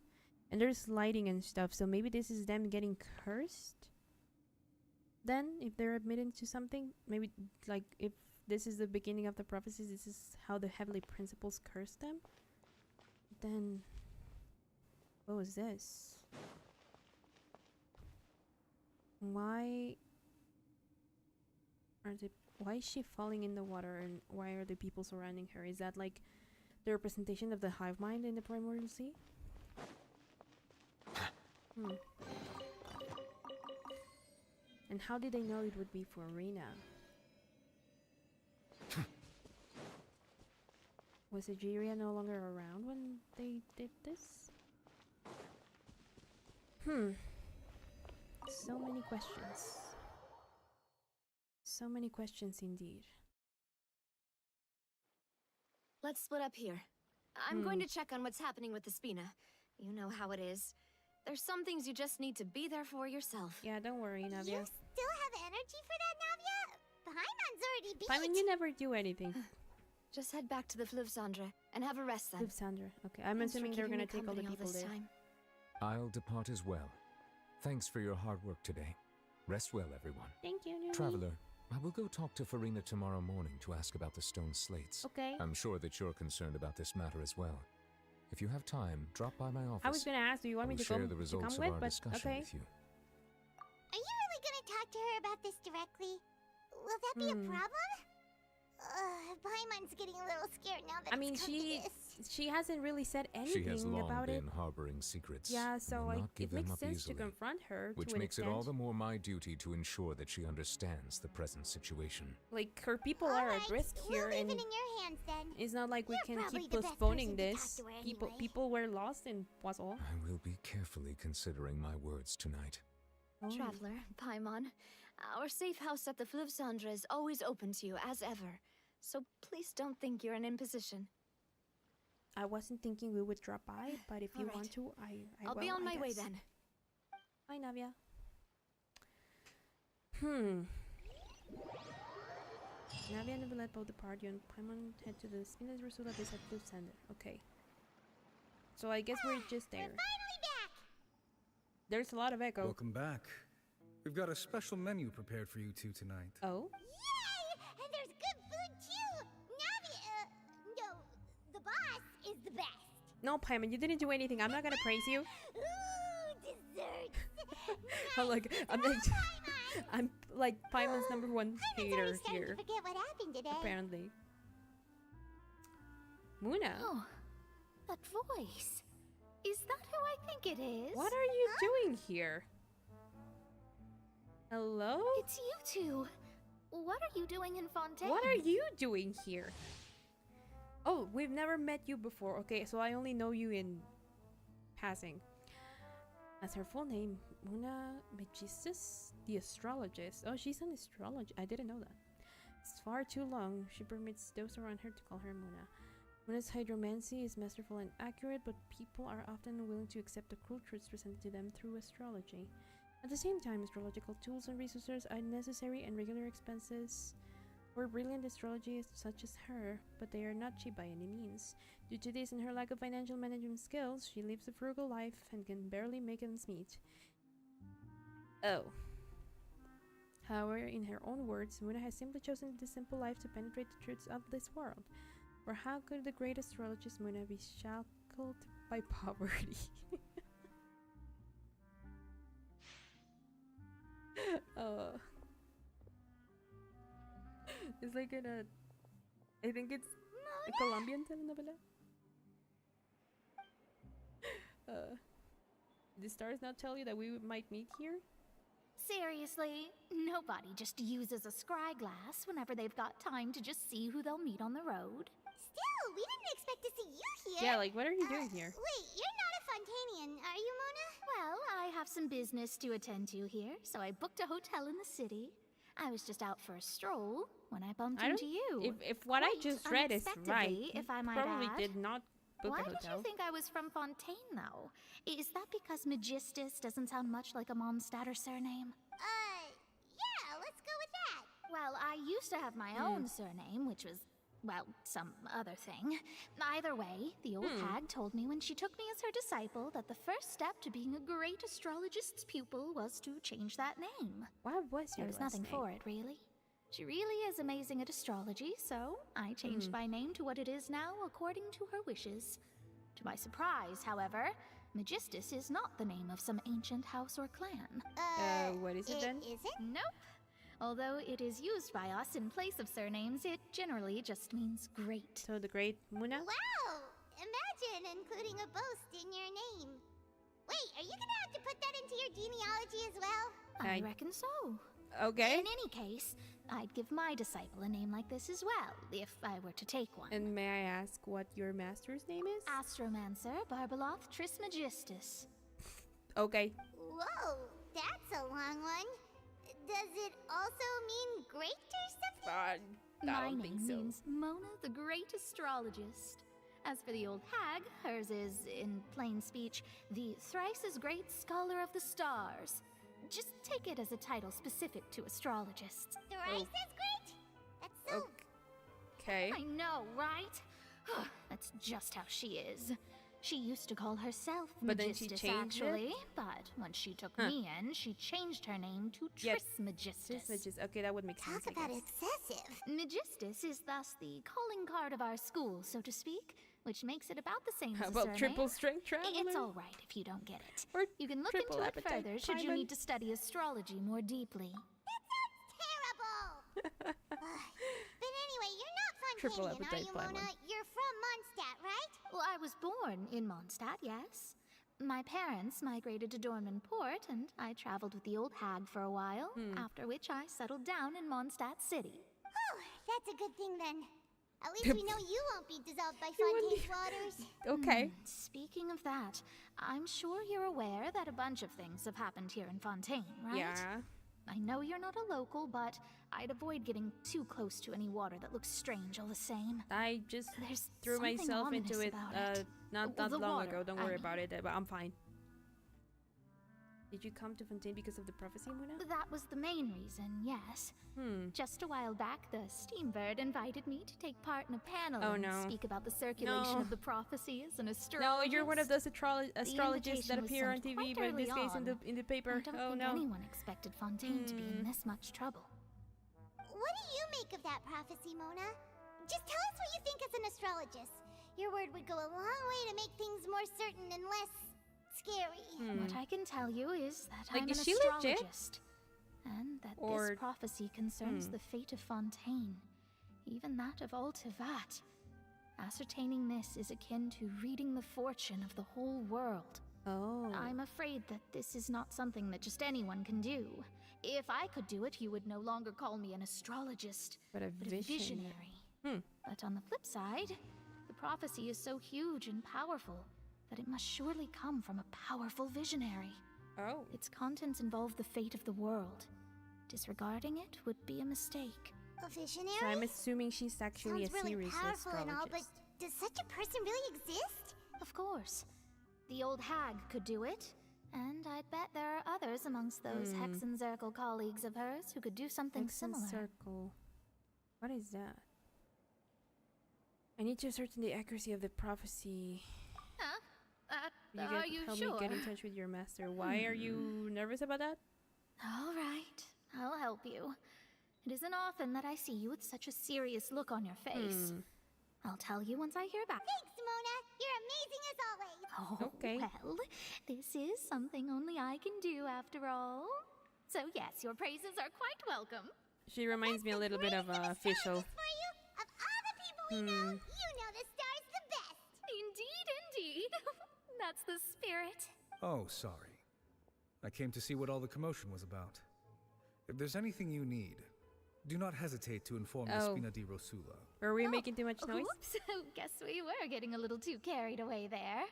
And there's lighting and stuff, so maybe this is them getting cursed? Then, if they're admitted to something, maybe like if this is the beginning of the prophecies, this is how the heavenly principles curse them? Then, what was this? Why is she falling in the water, and why are the people surrounding her? Is that like the representation of the hive mind in the primordial sea? And how did they know it would be Furina? Was Ajiria no longer around when they did this? So many questions. So many questions indeed. Let's split up here. I'm going to check on what's happening with the Spina. You know how it is. There's some things you just need to be there for yourself. Yeah, don't worry, Navia. You still have energy for that, Navia? Paimon's already beat. Paimon, you never do anything. Just head back to the Fluvsandra and have a rest then. Fluvsandra. Okay, I'm assuming they're gonna take all the people there. I'll depart as well. Thanks for your hard work today. Rest well, everyone. Thank you, Nuri. Traveler, I will go talk to Furina tomorrow morning to ask about the stone slates. Okay. I'm sure that you're concerned about this matter as well. If you have time, drop by my office. I was gonna ask, do you want me to share the results come of with? our But discussion okay. with you. Are you really gonna talk to her about this directly? Will that be a problem? Paimon's getting a little scared now that I mean, it's come to this. she hasn't really said anything She has long about been it. harboring secrets. Yeah, so and will not give it makes them up sense easily, to confront her. which to an makes extent. it all the more my duty to ensure that she understands the present situation. Like, her people are at risk here, We'll and leave it in your hands then. it's not like we You're can probably keep the best postponing person to this. talk to her anyway. People were lost in Puzzle. I will be carefully considering my words tonight. Traveler, Paimon, our safe house at the Fluvsandra is always open to you, as ever. So please don't think you're an imposition. I wasn't thinking we would drop by, but if you Alright. want to, I'll be on my way guess. then. Bye, Navia. Navia and Neuvillette both depart. You and Paimon head to the Spina's Rosula base at Fluvsandra. Okay. So I guess we're just there. Finally back! There's a lot of echo. Welcome back. We've got a special menu prepared for you two tonight. Oh? Yay! And there's good food too! Navia, no, the boss is the best. No, Paimon, you didn't do anything. I'm not gonna praise you. Ooh, desserts! I'm like Paimon's #1 hater here. To forget what happened today. Apparently. Muna. Oh, that voice. Is that who I think it is? What are you doing here? Hello? It's you two. What are you doing in Fontaine? What are you doing here? Oh, we've never met you before. Okay, so I only know you in passing. As her full name, Muna Megistus, the astrologist. Oh, she's an astrologist. I didn't know that. It's far too long. She permits those around her to call her Muna. Muna's hydromancy is masterful and accurate, but people are often unwilling to accept the cruel truths presented to them through astrology. At the same time, astrological tools and resources are necessary and regular expenses for brilliant astrologists such as her, but they are not cheap by any means. Due to this and her lack of financial management skills, she lives a frugal life and can barely make ends meet. Oh. However, in her own words, Muna has simply chosen this simple life to penetrate the truths of this world. For how could the great astrologist Muna be shackled by poverty? It's like in a... I think it's a Colombian telenovela. Did the stars not tell you that we might meet here? Seriously, nobody just uses a scry glass whenever they've got time to just see who they'll meet on the road. Still, we didn't expect to see you here. Yeah, like, what are you doing here? Wait, you're not a Fontainian, are you, Mona? Well, I have some business to attend to here, so I booked a hotel in the city. I was just out for a stroll when I bumped into you. If what I just read is right, if I might probably add. did not book Why a hotel. did you think I was from Fontaine, though? Is that because Magistus doesn't sound much like a Mondstadter surname? Yeah, let's go with that. Well, I used to have my own surname, which was, well, some other thing. Either way, the old hag told me when she took me as her disciple that the first step to being a great astrologist's pupil was to change that name. What was your There was last nothing name? for it, really. She really is amazing at astrology, so I changed my name to what it is now according to her wishes. To my surprise, however, Magistus is not the name of some ancient house or clan. What is it then? Is it? Nope. Although it is used by us in place of surnames, it generally just means great. So the great Muna? Wow! Imagine including a boast in your name. Wait, are you gonna have to put that into your genealogy as well? I reckon so. Okay. In any case, I'd give my disciple a name like this as well, if I were to take one. And may I ask what your master's name is? Astromancer Barbeloth Trismegistus. Okay. Whoa, that's a long one. Does it also mean great or something? My name means Mona the Great Astrologist. As for the old hag, hers is, in plain speech, the thrice as great scholar of the stars. Just take it as a title specific to astrologists. Thrice as great? That's so... Okay. I know, right? That's just how she is. She used to call herself But then she Magistus, changed it? actually. But when she took me in, she changed her name to Trismegistus. Trismegistus. Okay, that would make sense. Talk about excessive. Magistus is thus the calling card of our school, so to speak, which makes it about the same How as a about surname. triple strength traveler? It's all right if you don't get it. Or you can look triple into it appetite further should you Paimon? need to study astrology more deeply. Terrible! But anyway, you're not Triple Fontainian, are appetite you, Paimon. Mona? You're from Mondstadt, right? Well, I was born in Mondstadt, yes. My parents migrated to Dornmanport, and I traveled with the old hag for a while, after which I settled down in Mondstadt City. Oh, that's a good thing then. At least we know you won't be dissolved by Fontaine's waters. Okay. Speaking of that, I'm sure you're aware that a bunch of things have happened here in Fontaine, right? Yeah. I know you're not a local, but I'd avoid getting too close to any water that looks strange all the same. I just There's threw something myself into ominous it about it. not The long water, ago. Don't I worry mean. about it, but I'm fine. Did you come to Fontaine because of the prophecy, Muna? That was the main reason, yes. Just a while back, the Steambird invited me to take part in a panel and speak about the circulation of the prophecy as an astrologist. No, you're one of those astrologists that invitation was appear on sent TV, quite but in this early case on. in the paper. I don't Oh think no. anyone expected Fontaine to be in this much trouble. What do you make of that prophecy, Mona? Just tell us what you think as an astrologist. Your word would go a long way to make things more certain and less scary. What I can tell you is that Like, I'm an is she legit? astrologist, and that Or- this prophecy concerns the fate of Fontaine, even that of Altivat. Ascertaining this is akin to reading the fortune of the whole world. Oh. I'm afraid that this is not something that just anyone can do. If I could do it, you would no longer call me an astrologist, But a visionary. But on the flip side, the prophecy is so huge and powerful that it must surely come from a powerful visionary. Oh. Its contents involve the fate of the world. Disregarding it would be a mistake. A visionary? So I'm assuming she's actually Sounds a really serious powerful and all, astrologist. but does such a person really exist? Of course. The old hag could do it, and I'd bet there are others amongst those Hexenzirkel colleagues of hers who could do something similar. Circle. What is that? I need to ascertain the accuracy of the prophecy. Huh? Help me get in touch with your master. Why are you nervous about that? All right. I'll help you. It isn't often that I see you with such a serious look on your face. I'll tell you once I hear back. Thanks, Mona. You're amazing as always. Oh, okay. Well, this is something only I can do after all. So yes, your praises are quite welcome. She reminds me a little bit of Official. For you, of all the people we know, you know the star's the best. Indeed, indeed. That's the spirit. Oh, sorry. I came to see what all the commotion was about. If there's anything you need, do not hesitate to inform the Spina di Rosula. Were we making too much noise? Oops, guess we were getting a little too carried away there.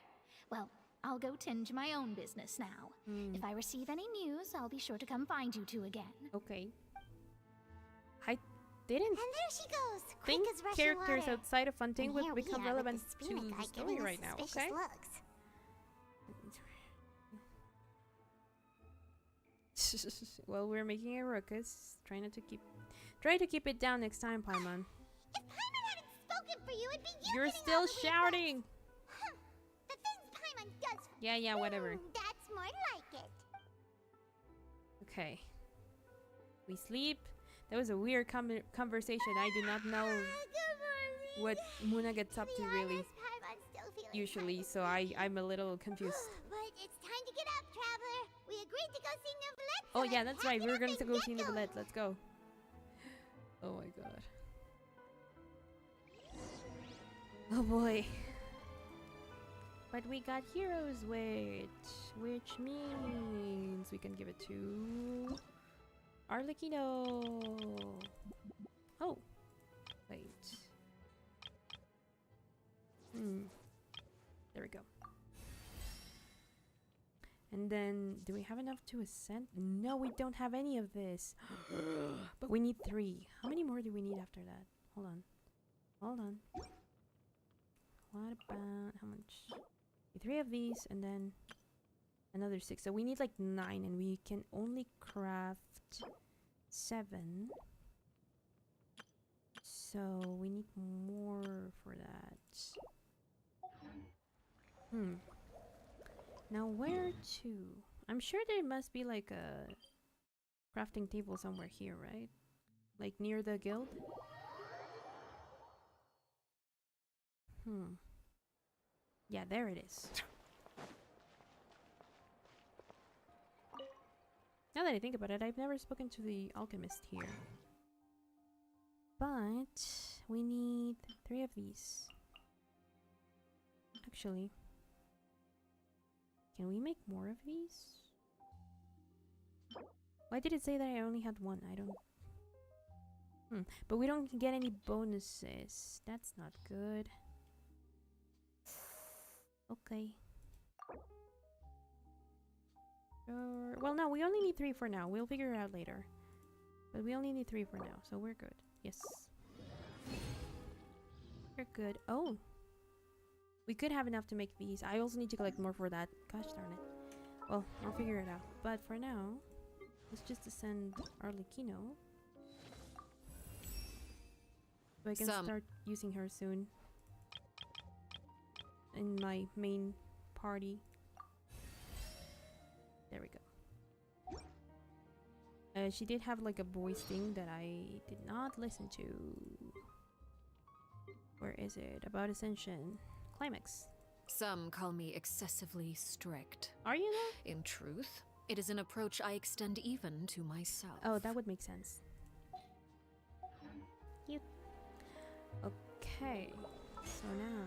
Well, I'll go tend to my own business now. If I receive any news, I'll be sure to come find you two again. Okay. I didn't And there she goes. think Quick as rushing characters water. outside of Fontaine And would here we become are with relevant the to Spina the guy story giving us right now, suspicious okay? looks. Well, we're making a ruckus. Try to keep it down next time, Paimon. If Paimon hadn't spoken for you, it'd be you You're getting still all the shouting. Huh. The things Paimon does for Yeah, whatever. that's more like it. Okay. We sleep. That was a weird conversation. I do not know what Muna gets up to really usually, so I'm a little confused. But it's time to get up, traveler. We agreed to go see Neuvillette. Oh yeah, that's right. We're going to go see Neuvillette. Let's go. Oh my god. Oh boy. But we got Hero's Weight, which means we can give it to Arlecchino. Oh. Wait. There we go. And then, do we have enough to ascend? No, we don't have any of this. But we need 3. How many more do we need after that? Hold on. What about, how much? 3 of these, and then another 6. So we need like 9, and we can only craft 7. So we need more for that. Now where to? I'm sure there must be like a crafting table somewhere here, right? Like near the guild? Yeah, there it is. Now that I think about it, I've never spoken to the alchemist here. But we need 3 of these. Actually, can we make more of these? Why did it say that I only had 1? I don't... But we don't get any bonuses. That's not good. Okay. Well, no, we only need 3 for now. We'll figure it out later. But we only need 3 for now, so we're good. Yes. We're good. Oh! We could have enough to make these. I also need to collect more for that. Gosh darn it. Well, I'll figure it out. But for now, let's just ascend Arlecchino. So I can start using her soon. In my main party. There we go. She did have like a voice thing that I did not listen to. Where is it? About Ascension. Climax. Some call me excessively strict. Are you though? In truth, it is an approach I extend even to myself. Oh, that would make sense. Cute. Okay. So now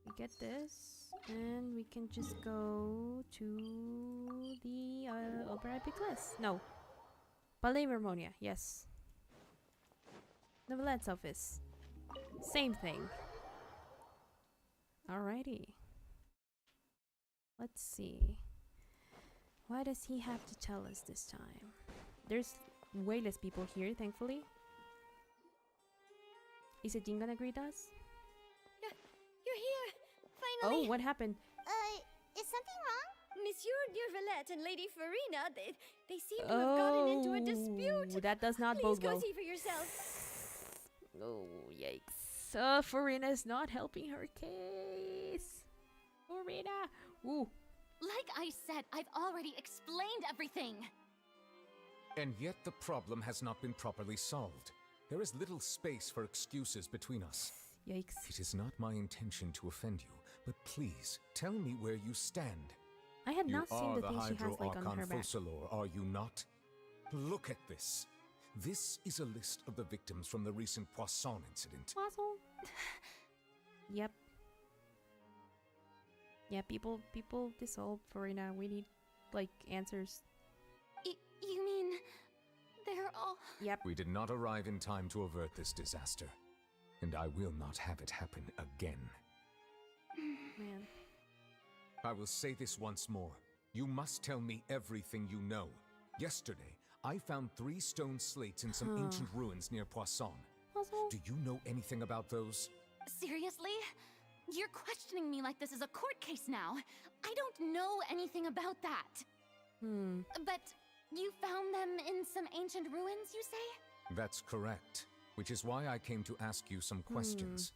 we get this, and we can just go to the Opera Epiclese. No. Palais Vermonia, yes. Neuvillette's office. Same thing. Alrighty. Let's see. What does he have to tell us this time? There's way less people here, thankfully. Is it gonna greet us? You're here! Finally! Oh, what happened? Is something wrong? Monsieur Neuvillette and Lady Furina, they seem to have gotten into a dispute. That does not Please bode go well. see for yourself. Oh, yikes. Furina's not helping her case. Furina! Ooh. Like I said, I've already explained everything. And yet the problem has not been properly solved. There is little space for excuses between us. Yikes. It is not my intention to offend you, but please, tell me where you stand. I had not seen the thing she has like on her back. Fussalor, are you not? Look at this. This is a list of the victims from the recent Poisson incident. Poisson? Yep. Yeah, people dissolved Furina. We need, like, answers. You mean they're all... Yep. We did not arrive in time to avert this disaster. And I will not have it happen again. Man. I will say this once more. You must tell me everything you know. Yesterday, I found 3 stone slates in some ancient ruins near Poisson. Do you know anything about those? Seriously? You're questioning me like this is a court case now. I don't know anything about that. But you found them in some ancient ruins, you say? That's correct. Which is why I came to ask you some questions.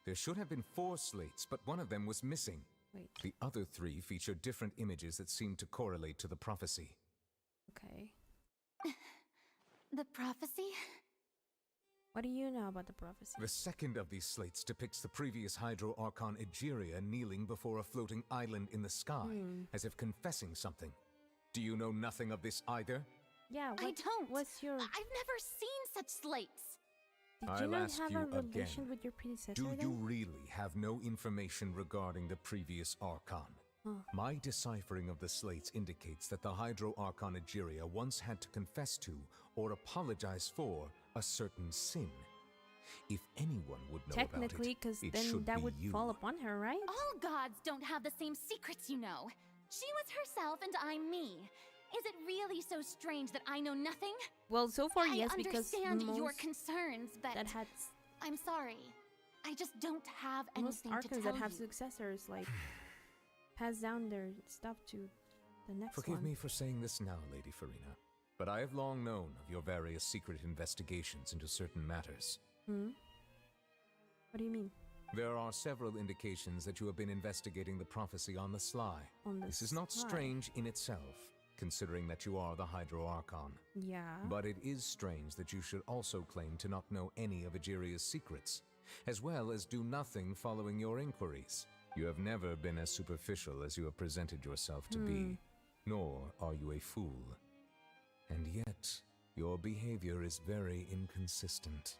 There should have been 4 slates, but one of them was missing. Wait. The other 3 feature different images that seem to correlate to the prophecy. Okay. The prophecy? What do you know about the prophecy? The second of these slates depicts the previous Hydro Archon Egeria kneeling before a floating island in the sky, as if confessing something. Do you know nothing of this either? Yeah, I don't. What's your... I've never seen such slates. Did you not have a relation with your predecessor? Do you really have no information regarding the previous Archon? My deciphering of the slates indicates that the Hydro Archon Egeria once had to confess to, or apologize for, a certain sin. If anyone would know technically, about it, then that would fall upon her, right? All gods don't have the same secrets, you know. She was herself and I'm me. Is it really so strange that I know nothing? Well, so far, yes, because I understand your concerns, but I'm sorry. I just don't have anything to tell you. Most Archons that have successors, like, pass down their stuff to the next one. Forgive me for saying this now, Lady Furina, but I have long known of your various secret investigations into certain matters. What do you mean? There are several indications that you have been investigating the prophecy on the sly. This is not strange in itself, considering that you are the Hydro Archon. Yeah. But it is strange that you should also claim to not know any of Egeria's secrets, as well as do nothing following your inquiries. You have never been as superficial as you have presented yourself to be, nor are you a fool. And yet, your behavior is very inconsistent.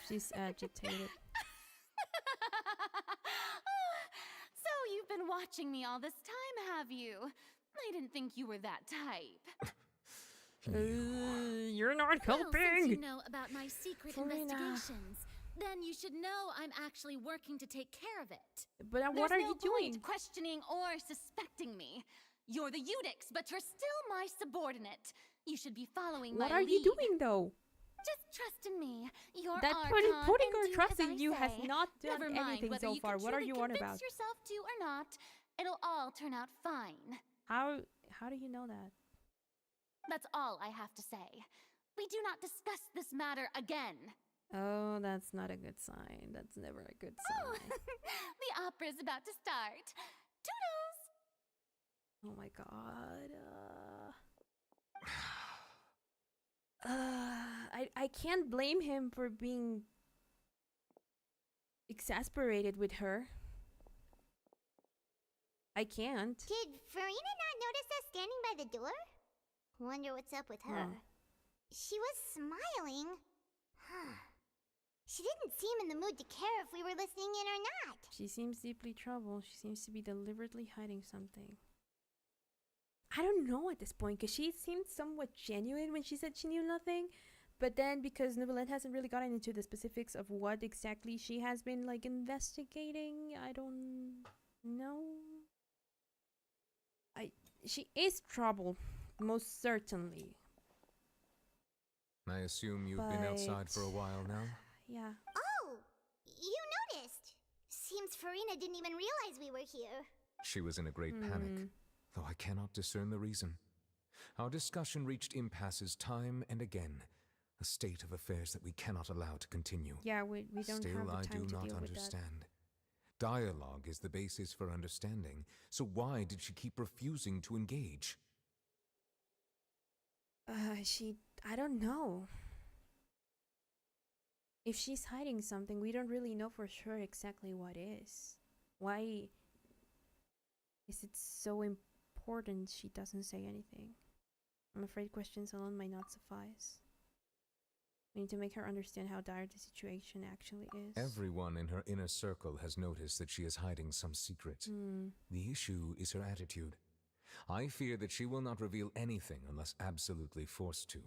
She's agitated. So you've been watching me all this time, have you? I didn't think you were that type. You're not helping! Well, since you know about my secret investigations, then you should know I'm actually working to take care of it. But what are you doing? There's no point questioning or suspecting me. You're the Eudix, but you're still my subordinate. You should be following my lead. What are you doing, though? Just trust in me. You're that putting our trust in you has not done anything so far. What are you on about? Convince yourself to or not, it'll all turn out fine. How do you know that? That's all I have to say. We do not discuss this matter again. Oh, that's not a good sign. That's never a good sign. The opera's about to start. Toodles! Oh my god. I can't blame him for being exasperated with her. I can't. Did Furina not notice us standing by the door? Wonder what's up with her. She was smiling. She didn't seem in the mood to care if we were listening in or not. She seems deeply troubled. She seems to be deliberately hiding something. I don't know at this point, because she seemed somewhat genuine when she said she knew nothing. But then, because Neuvillette hasn't really gotten into the specifics of what exactly she has been, like, investigating, I don't know. She is troubled, most certainly. I assume you've been outside for a while now? Yeah. Oh, you noticed. Seems Furina didn't even realize we were here. She was in a great panic, though I cannot discern the reason. Our discussion reached impasses time and again, a state of affairs that we cannot allow to continue. Yeah, we don't have the time to deal with that. Still, I do not understand. Dialogue is the basis for understanding, so why did she keep refusing to engage? I don't know. If she's hiding something, we don't really know for sure exactly what is. Why is it so important she doesn't say anything? I'm afraid questions alone might not suffice. We need to make her understand how dire the situation actually is. Everyone in her inner circle has noticed that she is hiding some secret. The issue is her attitude. I fear that she will not reveal anything unless absolutely forced to.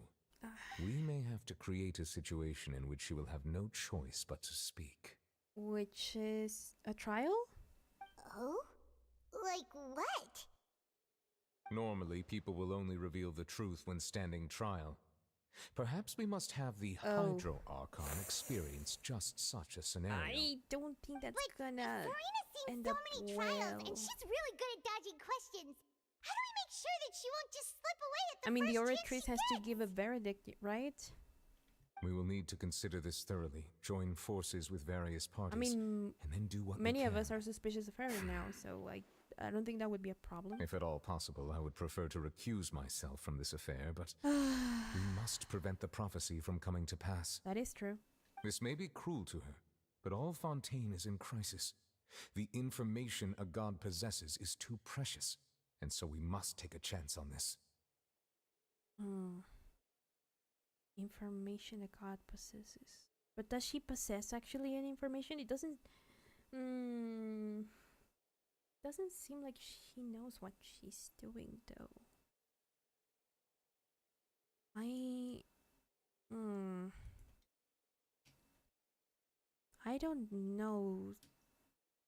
We may have to create a situation in which she will have no choice but to speak. Which is a trial? Oh? Like what? Normally, people will only reveal the truth when standing trial. Perhaps we must have the Hydro Archon experience just such a scenario. I don't think that's gonna Furina's seen end so up many well. trials, and she's really good at dodging questions. How do we make sure that she won't just slip away at the I mean, the first oratrix has to give a verdict, right? We will need to consider this thoroughly, join forces with various parties, I mean, and then do what many we of can. us are suspicious of her now, so I don't think that would be a problem. If at all possible, I would prefer to recuse myself from this affair, but we must prevent the prophecy from coming to pass. That is true. This may be cruel to her, but all Fontaine is in crisis. The information a god possesses is too precious, and so we must take a chance on this. Information a god possesses. But does she possess actually any information? It doesn't... doesn't seem like she knows what she's doing, though. I don't know.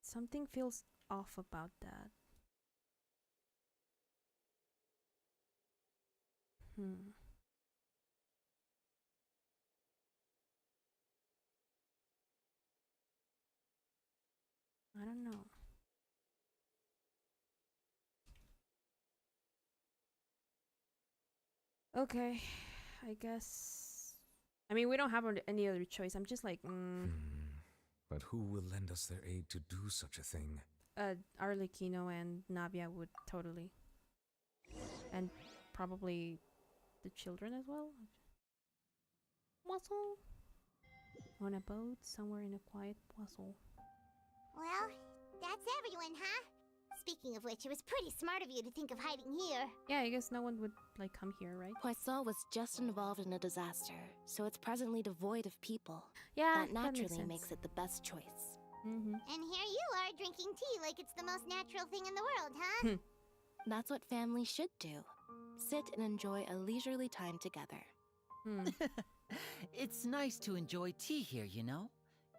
Something feels off about that. I don't know. Okay, I guess. I mean, we don't have any other choice. I'm just like, But who will lend us their aid to do such a thing? Arlecchino and Navia would totally. And probably the children as well. Puzzle? On a boat, somewhere in a quiet puzzle. Well, that's everyone, huh? Speaking of which, it was pretty smart of you to think of hiding here. Yeah, I guess no one would, like, come here, right? Poisson was just involved in a disaster, so it's presently devoid of people. Yeah, that naturally makes makes it the best choice. And here you are drinking tea like it's the most natural thing in the world, huh? That's what family should do. Sit and enjoy a leisurely time together. It's nice to enjoy tea here, you know?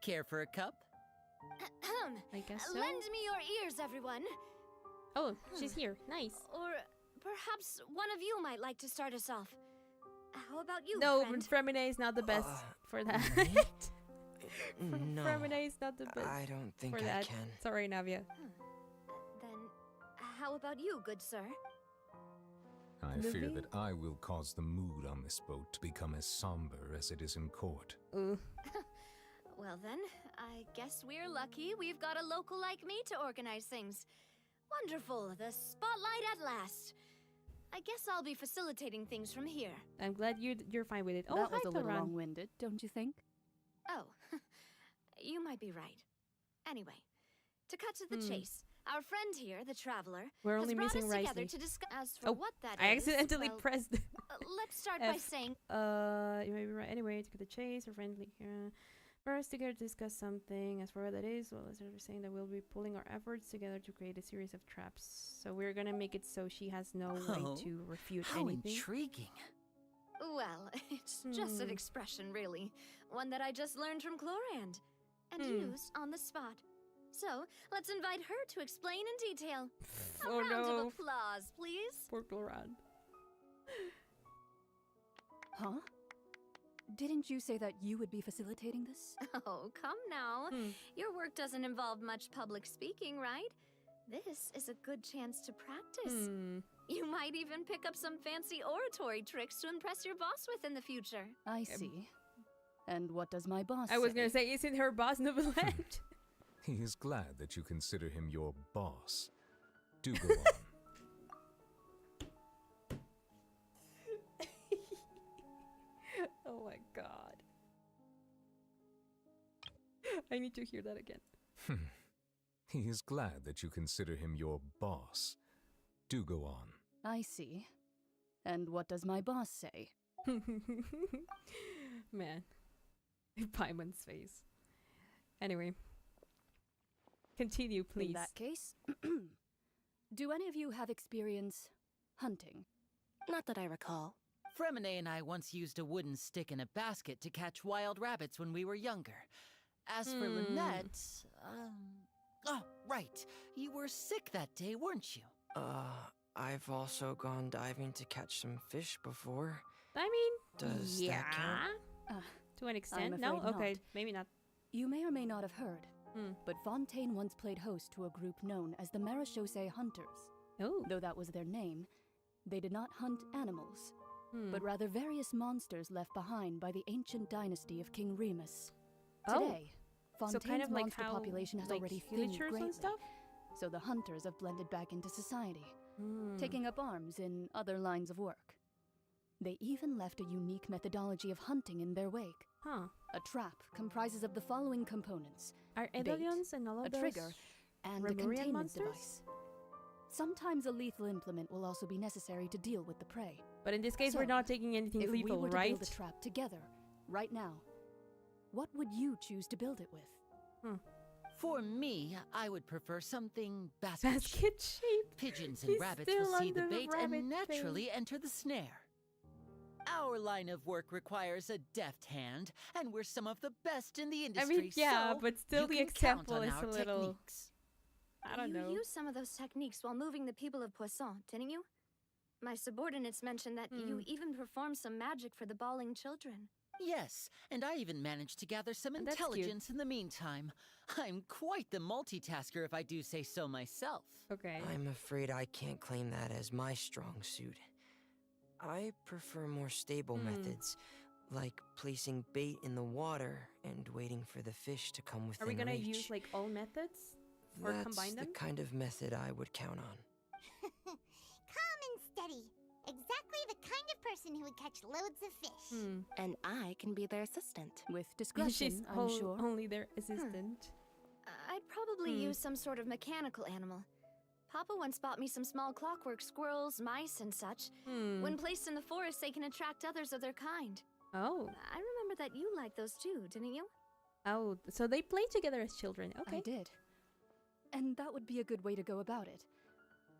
Care for a cup? I guess so. Lend me your ears, everyone. Oh, she's here. Nice. Or perhaps one of you might like to start us off. How about you, No, friend? Fremine is not the best for that. No, Fremine is not the best. I don't think for I that. can. Sorry, Navia. Then, how about you, good sir? I fear that I will cause the mood on this boat to become as somber as it is in court. Well then, I guess we're lucky we've got a local like me to organize things. Wonderful, the spotlight at last. I guess I'll be facilitating things from here. I'm glad you're fine with it. Oh, That was hi, a little Taran. long-winded, don't you think? Oh, you might be right. Anyway, to cut to the chase, our friend here, the traveler, We're has only brought missing us together Risley. to discuss. As for what that I is, accidentally well, pressed. let's start by F. saying. You may be right. Anyway, to cut the chase, or friendly. For us together to discuss something. As for what that is, well, as I was saying, that we'll be pulling our efforts together to create a series of traps. So we're gonna make it so she has no way to refute How anything. intriguing. Well, it's just an expression, really. One that I just learned from Chlorand and used on the spot. So, let's invite her to explain in detail. A Oh, round no. of applause, please. Poor Chlorand. Huh? Didn't you say that you would be facilitating this? Oh, come now. Your work doesn't involve much public speaking, right? This is a good chance to practice. You might even pick up some fancy oratory tricks to impress your boss with in the future. I see. And what does my boss I was say? gonna say, isn't her boss neuvillette? He is glad that you consider him your boss. Do go on. I need to hear that again. He is glad that you consider him your boss. Do go on. I see. And what does my boss say? Man. Paimon's face. Anyway. Continue, please. In that case, do any of you have experience hunting? Not that I recall. Fremine and I once used a wooden stick in a basket to catch wild rabbits when we were younger. As for Lynette, oh, right. You were sick that day, weren't you? I've also gone diving to catch some fish before. I mean, does that count? To an extent, no? Okay, maybe not. You may or may not have heard, but Fontaine once played host to a group known as the Marechaussee Hunters. Oh. Though that was their name, they did not hunt animals, but rather various monsters left behind by the ancient dynasty of King Remus. Today, Fontaine's so kind of like monster how, population has like, already thinned villagers greatly, and stuff? so the hunters have blended back into society, taking up arms in other lines of work. They even left a unique methodology of hunting in their wake. A trap comprises of the following components. Are Edelions and all of a those trigger, and a Remurian containment monsters? device. Sometimes a lethal implement will also be necessary to deal with the prey. But in this case, we're not taking anything if lethal, we were right? to build a trap together, right now, what would you choose to build it with? For me, I would prefer something basket shape. Pigeons and He's rabbits still will see on the the bait rabbit and naturally thing. enter the snare. Our line of work requires a deft hand, and we're some of the best in the industry. I mean, yeah, so but still you the can count example on is our a little... techniques. I don't know. You used some of those techniques while moving the people of Poisson, didn't you? My subordinates mentioned that you even performed some magic for the bawling children. Yes, and I even managed to gather some That's cute. intelligence in the meantime. I'm quite the multitasker, if I do say so myself. Okay. I'm afraid I can't claim that as my strong suit. I prefer more stable methods, like placing bait in the water and waiting for the fish to come within Are we gonna reach. use like all methods? Or That's combine them? the kind of method I would count on. Calm and steady. Exactly the kind of person who would catch loads of fish. And I can be their assistant. With She's discretion, I'm sure. only their assistant. I'd probably use some sort of mechanical animal. Papa once bought me some small clockwork squirrels, mice, and such. When placed in the forest, they can attract others of their kind. Oh. I remember that you liked those too, didn't you? Oh, so they play together as children. Okay. I did. And that would be a good way to go about it.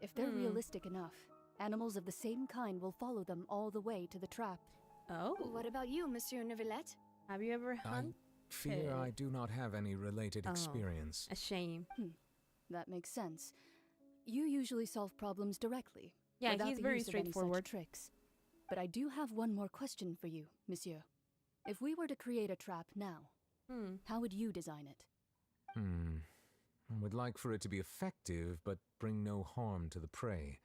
If they're realistic enough, animals of the same kind will follow them all the way to the trap. Oh. What about you, Monsieur Neuvillette? Have you ever hunted? Fear I do not have any related experience. A shame. That makes sense. You usually solve problems directly. Yeah, without he's the very use of any such straightforward. tricks. But I do have one more question for you, monsieur. If we were to create a trap now, how would you design it? I would like for it to be effective, but bring no harm to the prey.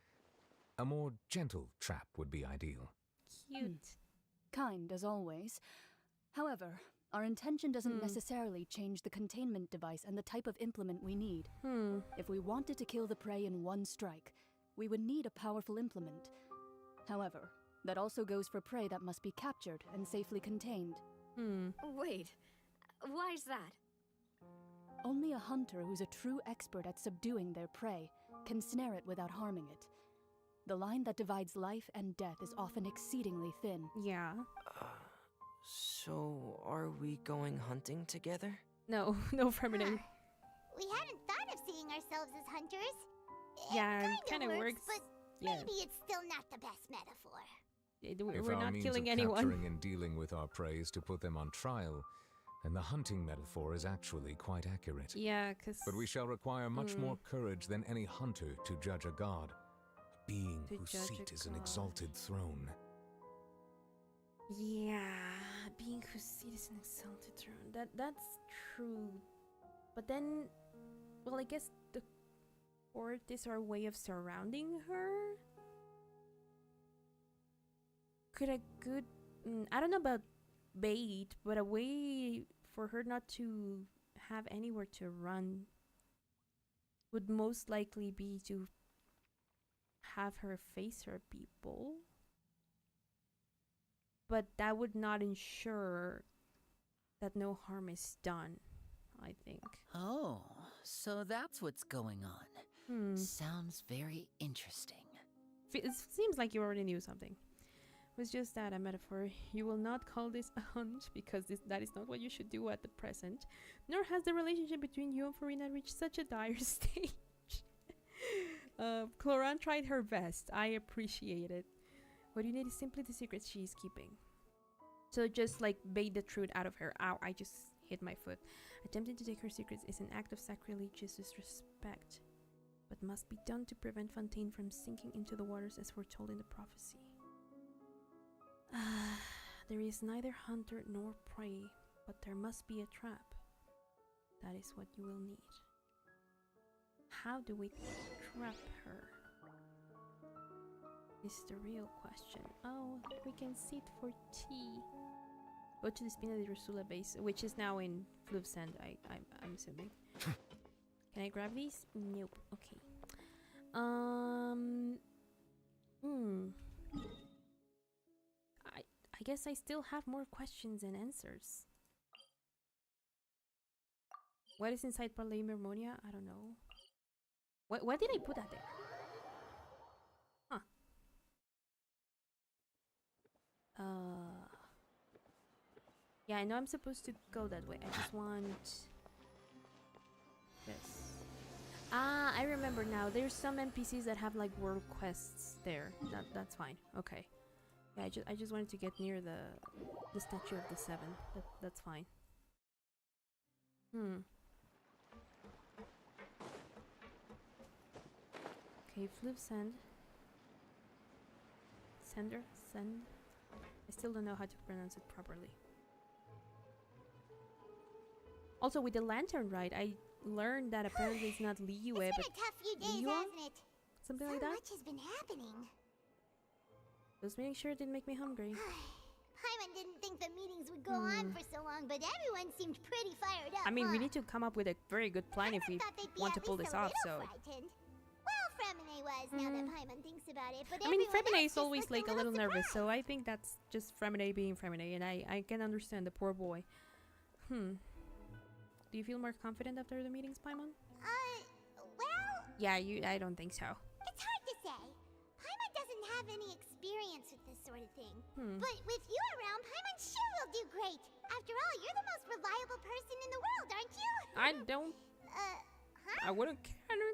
A more gentle trap would be ideal. Cute. Kind, as always. However, our intention doesn't necessarily change the containment device and the type of implement we need. If we wanted to kill the prey in one strike, we would need a powerful implement. However, that also goes for prey that must be captured and safely contained. Wait, why is that? Only a hunter who's a true expert at subduing their prey can snare it without harming it. The line that divides life and death is often exceedingly thin. Yeah. So, are we going hunting together? No, no feminine. We hadn't thought of seeing ourselves as hunters. Yeah, it kind of works. but yeah. maybe it's still not the best metaphor. If We're our not means killing of anyone. capturing and dealing with our prey is to put them on trial, then the hunting metaphor is actually quite accurate. Yeah, because... But we shall require much more courage than any hunter to judge a god, a being whose seat is an exalted throne. Yeah, being whose seat is an exalted throne. That's true. But then, well, I guess the court is our way of surrounding her. Could a good, I don't know about bait, but a way for her not to have anywhere to run would most likely be to have her face her people. But that would not ensure that no harm is done I think. Oh, so that's what's going on. Sounds very interesting. It seems like you already knew something. It was just that a metaphor. You will not call this a hunch because that is not what you should do at the present. Nor has the relationship between you and Furina reached such a dire stage. Cloran tried her best. I appreciate it. What you need is simply the secrets she is keeping. So just like bait the truth out of her. Ow, I just hit my foot. Attempting to take her secrets is an act of sacrilegious disrespect, but must be done to prevent Fontaine from sinking into the waters as foretold in the prophecy. There is neither hunter nor prey, but there must be a trap. That is what you will need. How do we trap her? Is the real question. Oh, we can sit for tea. Go to the Spina di Rosula base, which is now in Fluvsand, I'm assuming. Can I grab these? Nope. Okay. I guess I still have more questions and answers. What is inside Parlay Mermonia? I don't know. What did I put out there? Huh. Yeah, I know I'm supposed to go that way. I just want this. Ah, I remember now. There's some NPCs that have like world quests there. That's fine. Okay. Yeah, I just wanted to get near the statue of the seven. That's fine. Okay, Fluvsand. Send. I still don't know how to pronounce it properly. Also, with the lantern ride, I learned that apparently it's not Liyue, but it's been a tough few days, hasn't it? Something like that. So much has been happening. Those meetings sure did make me hungry. Paimon didn't think the meetings would go on for so long, but everyone seemed pretty fired up. I mean, we need to come up with a very good plan if we want to pull this off. So. Well, Fremine was, now that Paimon thinks about it. But I mean, Fremine is always like a little nervous, so I think that's just Fremine being Fremine, and I can understand the poor boy. Do you feel more confident after the meetings, Paimon? Well... Yeah, I don't think so. It's hard to say. Paimon doesn't have any experience with this sort of thing. But with you around, Paimon sure will do great. After all, you're the most reliable person in the world, aren't you? I don't... I wouldn't counter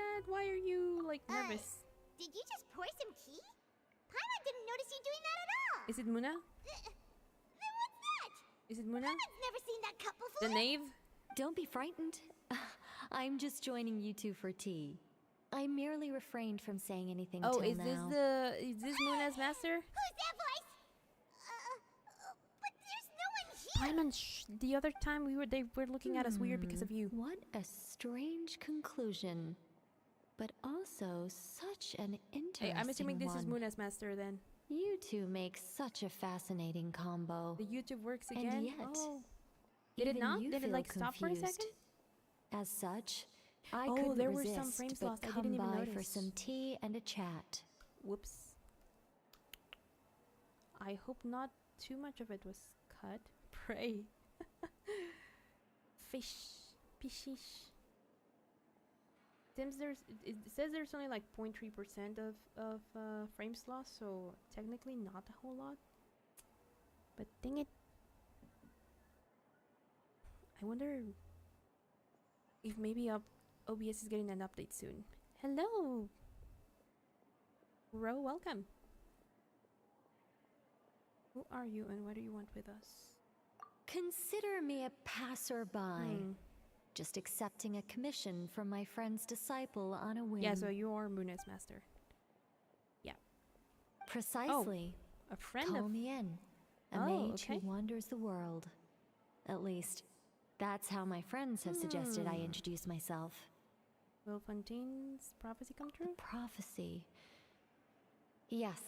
that. Why are you, like, nervous? Did you just pour some tea? Paimon didn't notice you doing that at all. Is it Muna? Then what's that? Is it Muna? Paimon's never seen that cup before. The knave? Don't be frightened. I'm just joining you two for tea. I merely refrained from saying anything till now. Is this Muna's master? Who's that voice? But there's no one here. Paimon, the other time they were looking at us weird because of you. What a strange conclusion. But also such an interesting one. I'm assuming this is Muna's master then. You two make such a fascinating combo. The YouTube works again? And yet, did it not? Did it like stop for a second? As such, I couldn't there resist were some frames but lost. I come didn't even by notice. for some tea and a chat. Whoops. I hope not too much of it was cut. Pray. Fish. Pishish. It says there's only like 0.3% of frames lost, so technically not a whole lot. But dang it. I wonder if maybe OBS is getting an update soon. Hello! Ro, welcome. Who are you and what do you want with us? Consider me a passerby. Just accepting a commission from my friend's disciple on a whim. Yeah, so you are Muna's master. Yeah. Precisely. A friend Call of... me in. A mage who wanders the world. At least, that's how my friends have suggested I introduce myself. Will Fontaine's prophecy come true? The prophecy. Yes.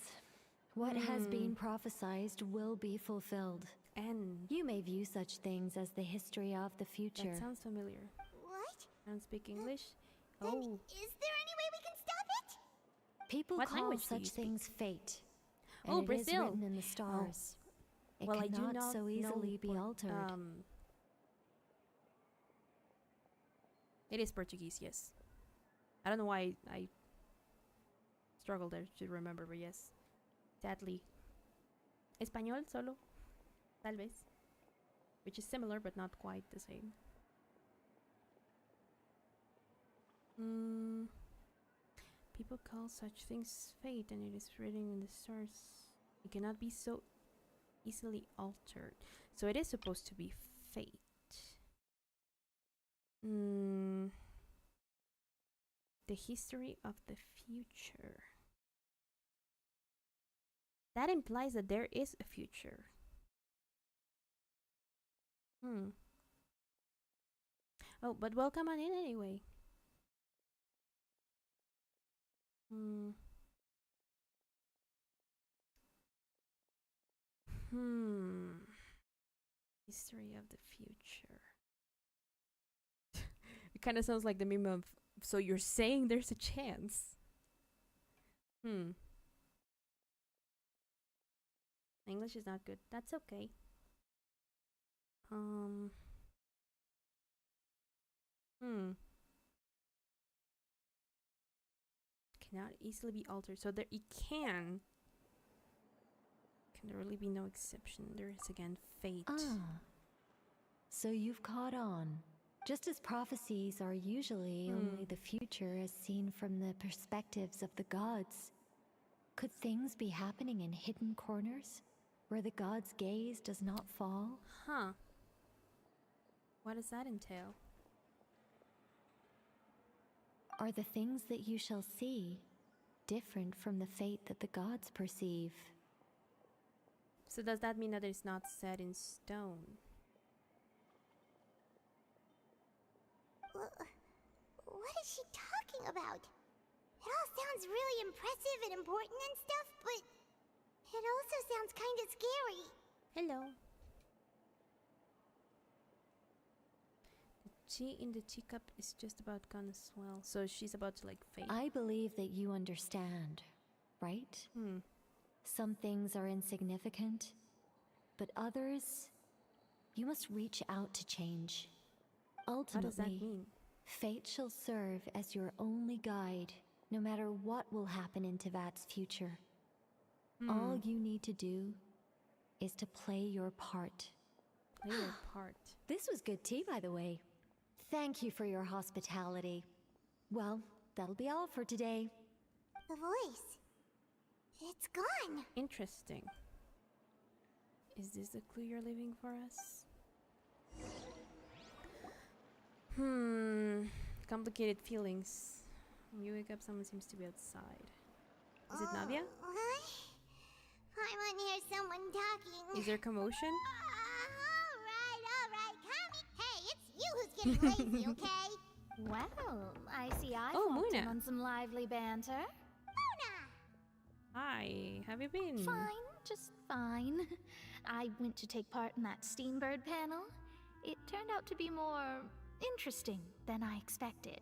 What has been prophesized will be fulfilled. And you may view such things as the history of the future. That sounds familiar. What? I don't speak English. Then is there any way we can stop it? People call such things fate. And it Brazil. is written in the stars. It well, cannot I do not so easily know be altered. It is Portuguese, yes. I don't know why I struggled there to remember, but yes. Sadly. Español solo. Tal vez. Which is similar, but not quite the same. People call such things fate, and it is written in the stars. It cannot be so easily altered. So it is supposed to be fate. The history of the future. That implies that there is a future. Oh, but welcome on in anyway. History of the future. It kind of sounds like the meme of, so you're saying there's a chance. English is not good. That's okay. Cannot easily be altered. So there it can. Can there really be no exception? There is again fate. So you've caught on. Just as prophecies are usually only the future as seen from the perspectives of the gods, could things be happening in hidden corners where the gods' gaze does not fall? Huh. What does that entail? Are the things that you shall see different from the fate that the gods perceive? So does that mean that it's not set in stone? What is she talking about? It all sounds really impressive and important and stuff, but it also sounds kind of scary. Hello. The tea in the teacup is just about gone as well. So she's about to like fade. I believe that you understand, right? Some things are insignificant, but others, you must reach out to change. Ultimately, what does that mean? Fate shall serve as your only guide, no matter what will happen in Tevat's future. All you need to do is to play your part. Play your part. This was good tea, by the way. Thank you for your hospitality. Well, that'll be all for today. The voice. It's gone. Interesting. Is this the clue you're leaving for us? Complicated feelings. When you wake up, someone seems to be outside. Is it Navia? What? I want to hear someone talking. Is there commotion? Alright, come. Hey, it's you who's getting lazy, okay? Well, I see I've Oh, walked in Muna. on some lively banter. Hi, have you been? Fine, just fine. I went to take part in that Steambird panel. It turned out to be more interesting than I expected.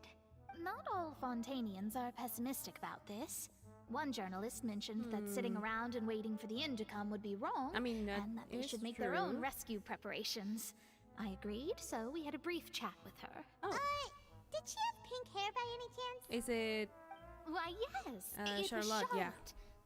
Not all Fontainians are pessimistic about this. One journalist mentioned that sitting around and waiting for the end to come would be wrong, I mean, and that they it's should make their own true. rescue preparations. I agreed, so we had a brief chat with her. Oh. Did she have pink hair by any chance? Is it Why, yes. It was Charlotte, yeah.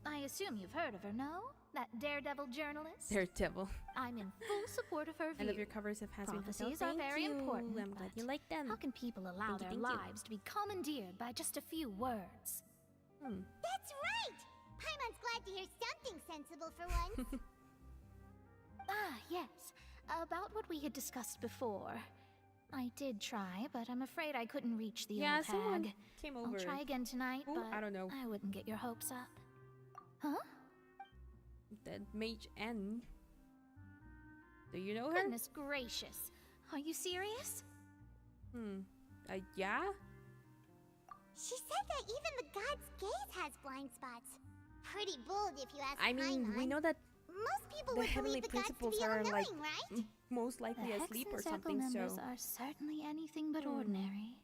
I assume you've heard of her, no? That daredevil journalist? Daredevil? I'm in full support of her view. I love your covers of Has Been Prophecies Fulfilled. are Thank very you. important. I'm glad but you like them. How can people allow their Thank you. lives to be commandeered by just a few words? That's right! Paimon's glad to hear something sensible for once. Yes. About what we had discussed before. I did try, but I'm afraid I couldn't reach the old someone hag. came over. I'll try again tonight, Who? but I don't know. I wouldn't get your hopes up. Huh? The Mage N. Do you know her? Goodness gracious. Are you serious? Yeah? She said that even the god's gaze has blind spots. Pretty bold if you ask I mean, we Paimon. know that Most people the would heavenly believe the gods to principles be are all-knowing, like right? most likely The asleep Hex or and Circle something, members so are certainly anything but ordinary.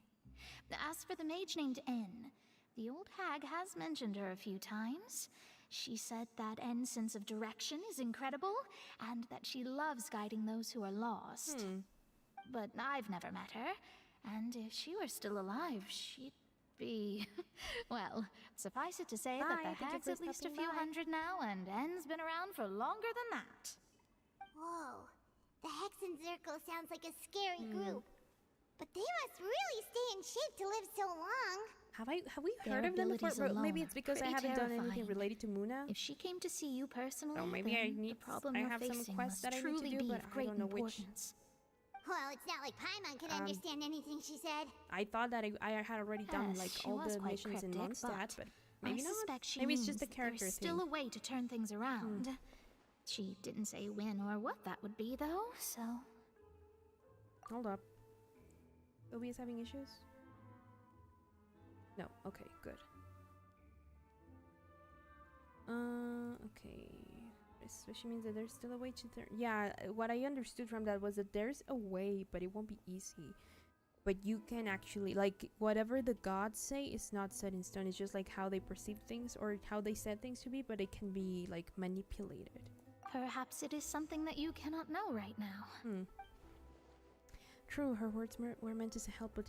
As for the mage named N, the old hag has mentioned her a few times. She said that N's sense of direction is incredible, and that she loves guiding those who are lost. But I've never met her, And if she were still alive, she'd be... well, suffice it to say that the hag's at least a few hundred now, and N's been around for longer than that. Whoa. The Hexen Circle sounds like a scary group. But they must really stay in shape to live so long. Have we heard of them before? Maybe it's because I haven't done anything related to Muna. If she came to see you personally, so maybe I need. I have some quests that I need to do, but I don't know which. Well, it's not like Paimon could understand anything she said. I thought that I had already done like all the missions in Mondstadt, but maybe not. Maybe it's just a character thing. There's still a way to turn things around. She didn't say when or what that would be, though. So. Hold up. Obi is having issues? No. Okay, good. Okay. Which means that there's still a way to turn. Yeah, what I understood from that was that there's a way, but it won't be easy. But you can actually, like, whatever the gods say is not set in stone. It's just like how they perceive things or how they said things to be, but it can be, like, manipulated. Perhaps it is something that you cannot know right now. True, her words were meant as a helpful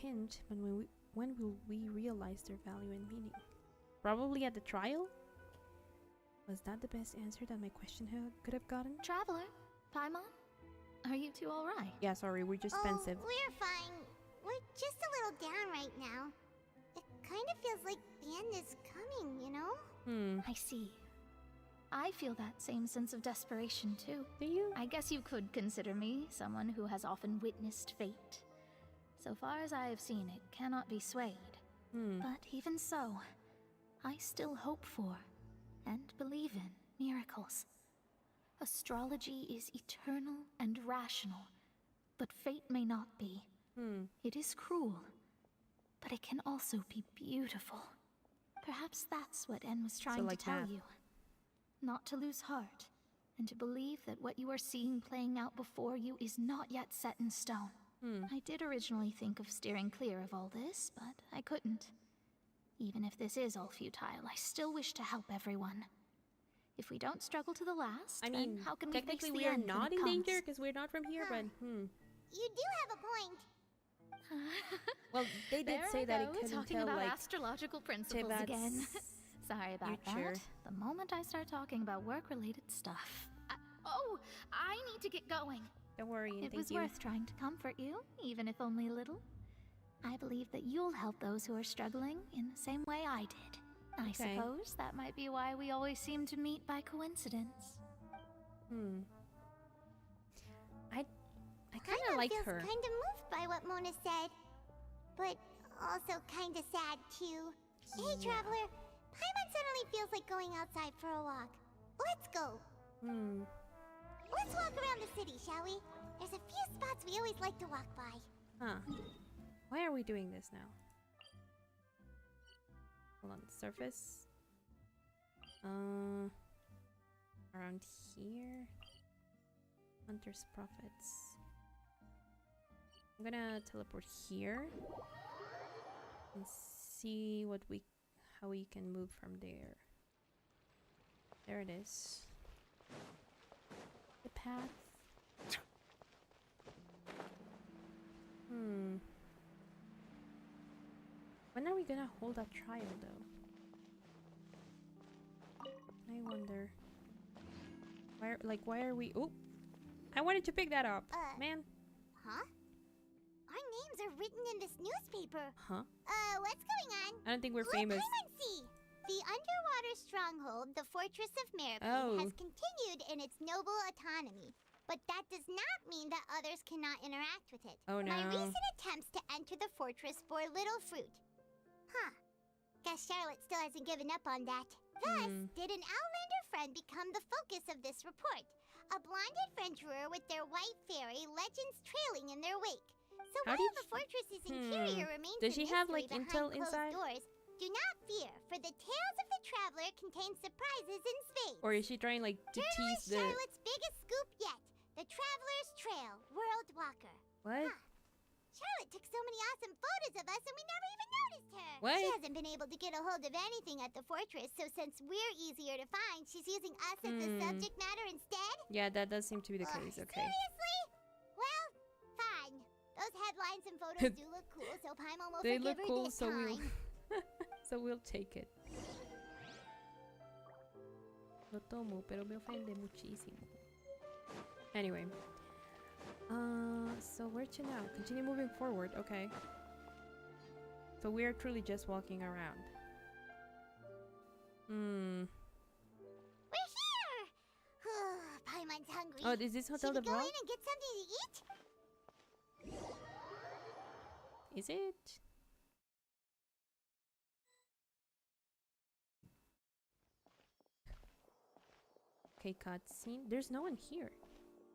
hint, but when will we realize their value and meaning? Probably at the trial? Was that the best answer that my question could have gotten? Traveler, Paimon, are you two all right? Yeah, sorry, we're just pensive. We're fine. We're just a little down right now. It kind of feels like the end is coming, you know? I see. I feel that same sense of desperation, too. Do you? I guess you could consider me someone who has often witnessed fate. So far as I have seen, it cannot be swayed. But even so, I still hope for and believe in miracles. Astrology is eternal and rational, but fate may not be. It is cruel, but it can also be beautiful. Perhaps that's what N was trying to tell you. Not to lose heart, and to believe that what you are seeing playing out before you is not yet set in stone. I did originally think of steering clear of all this, but I couldn't. Even if this is all futile, I still wish to help everyone. If we don't struggle to the last, I mean, how can technically we we are not in danger because we're not from here, but You do have a point. Well, they did say that it couldn't talking tell, about like, astrological principles again. Sorry about that. The moment I start talking about work-related stuff. I need to get going. Don't worry, and it was worth trying to comfort you, even if only a little. I believe that you'll help those who are struggling in the same way I did. I suppose that might be why we always seem to meet by coincidence. I kind of like her. Kind of moved by what Mona said, but also kind of sad too. Hey, traveler, Paimon suddenly feels like going outside for a walk. Let's go. Let's walk around the city, shall we? There's a few spots we always like to walk by. Why are we doing this now? Hold on, surface. Around here. Hunter's Profits. I'm gonna teleport here and see how we can move from there. There it is. The path. When are we gonna hold that trial, though? I wonder. Why are we? Oh, I wanted to pick that up, man. Huh? Our names are written in this newspaper. Huh? What's going on? I don't think we're famous. See, the underwater stronghold, the Fortress of Merope, has continued in its noble autonomy. But that does not mean that others cannot interact with it. Oh no. My recent attempts to enter the fortress bore little fruit. Guess Charlotte still hasn't given up on that. Thus, did an Outlander friend become the focus of this report? A blonde adventurer with their white fairy legends trailing in their wake. So while the fortress's interior remains Does she have like behind intel closed inside? doors, do not fear, for the tales of the traveler contain surprises in spades. Or is she trying like to tease the? Charlotte's biggest scoop yet: the Traveler's Trail, World Walker. What? Charlotte took so many awesome photos of us and we never even noticed her. What? She hasn't been able to get a hold of anything at the fortress, so since we're easier to find, she's using us as the subject matter instead? Yeah, that does seem to be the case, okay. Seriously? Well, fine. Those headlines and photos do look cool, so Paimon will They forgive look her cool, this so time. so we'll take it. Lo tomo, pero me ofende muchísimo. Anyway. So where to now? Continue moving forward, okay. So we are truly just walking around. We're here! Paimon's hungry. Oh, is this Hotel Should de we go Bron? in and get something to eat? Is it? Okay, cutscene. There's no one here.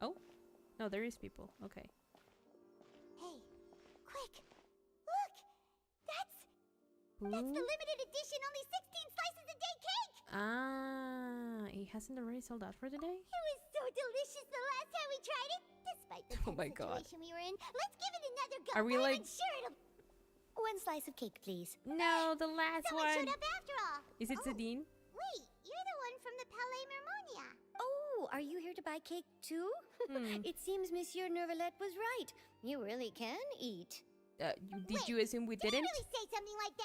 Oh? No, there is people. Okay. Hey, quick! Look! That's the limited edition only 16 slices a day cake! Ah, it hasn't already sold out for the day? It was so delicious the last time we tried it, despite the Oh my god. situation we were in. Let's give it another go. Are we I'm like- sure it'll... One slice of cake, please. No, the last Someone one. showed up after all. Is it Sedine? Wait, you're the one from the Palais Mermonia. Oh, are you here to buy cake too? It seems Monsieur Neuvillette was right. You really can eat. Did you assume we didn't? Really say something like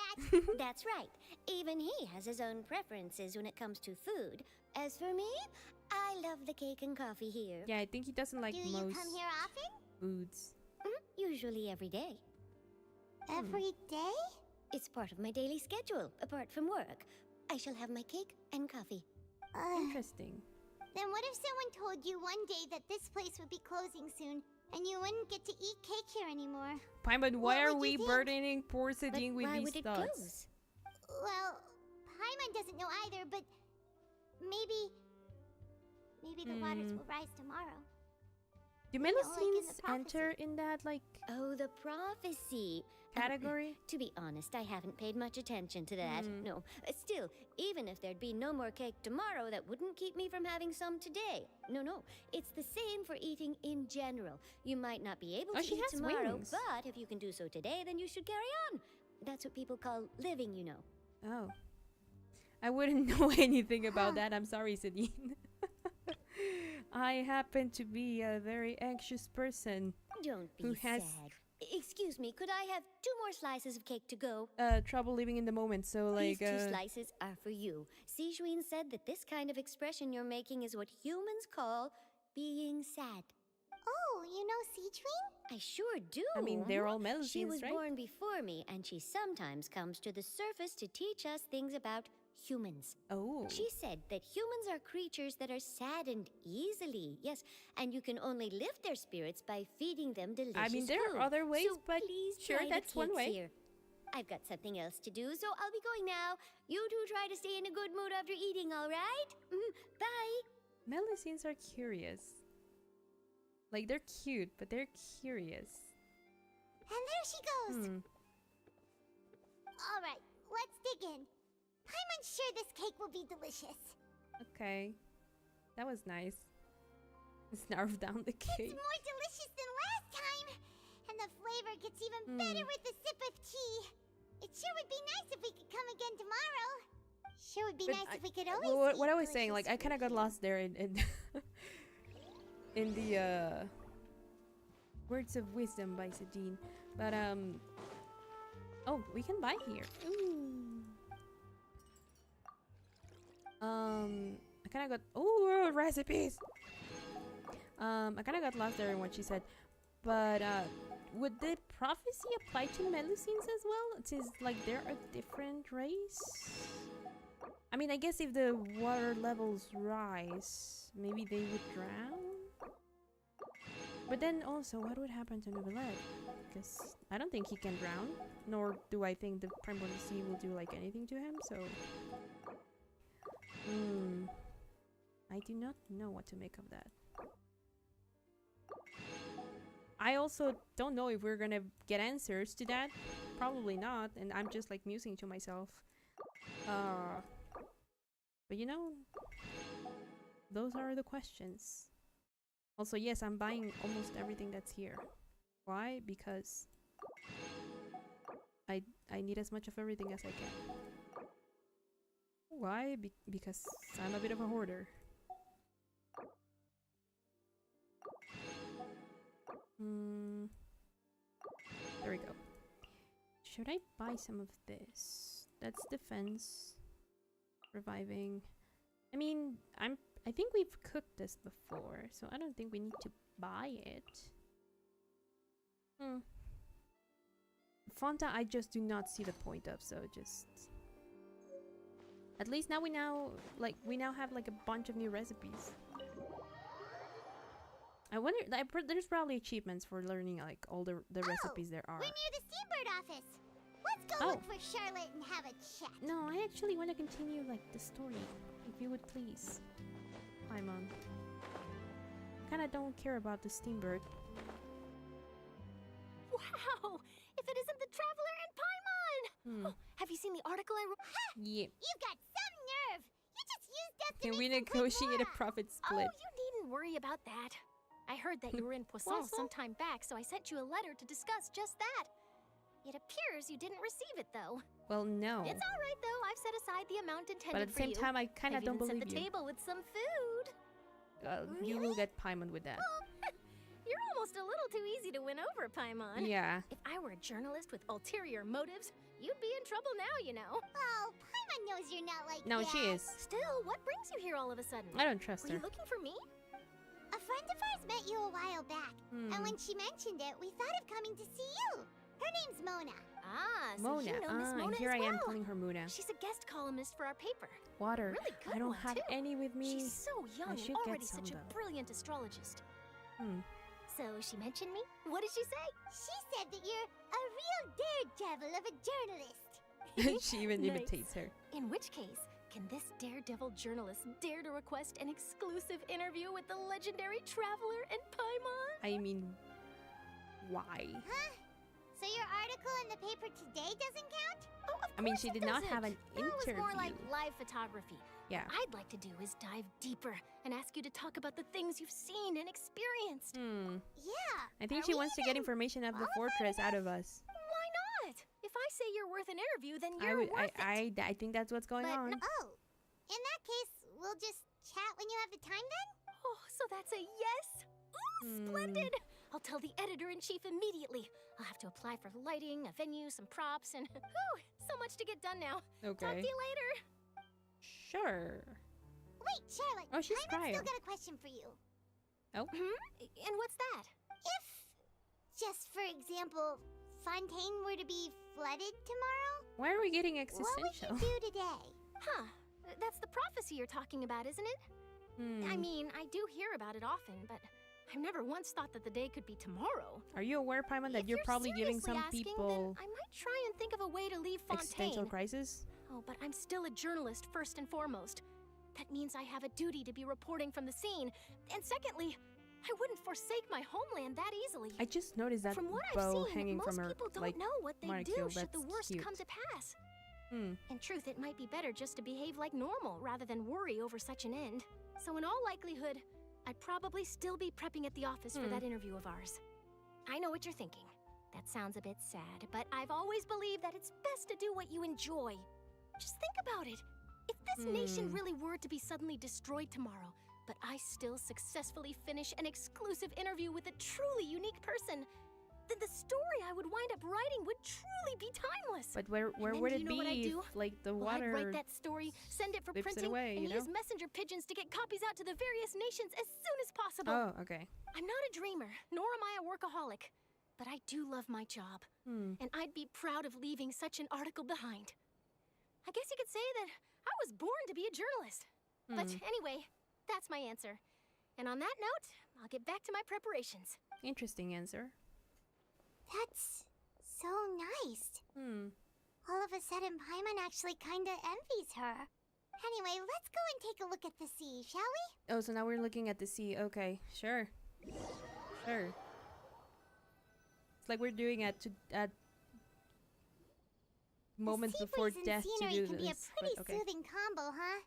that? That's right. Even he has his own preferences when it comes to food. As for me, I love the cake and coffee here. Yeah, I think he doesn't like Do you most come here often? foods. Usually every day. Every day? It's part of my daily schedule, apart from work. I shall have my cake and coffee. Interesting. Then what if someone told you one day that this place would be closing soon, and you wouldn't get to eat cake here anymore? Paimon, why What are would we you think? burdening poor Sedine with why these would it thoughts? close? Well, Paimon doesn't know either, but maybe the waters will rise tomorrow. Do like in the Melusines prophecy. enter in that, like, Oh, the prophecy. category? To be honest, I haven't paid much attention to that. No. Still, even if there'd be no more cake tomorrow, that wouldn't keep me from having some today. No. It's the same for eating in general. You might not be able Oh, to she eat has tomorrow, wings. but if you can do so today, then you should carry on. That's what people call living, you know. Oh. I wouldn't know anything about that. I'm sorry, Sedine. I happen to be a very anxious person Don't be who has sad. Excuse me, could I have 2 more slices of cake to go? trouble living in the moment, so like These 2 slices are for you. Sijuin said that this kind of expression you're making is what humans call being sad. Oh, you know Sijuin? I sure do. I mean, they're all She Melusines, was right? born before me, and she sometimes comes to the surface to teach us things about humans. Oh. She said that humans are creatures that are saddened easily. Yes, and you can only lift their spirits by feeding them delicious I mean, there food. are other ways, So but please sure, try the that's one cakes way. here. I've got something else to do, so I'll be going now. You two try to stay in a good mood after eating, all right? Bye. Melusines are curious. Like, they're cute, but they're curious. And there she goes. Hmm. All right, let's dig in. Paimon's sure this cake will be delicious. Okay. That was nice. Snarf down the cake. It's more delicious than last time. And the flavor gets even better with a sip of tea. It sure would be nice if we could come again tomorrow. Sure would be But nice I- if we could always Well, what eat I was saying, like, I delicious kind of got food. lost there in in the words of wisdom by Sedine. But oh, we can buy here. Ooh. I kind of got recipes. I kind of got lost there in what she said, but would the prophecy apply to Melusines as well? Since like they're a different race. I mean, I guess if the water levels rise, maybe they would drown. But then also, what would happen to Neuvillette? Because I don't think he can drown, nor do I think the Primordial Sea will do like anything to him. So, I do not know what to make of that. I also don't know if we're gonna get answers to that. Probably not, and I'm just like musing to myself. But you know, those are the questions. Also, yes, I'm buying almost everything that's here. Why? Because I need as much of everything as I can. Why? Because I'm a bit of a hoarder. Should I buy some of this? That's defense. Reviving. I mean, I think we've cooked this before, so I don't think we need to buy it. Fonta, I just do not see the point of, so just... At least now we now have like a bunch of new recipes. I wonder, there's probably achievements for learning like all the recipes there are. We're near the Steambird office. Let's go look for Charlotte and have a chat. No, I actually want to continue like the story, if you would please. Paimon. I kinda don't care about the Steambird. Wow! If it isn't the Traveler and Paimon! Oh, have you seen the article I wrote? Yep. You've got some nerve! You just used that to Can make we some quick negotiate a more. profit split? Oh, you needn't worry about that. I heard that you were in Poisson some time back, so I sent you a letter to discuss just that. It appears you didn't receive it, though. Well, no. It's all right, though. I've set aside the amount intended But at the same time, I kind of don't believe set the you. table with some food. You will get Paimon with that. You're almost a little too easy to win over, Paimon. Yeah. If I were a journalist with ulterior motives, you'd be in trouble now, you know. Oh, Paimon knows you're not like No, that. she is. Still, what brings you here all of a sudden? I don't trust Were her. you looking for me? A friend of ours met you a while back, and when she mentioned it, we thought of coming to see you. Her name's Mona. Ah, so Mona. you know Miss Mona and here as I am well. calling her Mona. She's a guest columnist for our paper. Water. Really good I don't one, have too. any with me. She's so young I and should already get some such a though. brilliant astrologist. So she mentioned me? What did she say? She said that you're a real daredevil of a journalist. She even Nice. imitates her. In which case, can this daredevil journalist dare to request an exclusive interview with the legendary Traveler and Paimon? I mean, why? Huh? So your article in the paper today doesn't count? Oh, of I mean, course she it did not doesn't. have an That was interview. more like live photography. Yeah. What I'd like to do is dive deeper and ask you to talk about the things you've seen and experienced. Yeah. I think she wants to get information of the fortress out of us. Why not? If I say you're worth an interview, then I you're would. worth it. I think that's what's going on. Oh, in that case, we'll just chat when you have the time then? Oh, so that's a yes? Ooh, splendid! I'll tell the editor-in-chief immediately. I'll have to apply for lighting, a venue, some props, and whew, so much to get done now. Talk to Okay. you later. Sure. Wait, Charlotte. Oh, she's Paimon's quiet. still got a question for you. Oh. And what's that? If, just for example, Fontaine were to be flooded tomorrow, Why are we getting what existential? would you do today? Huh. That's the prophecy you're talking about, isn't it? I mean, I do hear about it often, but I've never once thought that the day could be tomorrow. Are you aware, Paimon, that If you're probably giving seriously some asking, people then I might try and think of a way to leave existential Fontaine. crisis? Oh, but I'm still a journalist first and foremost. That means I have a duty to be reporting from the scene. And secondly, I wouldn't forsake my homeland that easily. I just noticed that From what bow I've seen, hanging most from her people don't like know what they do molecule. should That's the worst cute. come to pass. Hmm. In truth, it might be better just to behave like normal rather than worry over such an end. So in all likelihood, I'd probably still be prepping at the office for that interview of ours. I know what you're thinking. That sounds a bit sad, but I've always believed that it's best to do what you enjoy. Just think about it. If this nation really were to be suddenly destroyed tomorrow, but I still successfully finish an exclusive interview with a truly unique person, then the story I would wind up writing would truly be timeless. But where And then would do it you know be what I'd if, do? like, the Well, water I'd write that story, send it for whips it printing, away, and you use know? messenger pigeons to get copies out to the various nations as soon as possible. Oh, okay. I'm not a dreamer, nor am I a workaholic, but I do love my job, and I'd be proud of leaving such an article behind. I guess you could say that I was born to be a journalist. But anyway, that's my answer. And on that note, I'll get back to my preparations. Interesting answer. That's so nice. All of a sudden, Paimon actually kinda envies her. Anyway, let's go and take a look at the sea, shall we? Oh, so now we're looking at the sea. Okay, sure. Sure. It's like we're doing at moments sea before breeze and death to scenery do can be a this. pretty But okay. soothing combo, huh?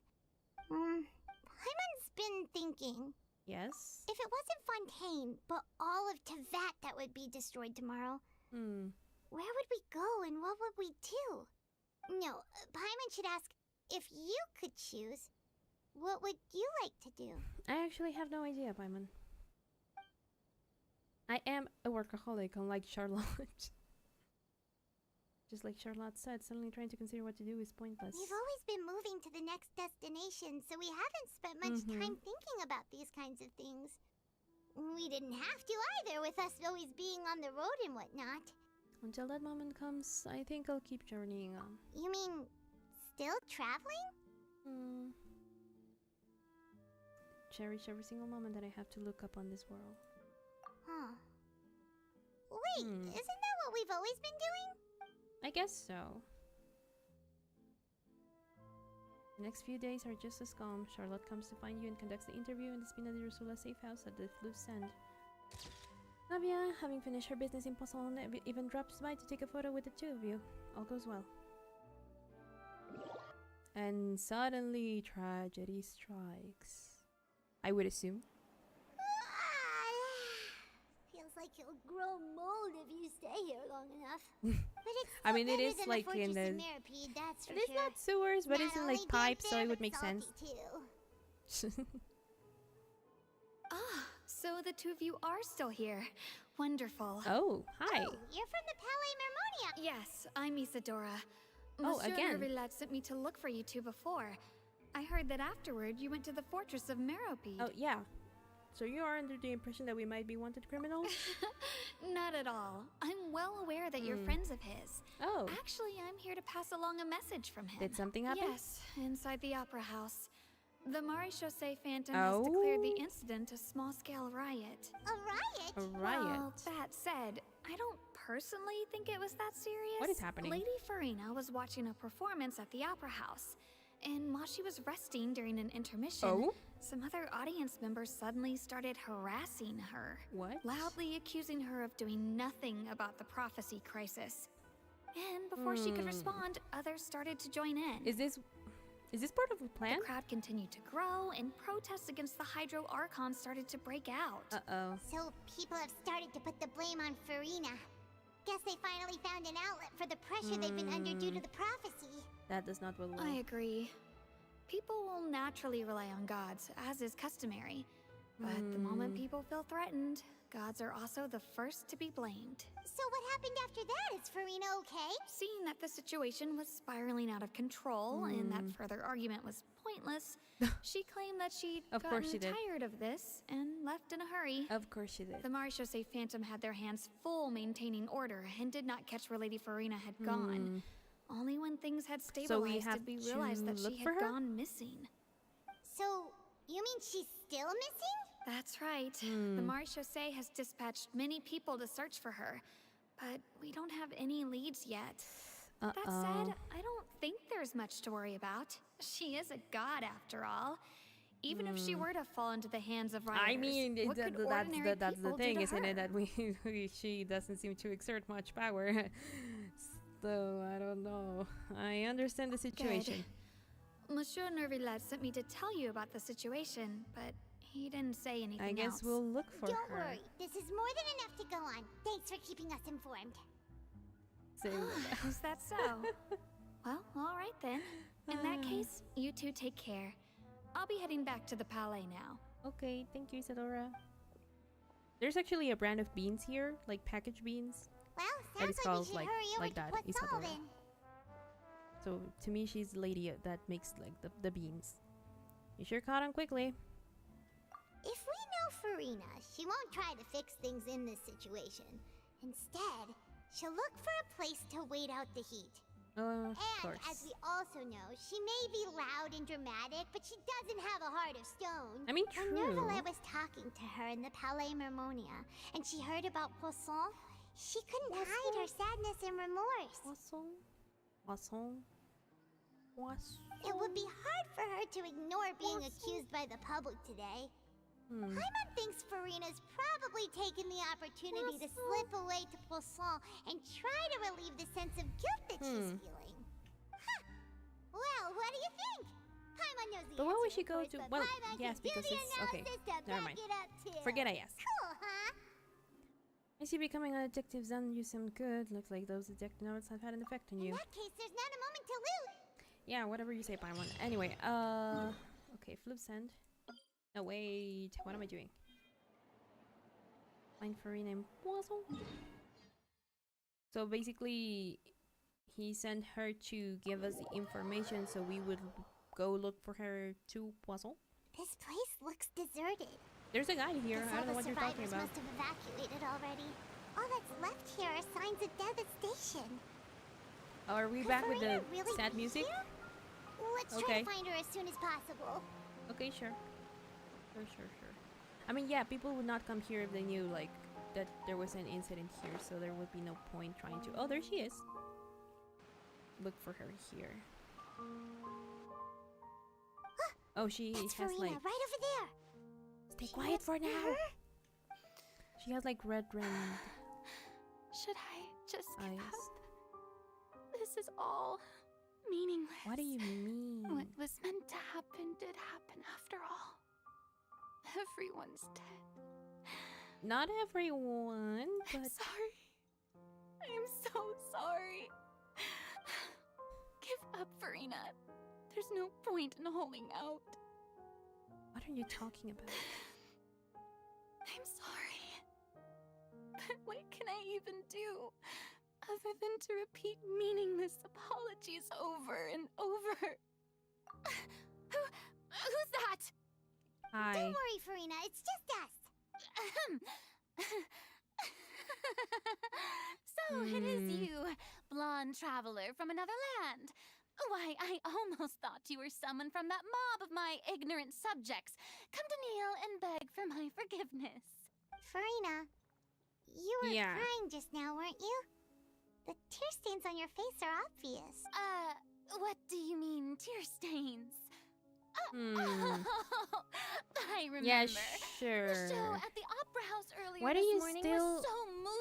Paimon's been thinking. Yes? If it wasn't Fontaine, but all of Tevat that would be destroyed tomorrow, where would we go and what would we do? No, Paimon should ask, if you could choose, what would you like to do? I actually have no idea, Paimon. I am a workaholic, unlike Charlotte. Just like Charlotte said, suddenly trying to consider what to do is pointless. We've always been moving to the next destination, so we haven't spent much time thinking about these kinds of things. We didn't have to either, with us always being on the road and whatnot. Until that moment comes, I think I'll keep journeying on. You mean, still traveling? Cherish every single moment that I have to look up on this world. Huh. Wait, isn't that what we've always been doing? I guess so. The next few days are just as calm. Charlotte comes to find you and conducts the interview in the Spina di Rosula safe house at the Flu's End. Navia, having finished her business in Poisson, even drops by to take a photo with the two of you. All goes well. And suddenly tragedy strikes. I would assume. Feels like you'll grow mold if you stay here long enough. But it's I mean, it is than like the in the. Millipede, that's for It is sure. not sewers, but Not it's in only like pipes, so deep it there, would but make sense. salty, too. Ah, so the two of you are still here. Wonderful. Oh, hi. Oh, you're from the Palais Mermonia. Yes, I'm Isadora. Oh, Monsieur again. Neuvillette sent me to look for you two before. I heard that afterward you went to the fortress of Meropide. Oh, yeah. So you are under the impression that we might be wanted criminals? Not at all. I'm well aware that you're friends of his. Oh. Actually, I'm here to pass along a message from him. Did something happen? Yes, inside the opera house. The Maréchaussée Phantom has declared the incident a small-scale riot. A riot? A riot? Well, that said, I don't personally think it was that serious. What is happening? Lady Furina was watching a performance at the opera house. And while she was resting during an intermission, some other audience members suddenly started harassing her. What? Loudly accusing her of doing nothing about the prophecy crisis. And before she could respond, others started to join in. Is this part of a plan? The crowd continued to grow, and protests against the Hydro Archon started to break out. Uh-oh. So people have started to put the blame on Furina. Guess they finally found an outlet for the pressure they've been under due to the prophecy. That does not bode well. I agree. People will naturally rely on gods, as is customary. But the moment people feel threatened, gods are also the first to be blamed. So what happened after that? Is Furina okay? Seeing that the situation was spiraling out of control and that further argument was pointless, she claimed that she'd gotten tired of this and left in a hurry. Of course she did. The Maréchaussée Phantom had their hands full maintaining order and did not catch where Lady Furina had gone. Only when things had stabilized did we realize that she had gone missing. So, you mean she's still missing? That's right. The Maréchaussée has dispatched many people to search for her, but we don't have any leads yet. That said, I don't think there's much to worry about. She is a god after all. Even if she were to fall into the hands of rioters, I mean, what could that's the thing, isn't it? her? That she doesn't seem to exert much power. So, I don't know. I understand the situation. Good. Monsieur Neuvillette sent me to tell you about the situation, but he didn't say anything I guess else. we'll look for Don't her. worry. This is more than enough to go on. Thanks for keeping us informed. Is that so? Well, all right then. In that case, you two take care. I'll be heading back to the Palais now. Okay, thank you, Isadora. There's actually a brand of beans here, like packaged beans. Well, that sounds is like called we should hurry over like to that, Poisson Isadora. then. So to me, she's the lady that makes like the beans. You sure caught on quickly. If we know Furina, she won't try to fix things in this situation. Instead, she'll look for a place to wait out the heat. Of And course. as we also know, she may be loud and dramatic, but she doesn't have a heart of stone. I mean, When true. Neuvillette was talking to her in the Palais Mermonia, and she heard about Poisson, she couldn't hide her sadness and remorse. Poisson. It would be hard for her to ignore being accused by the public today. Paimon thinks Furina's probably taken the opportunity to slip away to Poisson and try to relieve the sense of guilt that she's feeling. Huh. Well, what do you think? Paimon knows the But why answer, would she of go course, to? but Well, Paimon yes, can do because the it's okay. analysis to Never back mind. it up, too. Forget I asked. Cool, huh? I see becoming a detective's done you some good. Looks like those detective notes have had an effect on you. In that case, there's not a moment to lose. Yeah, whatever you say, Paimon. Anyway, okay, flip send. No, wait. What am I doing? Find Furina and Poisson. So basically, he sent her to give us the information so we would go look for her to puzzle. This place looks deserted. There's a guy here. Guess I don't all know what the you're talking survivors about. must have evacuated already. All that's left here are signs of devastation. Oh, are we Could back with the Furina really sad be music? here? Let's try Okay. to find her as soon as possible. Okay, sure. Sure. I mean, yeah, people would not come here if they knew, like, that there was an incident here, so there would be no point trying to... Oh, there she is. Look for her here. Oh, she That's has, Furina, like... right over there. Stay quiet for now. She has, like, red rimmed Should I just give eyes. up? This is all meaningless. What do you mean? What was meant to happen did happen after all. Everyone's dead. Not everyone, but... I'm sorry. I'm so sorry. Give up, Furina. There's no point in holding out. What are you talking about? I'm sorry. But what can I even do other than to repeat meaningless apologies over and over? Who's that? Hi. Don't worry, Furina. It's just us. So it is you, blonde traveler from another land. Why, I almost thought you were someone from that mob of my ignorant subjects, come to kneel and beg for my forgiveness. Furina, you were Yeah. crying just now, weren't you? The tear stains on your face are obvious. What do you mean, tear stains? I remember. Yeah, sure. The show at the Opera House earlier Why do this you morning still- was so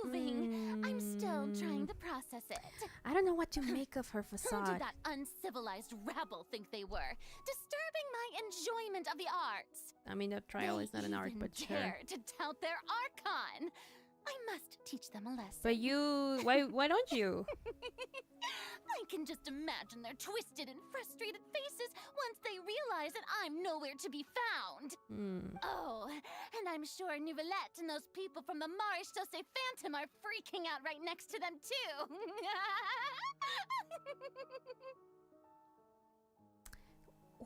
moving. I'm still trying to process it. I don't know what to make of her Who facade. did that uncivilized rabble think they were? Disturbing my enjoyment of the arts. I mean, the trial They is not an art, even but sure. dare to tout their archon. I must teach them a lesson. But you... Why don't you? I can just imagine their twisted and frustrated faces once they realize that I'm nowhere to be found. Oh, and I'm sure Neuvillette and those people from the Maréchal Phantom are freaking out right next to them, too.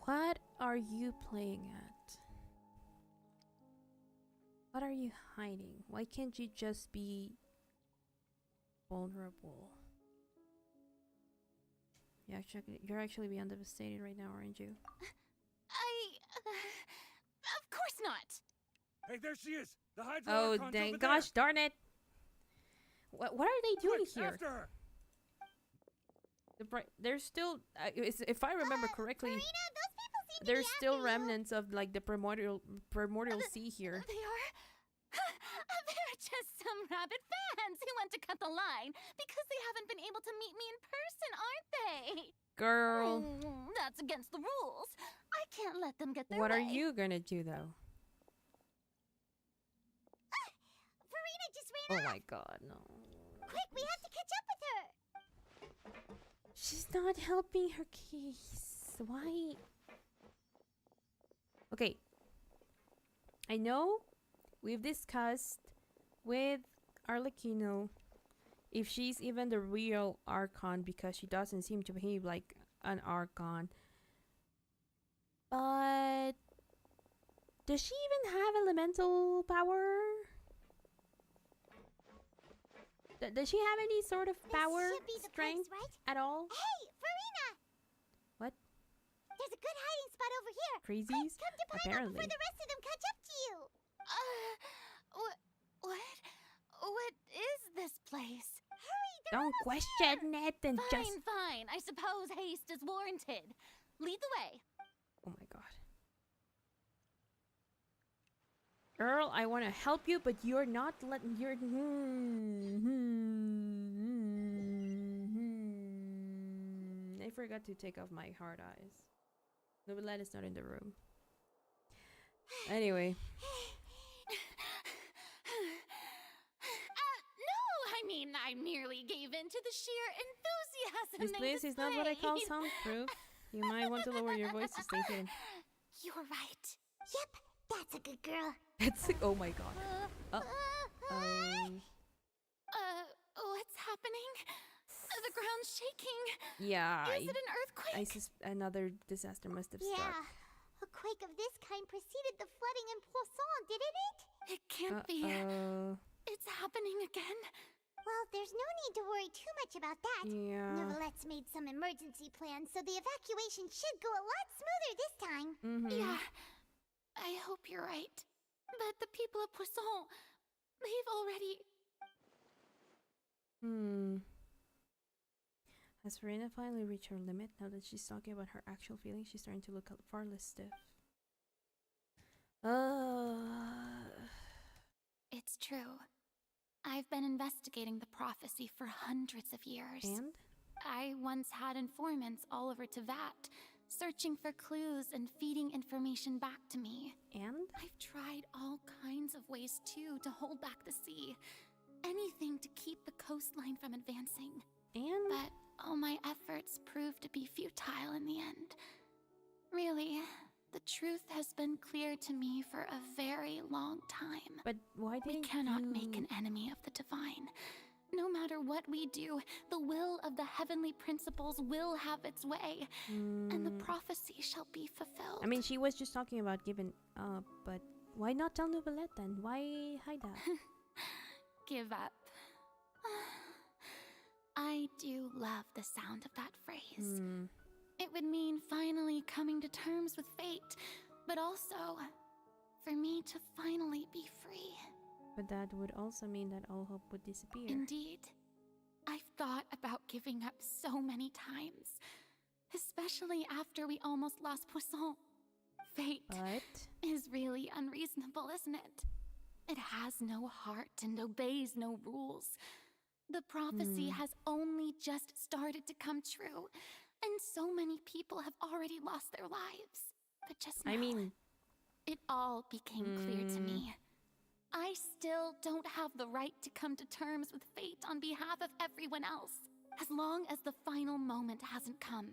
What are you playing at? What are you hiding? Why can't you just be vulnerable? You're actually beyond devastated right now, aren't you? Of course not. Hey, there she is! The Hydra Oh, Archon's dang! over Gosh there. darn it! What are they doing Quick, here? after her! There's still, if I remember correctly, Furina, those people seem to there's be still after remnants of like the primordial sea here. They are. They're just some rabid fans who want to cut the line because they haven't been able to meet me in person, aren't they? Girl, That's against the rules. I can't let them get their what way. are you gonna do though? Furina just ran Oh off. my god, no. Quick, we have to catch up with her. She's not helping her case. Why? Okay. I know we've discussed with Arlecchino if she's even the real Archon because she doesn't seem to behave like an Archon. But does she even have elemental power? Does she have any sort of power, should be the strength place, right? at all? Hey, Furina! What? There's a good hiding spot over here. Crazies? Quick, come to Pineapple Apparently. before the rest of them catch up to you. What is this place? Hurry, Don't question it and Fine, just... fine. I suppose haste is warranted. Lead the way. Oh my god. Earl, I want to help you, but you're not letting... You're... I forgot to take off my hard eyes. Neuvillette is not in the room. Anyway. No, I mean, I merely gave in to the sheer enthusiasm This they place is not what I call displayed. soundproof. You might want to lower your voice to stay hidden. You're right. Yep, that's a good girl. It's oh my god. What's happening? The ground's shaking. Yeah. Is it an earthquake? Another disaster must have struck. Yeah. A quake of this kind preceded the flooding in Poisson, didn't it? It can't be. It's happening again. Well, there's no need to worry too much about that. Yeah. Neuvillette's made some emergency plans, so the evacuation should go a lot smoother this time. Yeah. I hope you're right. But the people of Poisson, they've already... Has Furina finally reached her limit? Now that she's talking about her actual feelings, she's starting to look far less stiff. It's true. I've been investigating the prophecy for hundreds of years. And? I once had informants all over Tevat, searching for clues and feeding information back to me. And? I've tried all kinds of ways, too, to hold back the sea. Anything to keep the coastline from advancing. And? But all my efforts proved to be futile in the end. Really, the truth has been clear to me for a very long time. But why didn't we cannot make an enemy of the divine. No matter what we do, the will of the heavenly principles will have its way, and the prophecy shall be fulfilled. I mean, she was just talking about giving up, but why not tell Neuvillette then? Why hide that? Give up. I do love the sound of that phrase. It would mean finally coming to terms with fate, but also for me to finally be free. But that would also mean that all hope would disappear. Indeed. I've thought about giving up so many times, especially after we almost lost Poisson. Fate is really unreasonable, isn't it? It has no heart and obeys no rules. The prophecy has only just started to come true, and so many people have already lost their lives. But just now, it all became clear to me. I still don't have the right to come to terms with fate on behalf of everyone else. As long as the final moment hasn't come,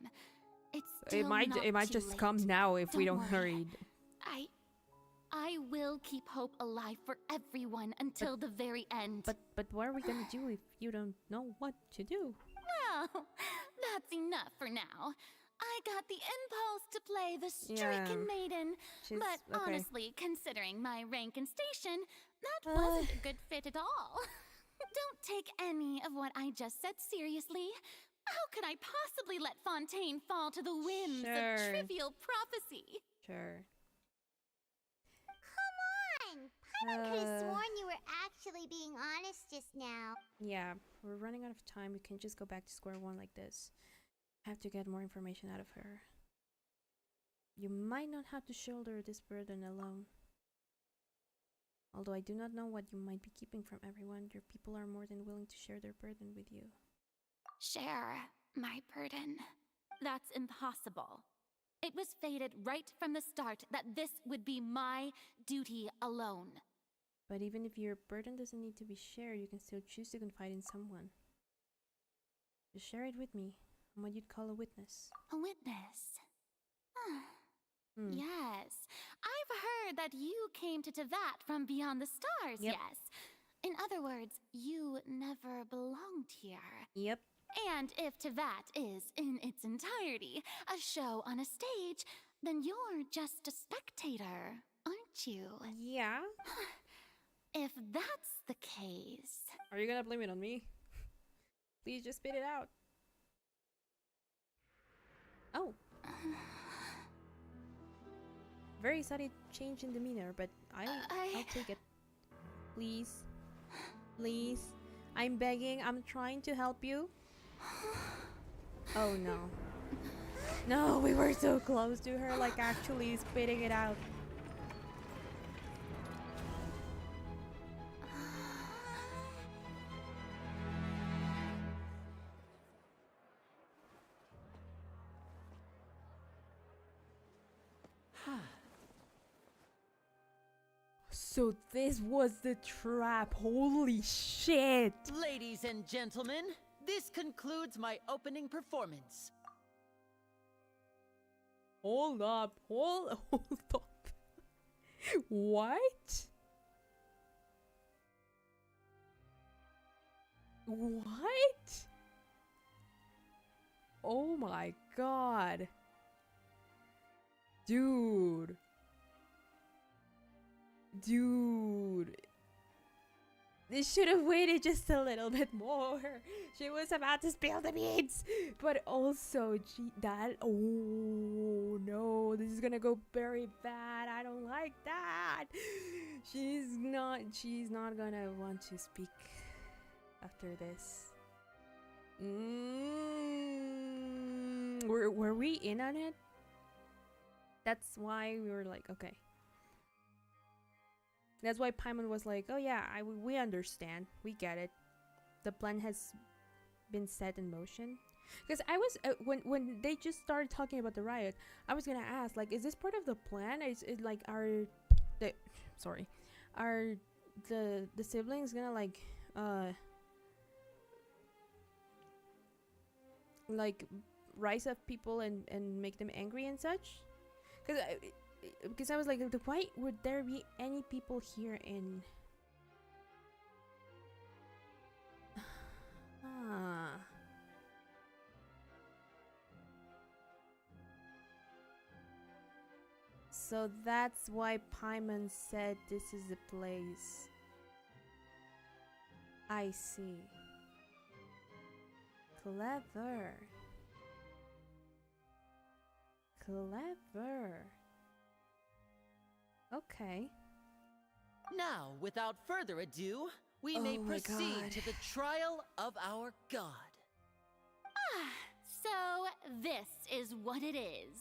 it's still it might just late. come now if we don't worry. hurry. I will keep hope alive for everyone until the very end. But what are we gonna do if you don't know what to do? Well, that's enough for now. I got the impulse to play the stricken maiden, but honestly, considering my rank and station, that wasn't a good fit at all. Don't take any of what I just said seriously. How could I possibly let Fontaine fall to the whims of trivial prophecy? Sure. Paimon could have sworn you were actually being honest just now. Yeah, we're running out of time. We can't just go back to square one like this. I have to get more information out of her. You might not have to shoulder this burden alone. Although I do not know what you might be keeping from everyone, your people are more than willing to share their burden with you. Share my burden? That's impossible. It was fated right from the start that this would be my duty alone. But even if your burden doesn't need to be shared, you can still choose to confide in someone. Just share it with me. I'm what you'd call a witness. A witness? Yes. I've heard that you came to Tevat from beyond the stars, yes. In other words, you never belonged here. Yep. And if Tevat is, in its entirety, a show on a stage, then you're just a spectator, aren't you? Yeah. If that's the case... Are you gonna blame it on me? Please just spit it out. Oh. Very sudden change in demeanor, but I'll take it. Please. Please. I'm begging. I'm trying to help you. Oh no. No, we were so close to her, like actually spitting it out. So this was the trap. Holy shit. Ladies and gentlemen, this concludes my opening performance. Hold up. Hold up. What? What? Oh my god. Dude. Dude. They should have waited just a little bit more. She was about to spill the beans. But also, oh no, this is gonna go very bad. I don't like that. She's not gonna want to speak after this. Were we in on it? That's why we were like, okay. That's why Paimon was like, oh yeah, we understand. We get it. The plan has been set in motion. Because I was, when they just started talking about the riot, I was gonna ask, like, is this part of the plan? Is it like, are the siblings gonna like rise up people and make them angry and such? Because I was like, why would there be any people here in So that's why Paimon said this is the place. I see. Clever. Clever. Okay. Now, without further ado, we may proceed to the trial of our god. So this is what it is.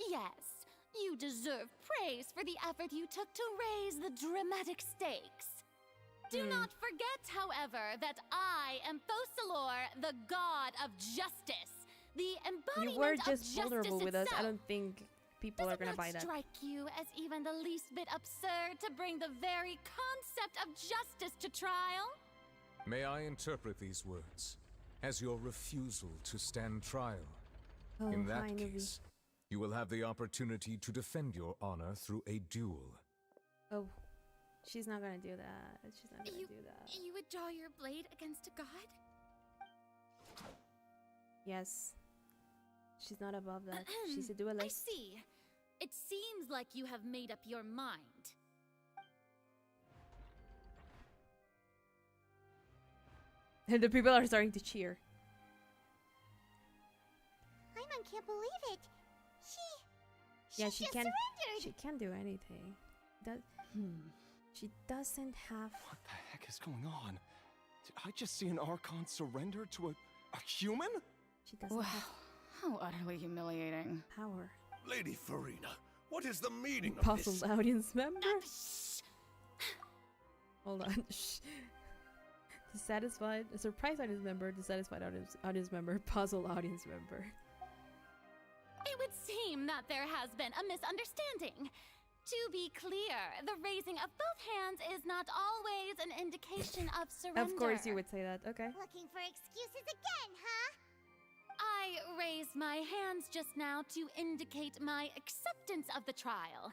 Yes, you deserve praise for the effort you took to raise the dramatic stakes. Do not forget, however, that I am Focalor, the god of justice, the embodiment You were of just vulnerable justice with us. itself. I don't think people are gonna buy that. Does it not strike you as even the least bit absurd to bring the very concept of justice to trial? May I interpret these words as your refusal to stand trial? In that case, you will have the opportunity to defend your honor through a duel. Oh, she's not gonna do that. She's not gonna do that. You would draw your blade against a god? Yes. She's not above that. She's a duelist. I see. It seems like you have made up your mind. And the people are starting to cheer. Paimon can't believe it. She She just can't. surrendered. She can't do anything. She doesn't have. What the heck is going on? Did I just see an Archon surrender to a human? She doesn't have How utterly humiliating. power. Lady Furina, what is the meaning of Puzzled this? audience member. Hold on. Dissatisfied. A surprised audience member. Dissatisfied audience member. Puzzled audience member. It would seem that there has been a misunderstanding. To be clear, the raising of both hands is not always an indication of surrender. Of course you would say that. Okay. Looking for excuses again, huh? I raised my hands just now to indicate my acceptance of the trial.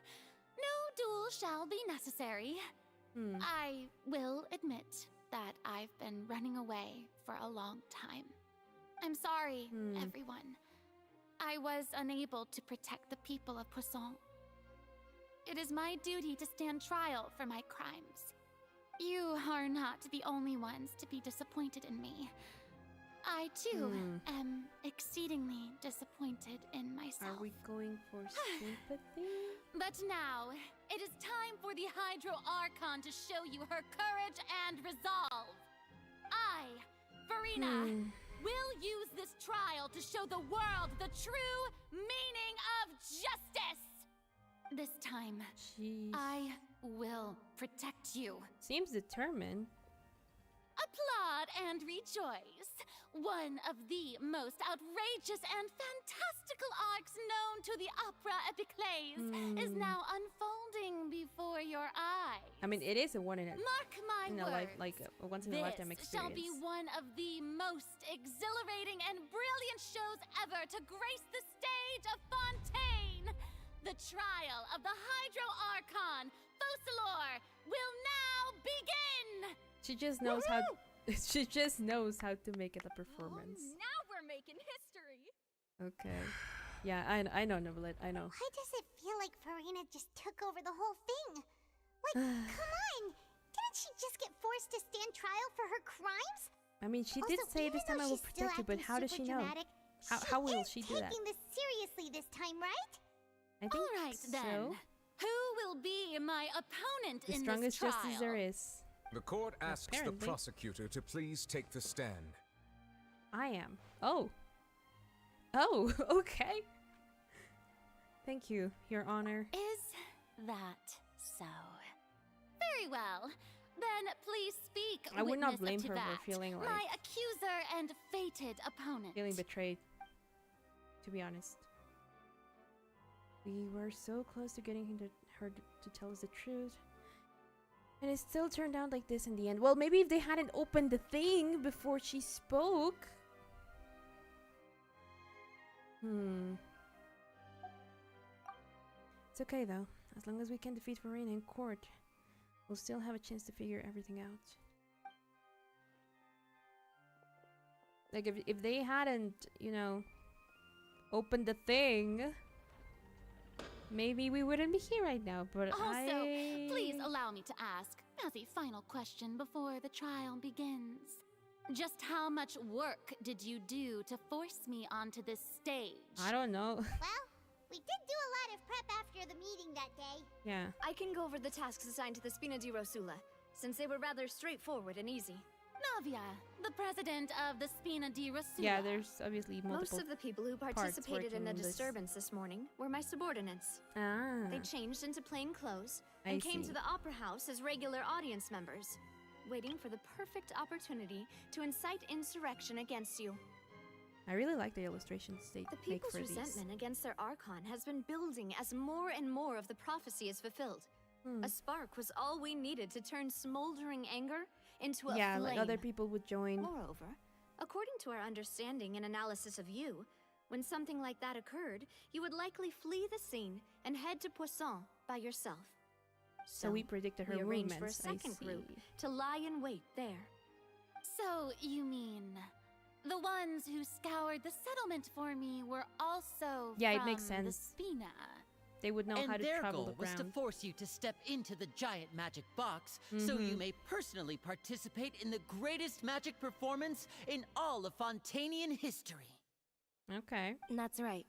No duel shall be necessary. I will admit that I've been running away for a long time. I'm sorry, everyone. I was unable to protect the people of Poisson. It is my duty to stand trial for my crimes. You are not the only ones to be disappointed in me. I, too, am exceedingly disappointed in myself. Are we going for sympathy? But now, it is time for the Hydro Archon to show you her courage and resolve. I, Furina, will use this trial to show the world the true meaning of justice. This time, I will protect you. Seems determined. Applaud and rejoice. One of the most outrageous and fantastical arcs known to the opera epiclese is now unfolding before your eyes. I mean, it is a one in a Mark my words. a once in a lifetime This experience. shall be one of the most exhilarating and brilliant shows ever to grace the stage of Fontaine. The trial of the Hydro Archon, Focalor, will now begin. She just knows how. She just knows how to make it a performance. Now we're making history. Okay. Yeah, I know, Neuvillette, I know. Why does it feel like Furina just took over the whole thing? Like, come on! Didn't she just get forced to stand trial for her crimes? I mean, she Also, did say even this time though I will she's still protect you, but acting how does she super know? dramatic, How will she do that? taking this seriously this time, right? I think All right, so. then. Who will be my opponent The in strongest this trial? justice there is. The court asks Apparently. the prosecutor to please take the stand. I am. Oh. Oh, okay. Thank you, Your Honor. Is that so? Very well. Then please speak. I would not witness blame to her for that, feeling like- my accuser and fated opponent. Feeling betrayed, to be honest. We were so close to getting her to tell us the truth. And it still turned out like this in the end. Well, maybe if they hadn't opened the thing before she spoke. It's okay though. As long as we can defeat Furina in court, we'll still have a chance to figure everything out. Like if they hadn't, you know, opened the thing, maybe we wouldn't be here right now, but Also, please allow me to ask, as a final question before the trial begins. Just how much work did you do to force me onto this stage? I don't know. Well, we did do a lot of prep after the meeting that day. Yeah. I can go over the tasks assigned to the Spina di Rosula, since they were rather straightforward and easy. Navia, the president of the Spina di Rosula. Yeah, there's obviously multiple. Most of the people who participated in the disturbance this morning were my subordinates. Ah. They changed into plain clothes and I came see. to the Opera House as regular audience members, waiting for the perfect opportunity to incite insurrection against you. I really like the illustrations they The make people's for these. resentment against their Archon has been building as more and more of the prophecy is fulfilled. A spark was all we needed to turn smoldering anger into a Yeah, flame. like other people would join. Moreover, according to our understanding and analysis of you, when something like that occurred, you would likely flee the scene and head to Poisson by yourself. So we predicted her we arranged for a movements. I second group see. to lie in wait there. So, you mean the ones who scoured the settlement for me were also Yeah, from it makes the sense. Spina? They would know And how to their travel goal the was to ground. force you to step into the giant magic box so you may personally participate in the greatest magic performance in all of Fontanian history. Okay. That's right.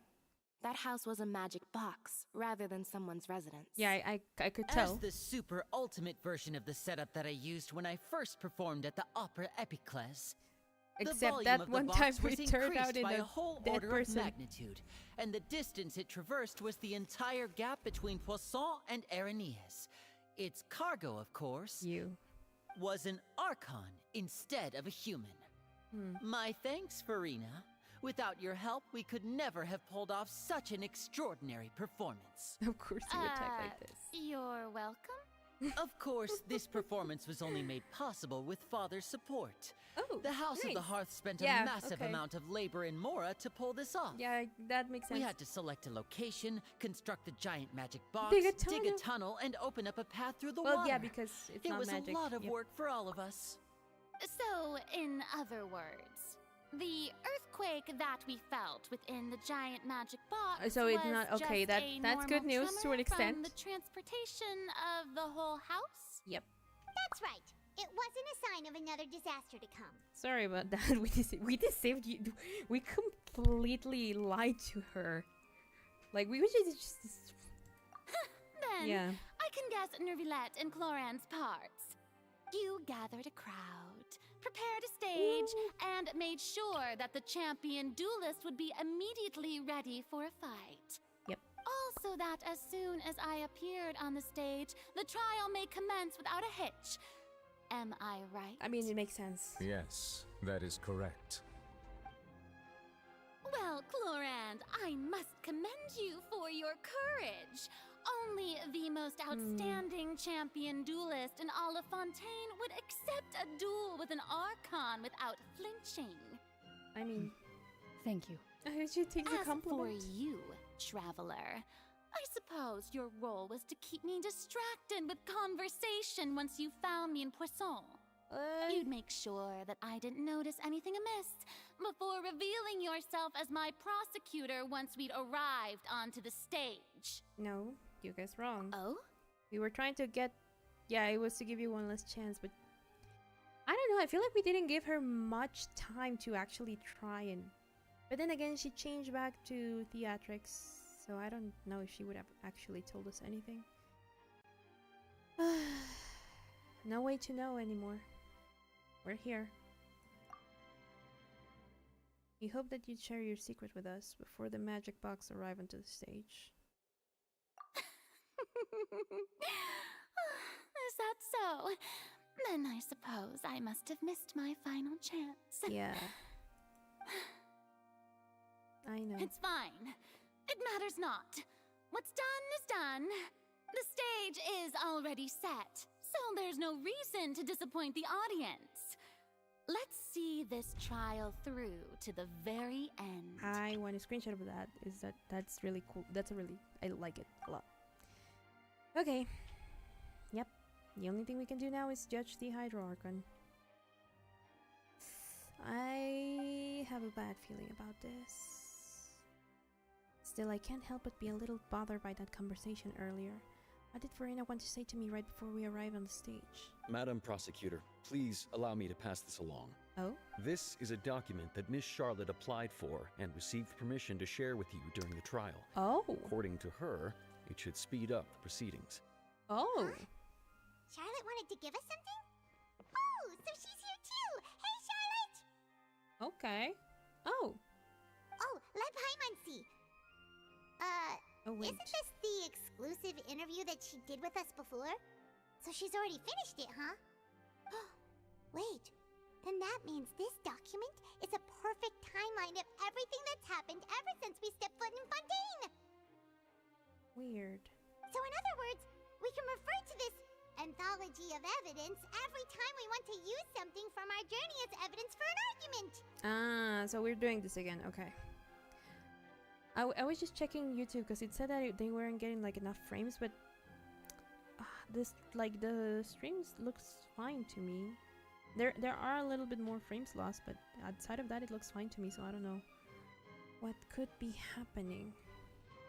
That house was a magic box rather than someone's residence. Yeah, I could tell. As the super ultimate version of the setup that I used when I first performed at the Opera Epicles. The Except volume that of the one box time we was turned increased out in by a a whole dead order person. of magnitude, and the distance it traversed was the entire gap between Poisson and Areneas. Its cargo, of course, was an Archon instead of a human. My thanks, Furina. Without your help, we could never have pulled off such an extraordinary performance. Of course you would type like this. You're welcome. Of course, this performance was only made possible with Father's support. Oh, the House of the nice. Hearth spent Yeah, a massive okay. amount of labor in Mora to pull this off. Yeah, that makes sense. We had to select a location, construct the giant magic box, Dig a dig a tunnel. tunnel, and open up a path through the Well, water. yeah, because it's it not was magic. a lot of Yep. work for all of us. So, in other words, the earthquake that we felt within the giant magic box So it's was not- okay, just that- a that's good normal news to tremor an extent. From the transportation of the whole house? Yep. That's right. It wasn't a sign of another disaster to come. Sorry about that. We deceived you. We completely lied to her. Like we would just Then, Yeah. I can guess Neuvillette and Cloran's parts. You gathered a crowd, prepared a stage, and made sure that the champion duelist would be immediately ready for a fight. Yep. Also that as soon as I appeared on the stage, the trial may commence without a hitch. Am I right? I mean, it makes sense. Yes, that is correct. Well, Clorand, I must commend you for your courage. Only the most outstanding champion duelist in all of Fontaine would accept a duel with an Archon without flinching. I mean, Thank you. she takes a As compliment. for you, traveler, I suppose your role was to keep me distracted with conversation once you found me in Poisson. You'd make sure that I didn't notice anything amiss before revealing yourself as my prosecutor once we'd arrived onto the stage. No, you guys wrong. Oh? We were trying to get... Yeah, it was to give you one last chance, but... I don't know, I feel like we didn't give her much time to actually try and... But then again, she changed back to theatrics, so I don't know if she would have actually told us anything. No way to know anymore. We're here. We hope that you'd share your secret with us before the magic box arrive onto the stage. Is that so? Then I suppose I must have missed my final chance. Yeah. I know. It's fine. It matters not. What's done is done. The stage is already set, so there's no reason to disappoint the audience. Let's see this trial through to the very end. I want a screenshot of that. That's really cool. I like it a lot. Okay. Yep. The only thing we can do now is judge the Hydro Archon. I have a bad feeling about this. Still, I can't help but be a little bothered by that conversation earlier. What did Furina want to say to me right before we arrived on the stage? Madam Prosecutor, please allow me to pass this along. Oh? This is a document that Miss Charlotte applied for and received permission to share with you during the trial. Oh. According to her, it should speed up the proceedings. Oh. Huh? Charlotte wanted to give us something? Oh, so she's here too! Hey, Charlotte! Okay. Oh. Oh, let Paimon see. Oh, wait. Isn't this the exclusive interview that she did with us before? So she's already finished it, huh? Wait, then that means this document is a perfect timeline of everything that's happened ever since we stepped foot in Fontaine! Weird. So in other words, we can refer to this anthology of evidence every time we want to use something from our journey as evidence for an argument! Ah, so we're doing this again, okay. I was just checking YouTube because it said that they weren't getting like enough frames, but this like the streams looks fine to me. There are a little bit more frames lost, but outside of that it looks fine to me, so I don't know what could be happening.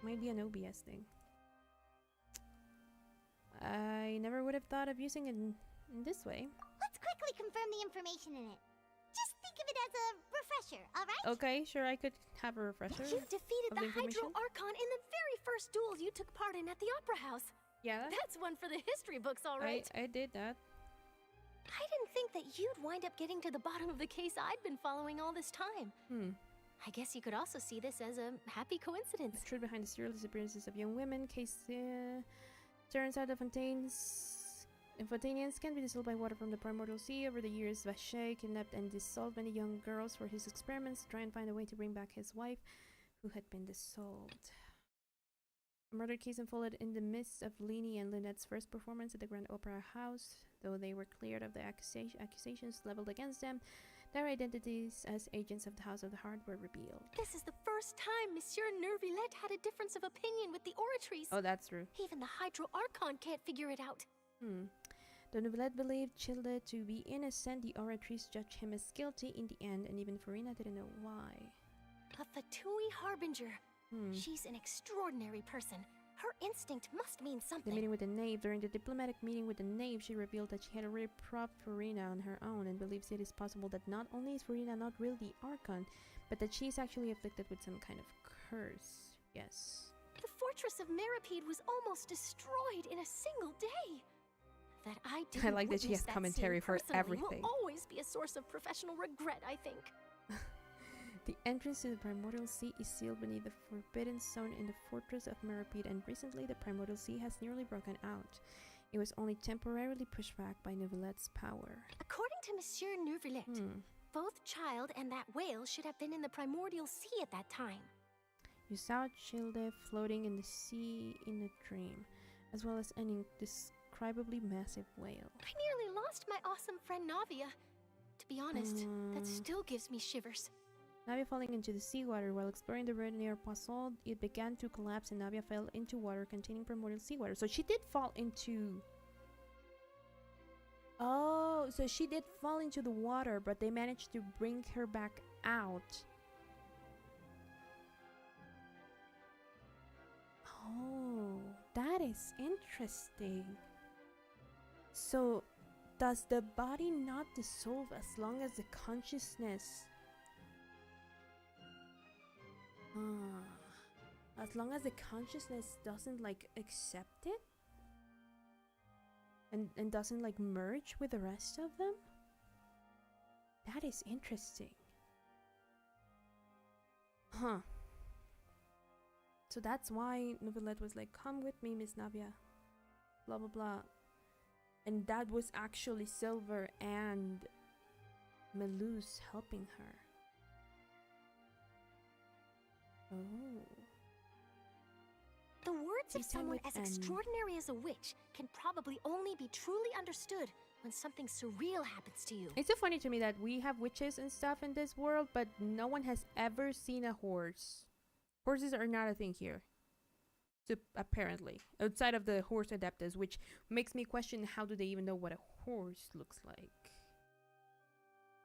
Might be an OBS thing. I never would have thought of using it in this way. Let's quickly confirm the information in it. Just think of it as a refresher, alright? Okay, sure, I could have a refresher. You defeated of the information. Hydro Archon in the very first duel you took part in at the Opera House. Yeah. That's one for the history books, alright. I did that. I didn't think that you'd wind up getting to the bottom of the case I'd been following all this time. I guess you could also see this as a happy coincidence. The truth behind the serial disappearances of young women. Case turns out the Fontainians can be dissolved by water from the primordial sea. Over the years, Vache kidnapped and dissolved many young girls for his experiments to try and find a way to bring back his wife, who had been dissolved. A murder case unfolded in the midst of Lini and Lynette's first performance at the Grand Opera House. Though they were cleared of the accusations leveled against them, their identities as agents of the House of the Heart were revealed. This is the first time Monsieur Neuvillette had a difference of opinion with the Oratrice. Oh, that's true. Even the Hydro Archon can't figure it out. The Neuvillette believed Childe to be innocent. The Oratrice judged him as guilty in the end, and even Furina didn't know why. A Fatui Harbinger. She's an extraordinary person. Her instinct must mean something. The meeting with the knave. During the diplomatic meeting with the knave, she revealed that she had already propped Furina on her own and believes it is possible that not only is Furina not really the Archon, but that she is actually afflicted with some kind of curse. Yes. The fortress of Meripede was almost destroyed in a single day. That I didn't I like that she has commentary for everything. Will always be a source of professional regret, I think. The entrance to the Primordial Sea is sealed beneath the Forbidden Zone in the Fortress of Meripede, and recently the Primordial Sea has nearly broken out. It was only temporarily pushed back by Neuvillette's power. According to Monsieur Neuvillette, both Child and that whale should have been in the Primordial Sea at that time. You saw Childe floating in the sea in a dream, as well as an indescribably massive whale. I nearly lost my awesome friend Navia. To be honest, that still gives me shivers. Navia falling into the seawater. While exploring the road near Poisson, it began to collapse and Navia fell into water containing primordial seawater. So she did fall into... Oh, so she did fall into the water, but they managed to bring her back out. Oh, that is interesting. So, does the body not dissolve as long as the consciousness... as long as the consciousness doesn't like accept it? And doesn't like merge with the rest of them? That is interesting. Huh. So that's why Neuvillette was like, come with me, Miss Navia. Blah blah blah. And that was actually Silver and Melus helping her. Oh. The words of someone as extraordinary as a witch can probably only be truly understood when something surreal happens to you. It's so funny to me that we have witches and stuff in this world, but no one has ever seen a horse. Horses are not a thing here. So apparently. Outside of the horse adeptus, which makes me question how do they even know what a horse looks like.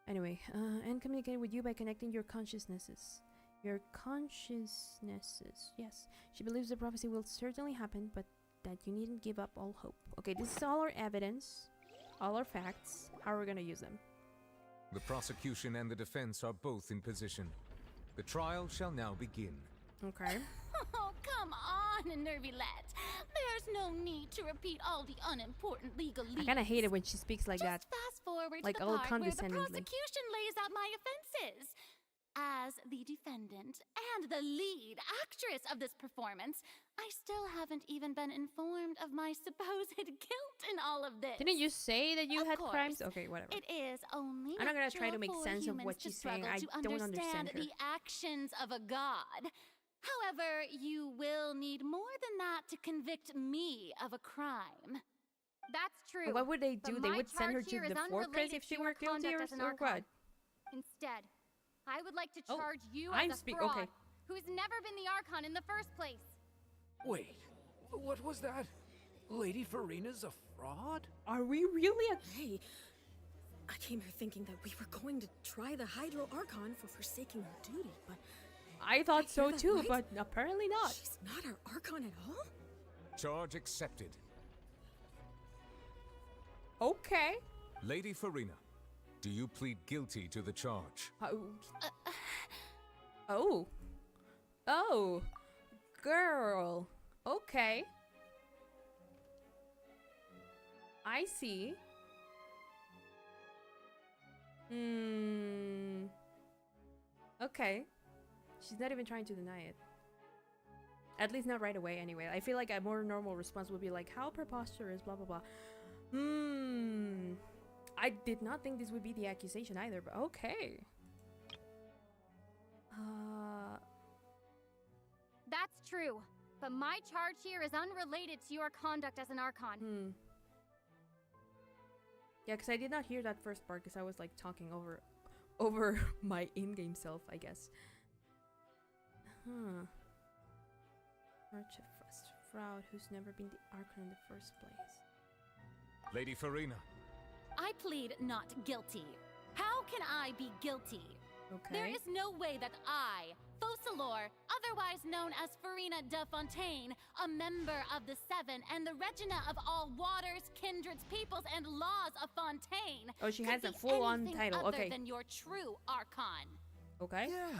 Anyway, and communicate with you by connecting your consciousnesses. Your consciousnesses. Yes. She believes the prophecy will certainly happen, but that you needn't give up all hope. Okay, this is all our evidence. All our facts. How are we gonna use them? The prosecution and the defense are both in position. The trial shall now begin. Okay. Oh, come on, neuvillette. There's no need to repeat all the unimportant legalese. I kind of hate it when she speaks like that. Just fast forward like to the all part where the condescendingly. prosecution lays out my offenses. As the defendant and the lead actress of this performance, I still haven't even been informed of my supposed guilt in all of this. Didn't you say that you had course, crimes? Okay, whatever. It is only I'm not gonna try to natural make for sense of humans what to she's saying. struggle I to don't understand her. the actions of a god. However, you will need more than that to convict me of a crime. That's true. And what would they do? But They my would send her charge to here the is fortress if unrelated she to were your guilty conduct or as an what? archon. Instead, I would like to charge you I'm as a fraud okay. who's never been the archon in the first place. Wait, what was that? Lady Furina's a fraud? Are we really a... Hey, I came here thinking that we were going to try the Hydro Archon for forsaking her duty, but... I thought so too, right? but apparently not. She's not our archon at all? Charge accepted. Okay. Lady Furina, do you plead guilty to the charge? Oh. Oh. Girl. Okay. I see. Okay. She's not even trying to deny it. At least not right away anyway. I feel like a more normal response would be like, how preposterous, blah blah blah. I did not think this would be the accusation either, but okay. That's true, but my charge here is unrelated to your conduct as an archon. Yeah, because I did not hear that first part because I was like talking over my in-game self, I guess. Archifrost fraud who's never been the archon in the first place. Lady Furina. I plead not guilty. How can I be guilty? Okay. There is no way that I, Focalor, otherwise known as Furina de Fontaine, a member of the Seven and the Regina of all waters, kindreds, peoples, and laws of Fontaine. Oh, she has could a be full-on anything title. other Okay. than your true archon. Okay. Yeah.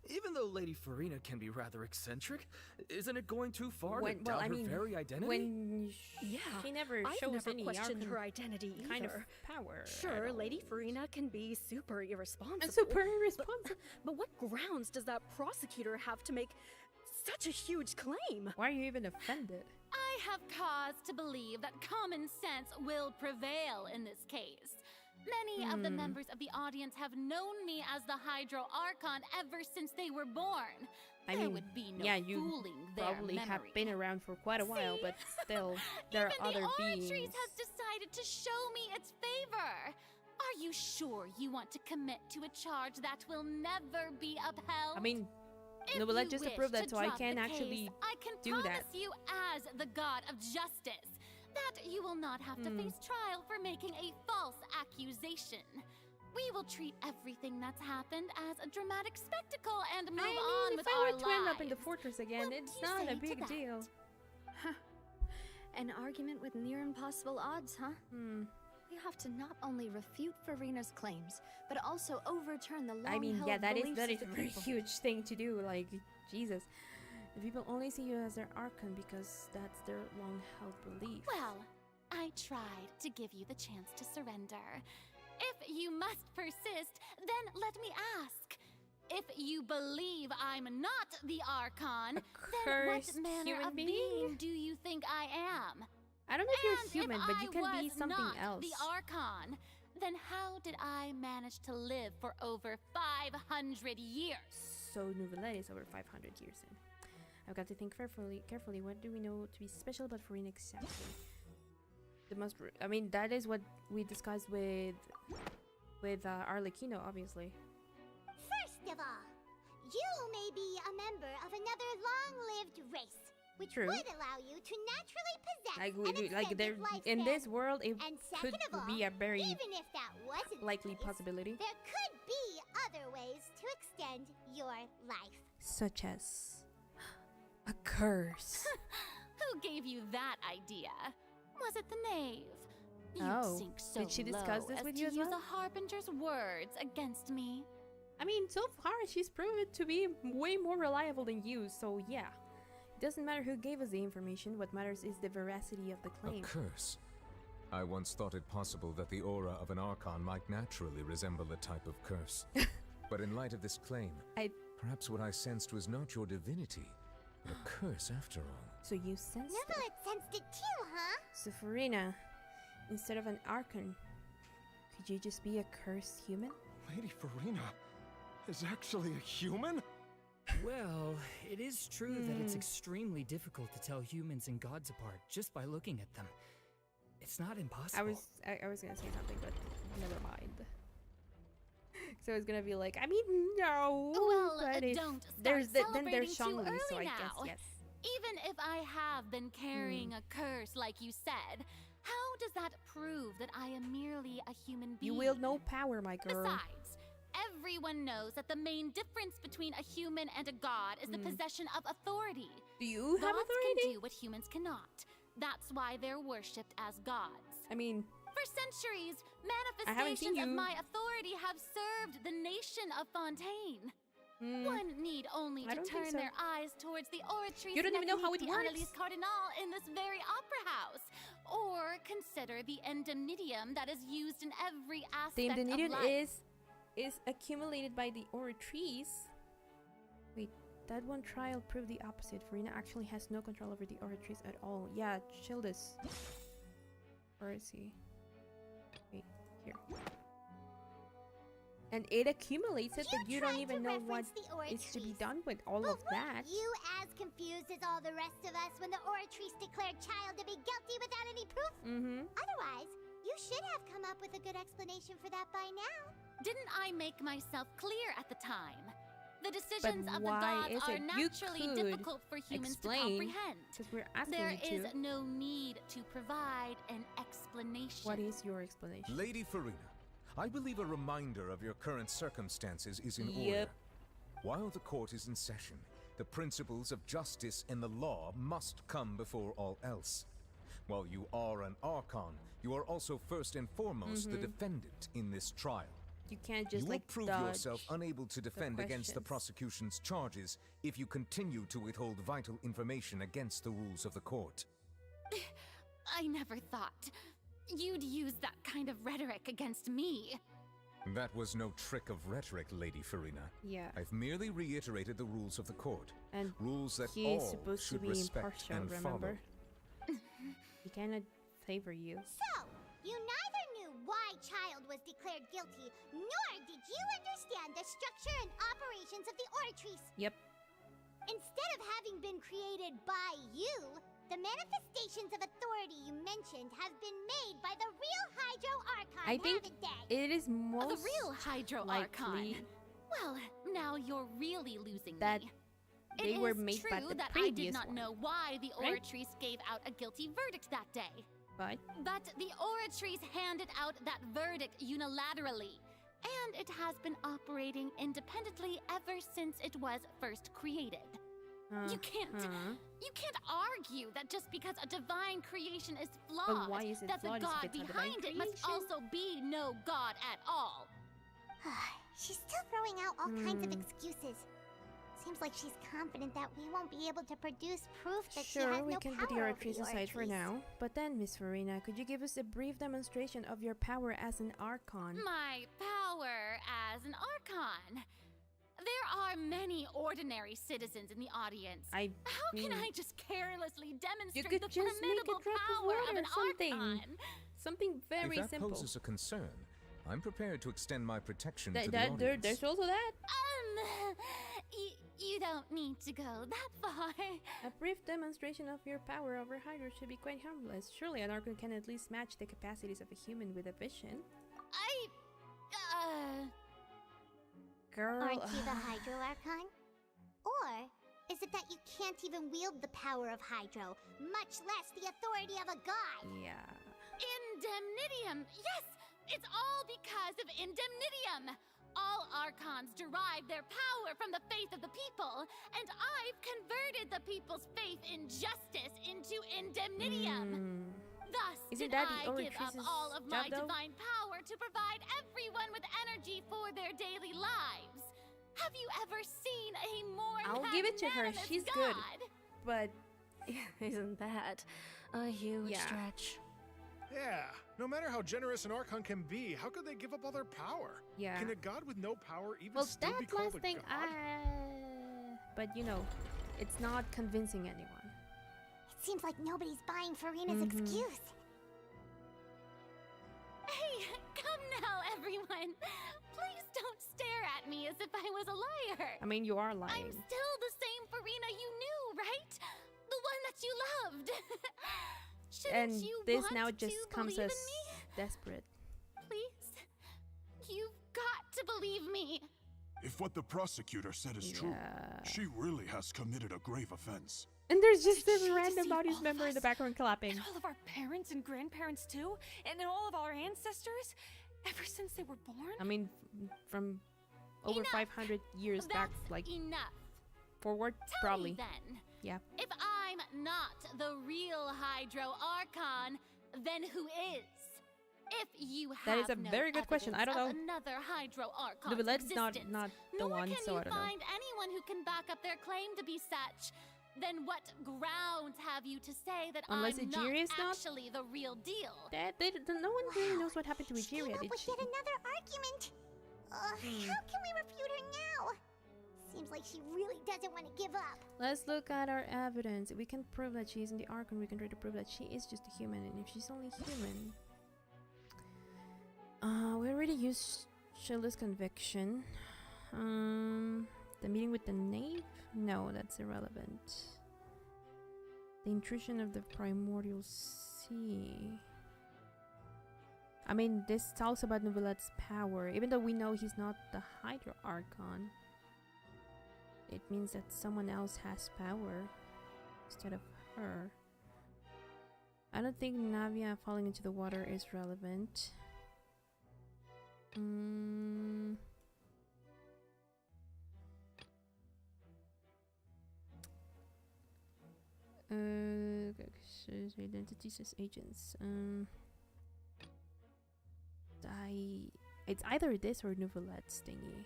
Even though Lady Furina can be rather eccentric, isn't it going too far to doubt her very identity? When Yeah, she never I've shows never any questioned archon her identity either. kind of power. Sure, Lady Furina can be super irresponsible. Super irresponsible. But what grounds does that prosecutor have to make such a huge claim? Why are you even offended? I have cause to believe that common sense will prevail in this case. Many of the members of the audience have known me as the Hydro Archon ever since they were born. I There mean, would be no yeah, you fooling their probably have memory. been around for quite a while, but still, there are other Even the Orange beings. Trees has decided to show me its favor. Are you sure you want to commit to a charge that will never be upheld? I mean, If Neuvillette you just wish approved that, to so I drop can the actually case, I can do promise that. you as the god of justice that you will not have to face trial for making a false accusation. We will treat everything that's happened as a dramatic spectacle and move on with our lives. If I were to end up in the fortress again, it's not a big deal. An argument with near impossible odds, huh? We have to not only refute FURINA'S claims, but also overturn the long-held beliefs that is of a the very people. huge thing to do. Like, Jesus. The people only see you as their Archon because that's their long-held belief. Well, I tried to give you the chance to surrender. If you must persist, then let me ask. If you believe I'm not the Archon, then what manner of being do you think I am? I don't know if you're human, but you can be something else. The Archon, then how did I manage to live for over 500 years? So neuvillette is over 500 years in. I've got to think carefully. What do we know to be special about FURINA exactly? That is what we discussed with Arlecchino, obviously. First of all, you may be a member of another long-lived race, which would allow you to naturally possess in this world, it and could second of all, be a very even if that wasn't likely the case, possibility. there could be other ways to extend your life. Such as a curse. Who gave you that idea? Was it the knave? Oh, sink so did she discuss this with you as use well? the Harbinger's words against me. I mean, so far she's proven to be way more reliable than you, so yeah. It doesn't matter who gave us the information, what matters is the veracity of the claim. A curse? I once thought it possible that the aura of an Archon might naturally resemble a type of curse. But in light of this claim, perhaps what I sensed was not your divinity, but a curse after all. So you sensed it? Neuvillette sensed it too, huh? So FURINA, instead of an Archon, could you just be a cursed human? Lady FURINA is actually a human? Well, it is true that it's extremely difficult to tell humans and gods apart just by looking at them. It's not impossible. I was gonna say something, but never mind. So it's gonna be like, no. Well, but don't there's start then there's celebrating too Shangli, so I early guess now. yes. Even if I have been carrying a curse, like you said, how does that prove that I am merely a human being? You wield no power, my girl. Besides, everyone knows that the main difference between a human and a god is the possession of authority. Do you have Gods authority? can do what humans cannot. That's why they're worshipped as gods. For centuries, I haven't seen manifestations of you. my authority have served the nation of Fontaine. One need only I to don't think turn so. their eyes towards the oratrice You don't even know how it works. Annalise Cardinal in this very opera house, or consider the endemnitium that is used in every The aspect of Indonesian life. is accumulated by the oratrice. Wait, that one trial proved the opposite. FURINA actually has no control over the oratrice at all. Yeah, Childis. Where is he? Wait, here. And it accumulates it, but you don't even know what is to be done with all of that. You as confused as all the rest of us when the oratrice declared child to be guilty without any proof? Otherwise, you should have come up with a good explanation for that by now. Didn't I make myself clear at the time? The decisions But of the why gods is are it? You naturally could difficult for humans explain, to comprehend. 'cause we're asking There you is to. no need to provide an explanation. What is your explanation? Lady FURINA, I believe a reminder of your current circumstances is in Yep. order. While the court is in session, the principles of justice and the law must come before all else. While you are an Archon, you are also first and foremost the defendant in this trial. You can't just you will like prove dodge yourself unable to defend against the questions. prosecution's charges if you continue to withhold vital information against the rules of the court. I never thought you'd use that kind of rhetoric against me. That was no trick of rhetoric, Lady FURINA. Yeah. I've merely reiterated the rules of the court. And rules that he all is supposed to should be respect impartial, and remember? follow. He cannot favor you. So, you neither knew why child was declared guilty, nor did you understand the structure and operations of the oratrice. Yep. Instead of having been created by you, the manifestations of authority you mentioned have been made by the real Hydro Archon, I think haven't they? it is most The real Hydro likely Archon. Well, now you're really losing that me. They were made by the It is true that I did previous not one. know why the Right? Oratrice gave out a guilty verdict that day. But But the Oratrice handed out that verdict unilaterally, and it has been operating independently ever since it was first created. You can't argue that just because a divine creation is flawed, why is it that the flawed if god it's a divine behind it must creation? also be no god at all. She's still throwing out all kinds of excuses. Seems like she's confident that we won't be able to produce proof that she sure, has we no can power put the over Oratrice the aside for Oratrice. now. But then, Miss Furina, could you give us a brief demonstration of your power as an Archon? My power as an Archon. There are many ordinary citizens in the audience. How can I just carelessly demonstrate could the just make a formidable drop of power of water an or something. Archon? Something very if that simple. poses a concern, I'm prepared to extend my protection to the audience. There's also that. You don't need to go that far. A brief demonstration of your power over Hydra should be quite harmless. Surely an Archon can at least match the capacities of a human with a vision. Girl. Aren't you the Hydro Archon? Or is it that you can't even wield the power of Hydro, much less the authority of a god? Yeah. Indemnitium! Yes! It's all because of Indemnitium! All Archons derive their power from the faith of the people, and I've converted the people's faith in justice into Indemnitium. Thus Isn't did that I the give up Oratrice's all of my job, though? divine power to provide everyone with energy for their daily lives. Have you ever seen a more I'll give it to her. magnanimous She's god? good. But Isn't that a huge stretch? Yeah, no matter how generous an Archon can be, how could they give up all their power? Yeah. Can a god with no power even well, still be that called last a thing, god? but you know, it's not convincing anyone. It seems like nobody's buying Furina's excuse. Hey, come now, everyone. Please don't stare at me as if I was a liar. I mean, you are I'm lying. still the same Furina you knew, right? The one that you loved. Shouldn't And you this want now to just comes believe as in me? desperate. Please, you've got to believe me. If what the prosecutor said is true, she really has committed a grave offense. And there's just this random audience member in the background clapping. And all of our parents and grandparents too, and all of our ancestors, ever since they were born. I mean, from over 500 years back, like enough. forward, Tell probably. me then. Yeah. If I'm not the real Hydro Archon, then who is? If you have That is a no very good question. I don't evidence know. of another Hydro Archon's Neuvillette's existence, not the nor one, can so you I don't know. find anyone who can back up their claim to be such, then what grounds have you to say that Unless I'm Egeria is not? actually the real deal? No one really knows what happened to Came Egeria, up did with she? yet another argument. How can we refute her now? Seems like she really doesn't want to give up. Let's look at our evidence. If we can prove that she isn't the Archon, we can try to prove that she is just a human. And if she's only human... we already used Shieldless Conviction. The meeting with the knave? No, that's irrelevant. The intrusion of the primordial sea. I mean, this talks about Neuvillette's power. Even though we know he's not the Hydro Archon, it means that someone else has power instead of her. I don't think Navia falling into the water is relevant. Identities as agents. It's either this or Neuvillette's thingy.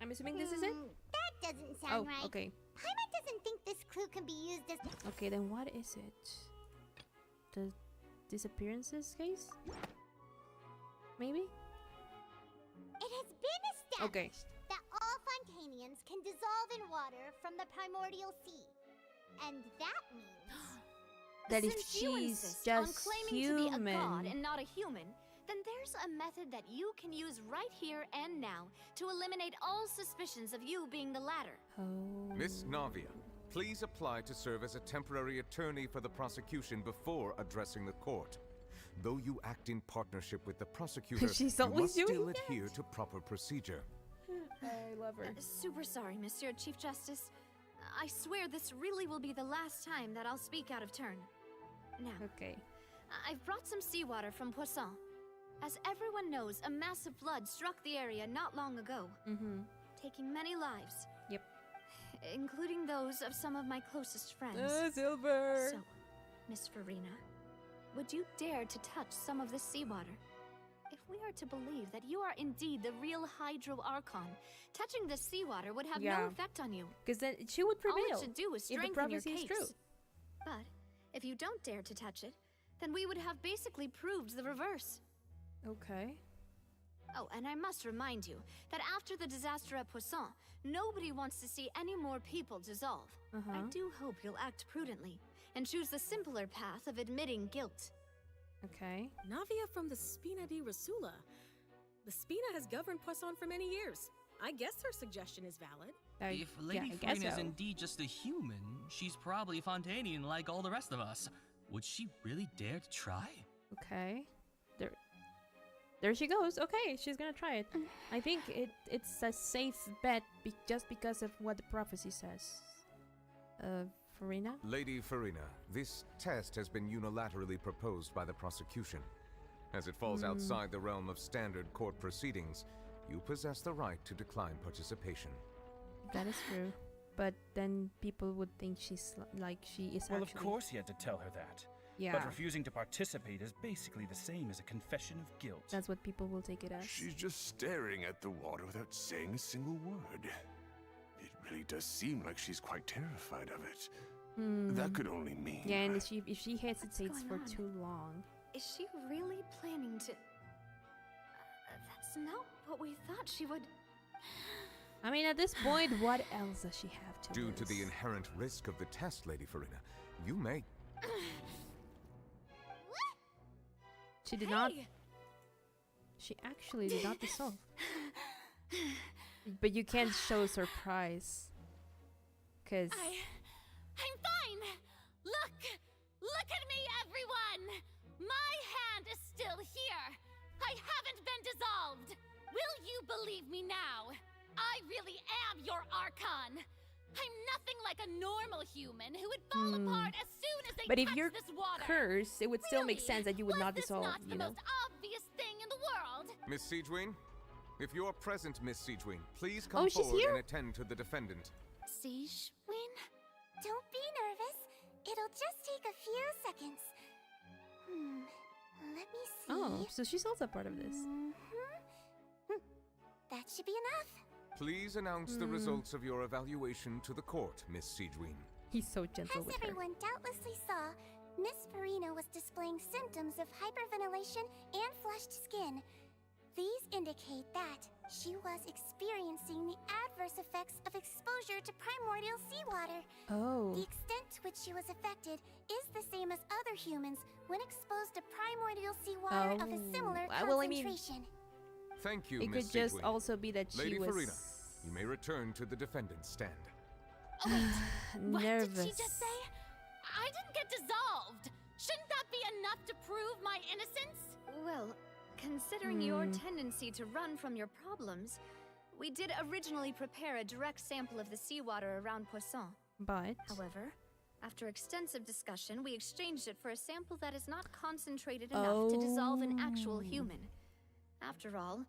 I'm assuming this is it? That doesn't sound right. Okay. Paimon doesn't think this clue can be used as... Okay, then what is it? The disappearances case? Maybe? It has been established Okay. that all Fontainians can dissolve in water from the primordial sea. And that means... That if Since you she's insist on just claiming to be a god human... and not a human, then there's a method that you can use right here and now to eliminate all suspicions of you being the latter. Miss Navia, please apply to serve as a temporary attorney for the prosecution before addressing the court. Though you act in partnership with the prosecutor, She's you always must still doing adhere to proper procedure. lover. Super sorry, Monsieur Chief Justice. I swear this really will be the last time that I'll speak out of turn. Now, okay. I've brought some seawater from Poisson. As everyone knows, a massive flood struck the area not long ago, taking many lives. Yep. Including those of some of my closest friends. Silver! So, Miss Furina, would you dare to touch some of this seawater? If we are to believe that you are indeed the real Hydro Archon, touching this seawater would have no effect on you. Because then she would prevail. All it should do is strengthen your case. But if you don't dare to touch it, then we would have basically proved the reverse. Okay. Oh, and I must remind you that after the disaster at Poisson, nobody wants to see any more people dissolve. I do hope you'll act prudently and choose the simpler path of admitting guilt. Okay. Navia from the Spina di Rasula. The Spina has governed Poisson for many years. I guess her suggestion is valid. If Lady Furina is indeed just a human, she's probably Fontainian like all the rest of us. Would she really dare to try? Okay. There she goes. Okay, she's gonna try it. I think it's a safe bet just because of what the prophecy says. Furina? Lady Furina, this test has been unilaterally proposed by the prosecution. As it falls outside the realm of standard court proceedings, you possess the right to decline participation. That is true. But then people would think she's like she is Well, actually... of course he had to tell her that. Yeah. But refusing to participate is basically the same as a confession of guilt. That's what people will take it as. She's just staring at the water without saying a single word. It really does seem like she's quite terrified of it. That could only mean... Yeah, and if she hesitates for too long... Is she really planning to... that's not what we thought she would... I mean, at this point, what else does she have to Due lose? to the inherent risk of the test, Lady Furina, you may... She did not... She actually did not dissolve. But you can't show surprise. Because... I'm fine! Look at me, everyone! My hand is still here! I haven't been dissolved! Will you believe me now? I really am your Archon! I'm nothing like a normal human who would fall apart as soon as they But if touch you're this water. cursed, it would still make sense that you would not dissolve, Not you the know? most obvious thing in the world. Miss Siegewin? If you're present, Miss Siegewin, please come forward and attend to the defendant. Siegewin? Don't be nervous. It'll just take a few seconds. Let me see. Oh, so she's also part of this. That should be enough. Please announce the results of your evaluation to the court, Miss Siegewin. He's so gentle As with her. everyone doubtlessly saw, Miss Furina was displaying symptoms of hyperventilation and flushed skin. These indicate that she was experiencing the adverse effects of exposure to primordial seawater. Oh. The extent to which she was affected is the same as other humans when exposed to primordial seawater of a similar well, I mean, concentration. Thank you, it Miss could just Siegewin. also be that she Lady was... Furina, you may return to the defendant's stand. What Nervous. did she just say? I didn't get dissolved! Shouldn't that be enough to prove my innocence? Well, considering your tendency to run from your problems, we did originally prepare a direct sample of the seawater around Poisson. But... However, after extensive discussion, we exchanged it for a sample that is not concentrated enough to dissolve an actual human. After all,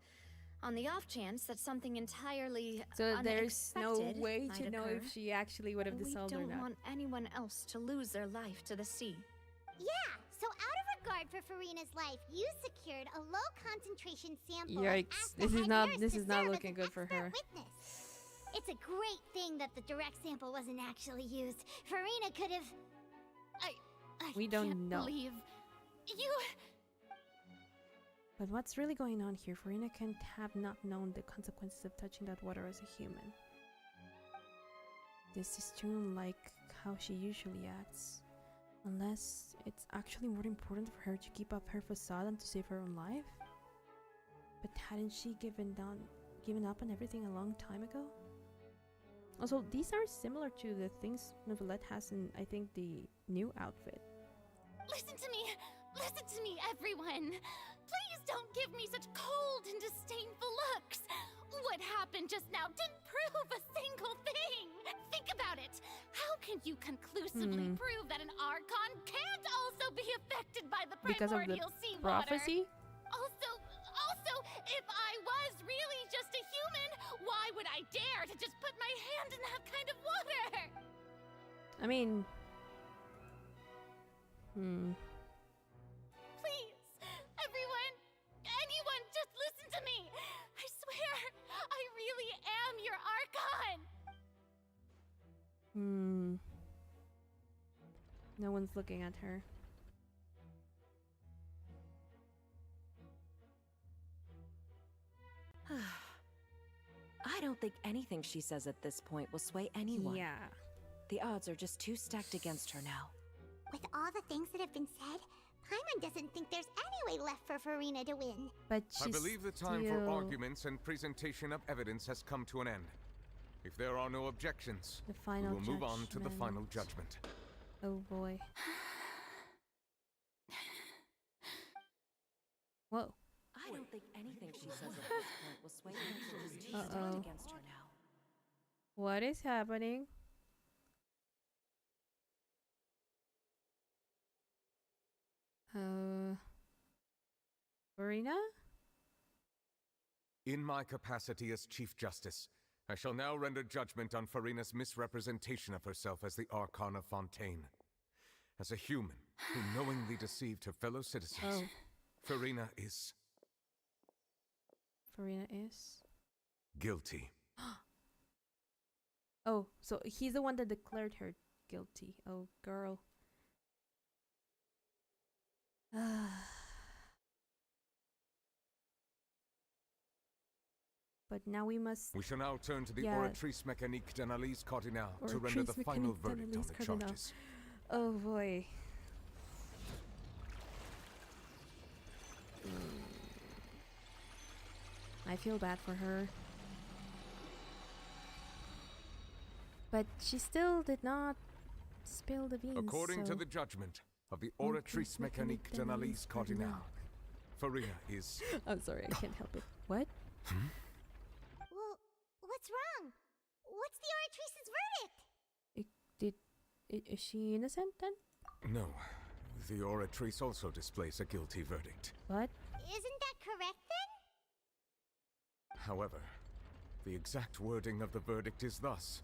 on the off chance that something entirely So there's no unexpected way might to know occur, if she actually would have dissolved or we not. don't want anyone else to lose their life to the sea. Yeah, so out of regard for Furina's life, you secured a low concentration sample. Yikes! This is not looking good for her. Witness. It's a great thing that the direct sample wasn't actually used. Furina could have. I We don't can't know. believe you. But what's really going on here? Furina can't have not known the consequences of touching that water as a human. This is too unlike how she usually acts. Unless it's actually more important for her to keep up her facade than to save her own life? But hadn't she given up on everything a long time ago? Also, these are similar to the things Neuvillette has in, I think, the new outfit. Listen to me, everyone. Please don't give me such cold and disdainful looks. What happened just now didn't prove a single thing. Think about it. How can you conclusively prove that an Archon can't also be affected by the because of the primordial seawater? prophecy? Also, if I was really just a human, why would I dare to just put my hand in that kind of water? I mean, Please, everyone, anyone, just listen to me. I swear, I really am your Archon. No one's looking at her. I don't think anything she says at this point will sway anyone. Yeah. The odds are just too stacked against her now. With all the things that have been said, Paimon doesn't think there's any way left for Furina to win. But I believe the time for arguments and presentation of evidence has come to an end. If there are no objections, we will move on to the final judgment. Oh boy. Whoa. I don't think anything she says at this point will sway anyone. She's too stacked against her now. What is happening? Furina? In my capacity as Chief Justice, I shall now render judgment on Furina's misrepresentation of herself as the Archon of Fontaine. As a human who knowingly deceived her fellow citizens, Furina is... Furina is? guilty. Oh, so he's the one that declared her guilty. Oh, girl. But now we must... We shall now turn to the Oratrice Mécanique d'Analyse Cardinal to render the final verdict on the charges. Oh boy. I feel bad for her. But she still did not spill the beans. According to the judgment of the Oratrice Mécanique d'Analyse Cardinal, Furina is... I'm sorry, I can't help it. What? Well, what's wrong? What's the Oratrice's verdict? Is she innocent then? No. The Oratrice also displays a guilty verdict. What? Isn't that correct then? However, the exact wording of the verdict is thus: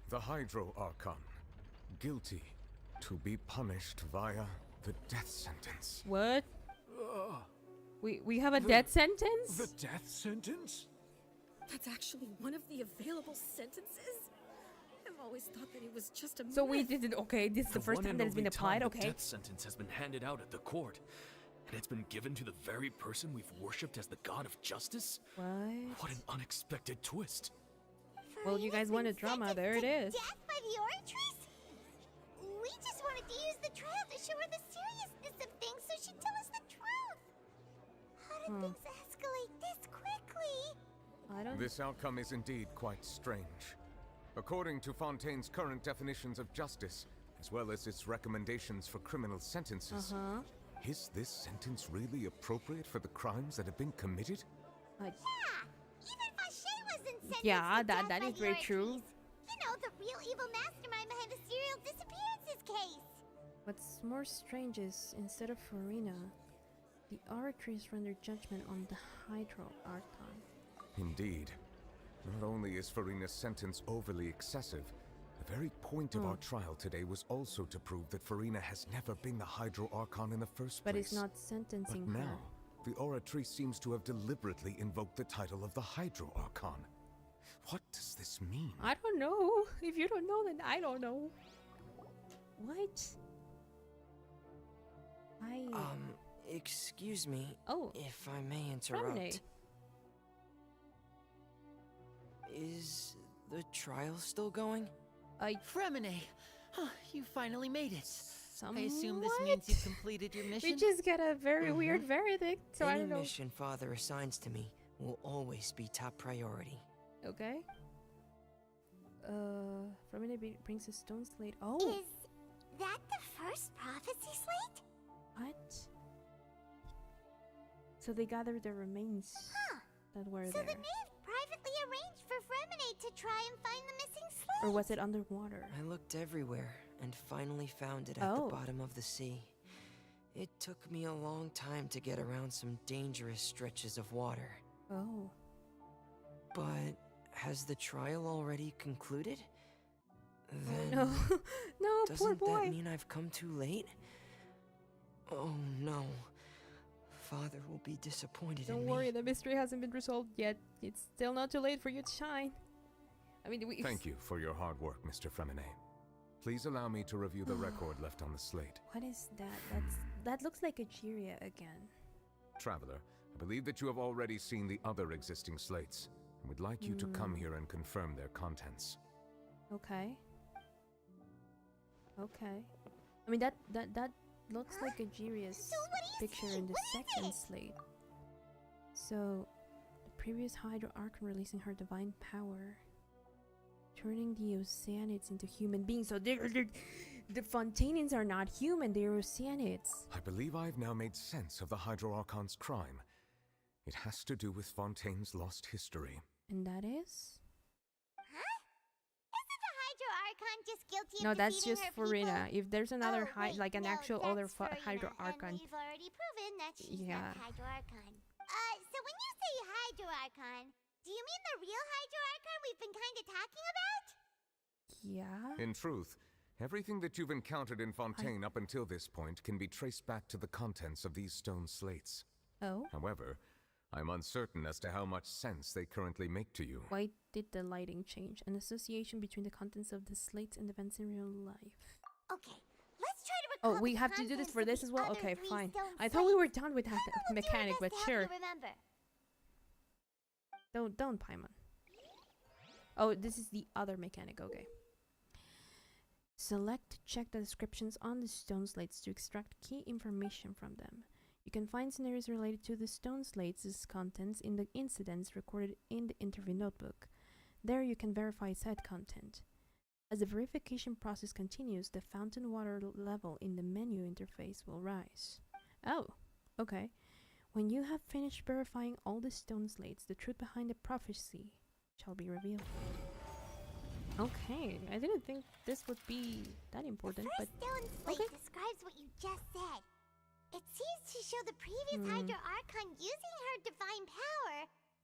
the Hydro Archon, guilty to be punished via the death sentence. What? We have a death sentence? The death sentence? That's actually one of the available sentences? I've always thought that it was just a So myth. we didn't... Okay, this is the first time that it's been applied, okay? The death sentence has been handed out at the court. And it's been given to the very person we've worshipped as the god of justice? What? What an unexpected twist. Well, you guys wanted drama, there it is. Death by the Oratrice? We just wanted to use the trial to show her the seriousness of things so she'd tell us the truth. How did things escalate this quickly? I don't... This outcome is indeed quite strange. According to Fontaine's current definitions of justice, as well as its recommendations for criminal sentences, is this sentence really appropriate for the crimes that have been committed? Yeah, even Vache wasn't sentenced Yeah, to death that by is the very Oratrice. true. You know, the real evil mastermind behind the serial disappearances case. What's more strange is, instead of Furina, the Oratrice rendered judgment on the Hydro Archon. Indeed. Not only is Furina's sentence overly excessive, the very point of our trial today was also to prove that Furina has never been the Hydro Archon in the first But place. it's not sentencing But her. now, the Oratrice seems to have deliberately invoked the title of the Hydro Archon. What does this mean? I don't know. If you don't know, then I don't know. What? Excuse me. Oh. If I may interrupt. Remine. Is the trial still going? Fremine! You finally made it. I assume this Somewhat? means you've completed your mission? We just got a very weird verdict, so I Any don't know. mission Father assigns to me will always be top priority. Okay. Fremine brings a stone slate. Oh. Is that the first prophecy slate? What? So they gathered the remains that were So there. the knave privately arranged for Freminate to try and find the missing slate. Or was it underwater? I looked everywhere and finally found it at the bottom of the sea. It took me a long time to get around some dangerous stretches of water. Oh. But has the trial already concluded? Then No. No, poor doesn't boy. that mean I've come too late? Oh no. Father will be disappointed in Don't me. worry, the mystery hasn't been resolved yet. It's still not too late for you to shine. I mean, Thank you for your hard work, Mr. Freminate. Please allow me to review the record left on the slate. What is that? That looks like a Jiria again. Traveler, I believe that you have already seen the other existing slates, and would like you to come here and confirm their contents. Okay. Okay. I mean, that looks like a Jiria's picture in the second slate. So, the previous Hydro Archon releasing her divine power, turning the Oceanids into human beings. So the Fontainians are not human, they're Oceanids. I believe I've now made sense of the Hydro Archon's crime. It has to do with Fontaine's lost history. And that is? Isn't the Hydro Archon just guilty of No, that's defeating just her Furina. people? If there's another like an no, actual that's other Furina, Hydro and Archon. we've already proven that she's Yeah. not Hydro Archon. So when you say Hydro Archon, do you mean the real Hydro Archon we've been kind of talking about? Yeah. In truth, everything that you've encountered in Fontaine up until this point can be traced back to the contents of these stone slates. Oh? However, I'm uncertain as to how much sense they currently make to you. Why did the lighting change? An association between the contents of the slates and events in real life. Okay, let's try to recall Oh, we the have to do this contents for of this the as well? other Okay, 3 fine. stone I thought we were slates. done with that We'll do our mechanic, best but to help sure. you remember. Don't Paimon. Oh, this is the other mechanic, okay. Select to check the descriptions on the stone slates to extract key information from them. You can find scenarios related to the stone slates' contents in the incidents recorded in the interview notebook. There you can verify said content. As the verification process continues, the fountain water level in the menu interface will rise. Oh, okay. When you have finished verifying all the stone slates, the truth behind the prophecy shall be revealed. Okay, I didn't think this would be that important, The first stone slate describes what you just said. It seems to show the previous Hydro Archon using her divine power,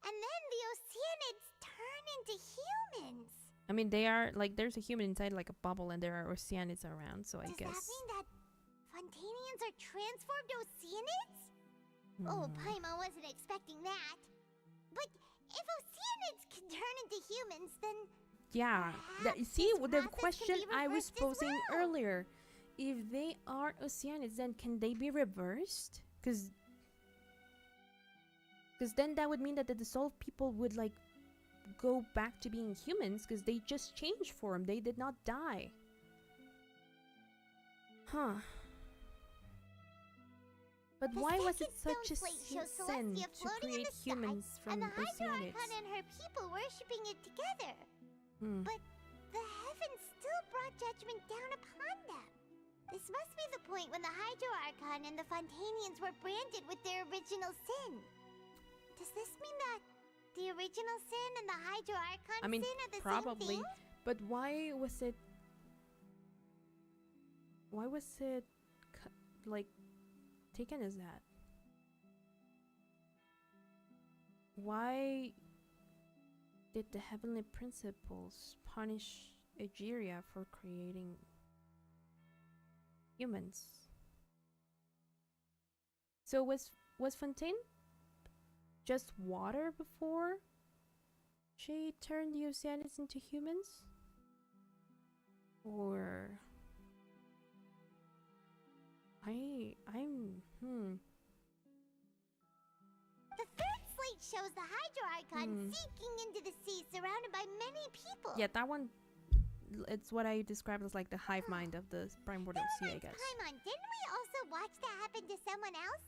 and then the Oceanids turn into humans. I mean, they are like there's a human inside like a bubble, and there are Oceanids around. So I guess. Does that mean that Fontainians are transformed Oceanids? Oh, Paimon wasn't expecting that. But if Oceanids can turn into humans, then Yeah. See the process question can be I was reversed as posing well. earlier. If they are Oceanids, then can they be reversed? Because then that would mean that the dissolved people would like go back to being humans because they just changed form. They did not die. Huh. But The why was it second such a stone slate shows sin Celestia to floating in create the sky, humans from and the Hydro Oceanids? Archon and her people worshipping it together. But the heavens still brought judgment down upon them. This must be the point when the Hydro Archon and the Fontainians were branded with their original sin. Does this mean that the original sin and the Hydro Archon I mean, sin are the probably. same thing? But why was it? Why was it like taken as that? Why did the heavenly principles punish Egeria for creating humans? So was Fontaine just water before she turned the Oceanids into humans? Or The third slate shows the Hydro Archon sinking into the sea, surrounded by many people. Yeah, that one, it's what I described as like the hive mind of the primordial sea, I guess. Paimon, didn't we also watch that happen to someone else?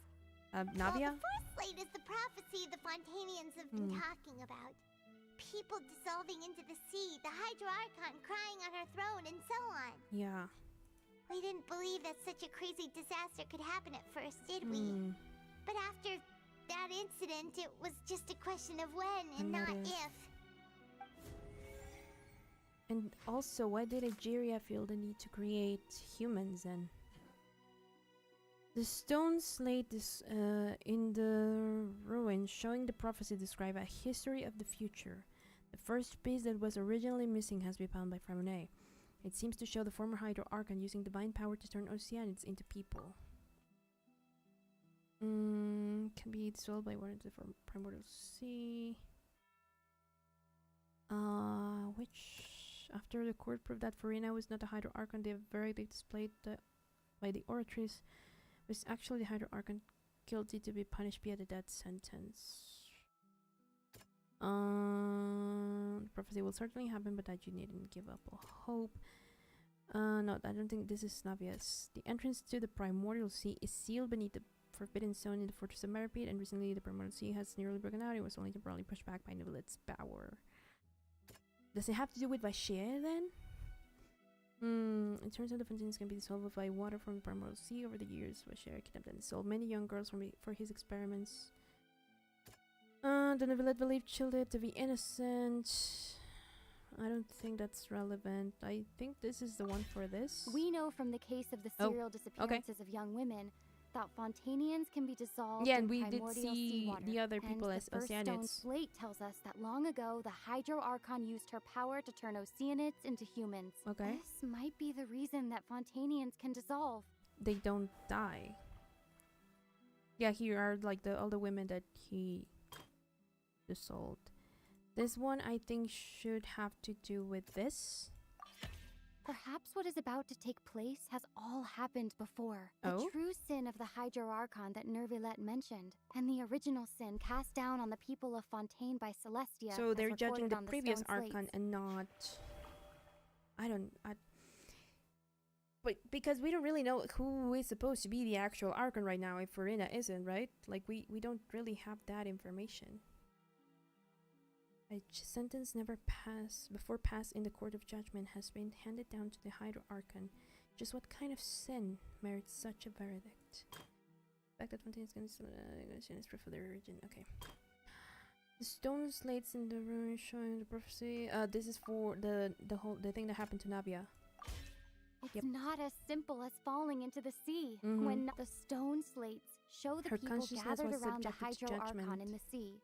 Navia? Well, the fourth slate is the prophecy the Fontainians have been talking about. People dissolving into the sea, the Hydro Archon crying on her throne, and so on. Yeah. We didn't believe that such a crazy disaster could happen at first, did we? But after that incident, it was just a question of when and not if. And also, why did Egeria feel the need to create humans then? The stone slate is in the ruins showing the prophecy describe a history of the future. The first piece that was originally missing has been found by FURINA'S. It seems to show the former Hydro Archon using divine power to turn oceanids into people. Can be dissolved by water into the primordial sea. Which, after the court proved that FURINA'S was not a Hydro Archon, the verdict displayed by the oratrice was actually the Hydro Archon guilty to be punished via the death sentence. The prophecy will certainly happen, but that you needn't give up all hope. No, I don't think this is Navia's. The entrance to the Primordial Sea is sealed beneath the Forbidden Zone in the Fortress of Meripede, and recently the Primordial Sea has nearly broken out. It was only temporarily pushed back by Neuvillette's power. Does it have to do with Vashea then? It turns out the fountains can be dissolved by water from the Primordial Sea. Over the years, Vashea kidnapped and sold many young girls for his experiments. The Neuvillette believed Childe to be innocent. I don't think that's relevant. I think this is the one for this. We know from the case of the serial disappearances of young women that Fontainians can be dissolved and we did primordial see seawater. the other people as the first stone Oceanids. slate tells us that long ago the Hydro Archon used her power to turn Oceanids into humans. Okay. This might be the reason that Fontainians can dissolve. They don't die. Yeah, here are like all the women that he dissolved. This one I think should have to do with this. Perhaps what is about to take place has all happened before. The true sin of the Hydro Archon that Neuvillette mentioned, and the original sin cast down on the people of Fontaine by Celestia. So they're as judging recorded the on previous stone Archon slates. and not... But because we don't really know who is supposed to be the actual Archon right now if FURINA isn't, right? Like we don't really have that information. A sentence never passed in the court of judgment has been handed down to the Hydro Archon. Just what kind of sin merits such a verdict? The fact that Fontaine is going to is proof of their origin. Okay. The stone slates in the ruin showing the prophecy. This is for the thing that happened to Navia. It's not as simple as falling into the sea. When the stone slates show the people gathered around the Hydro Archon in the sea.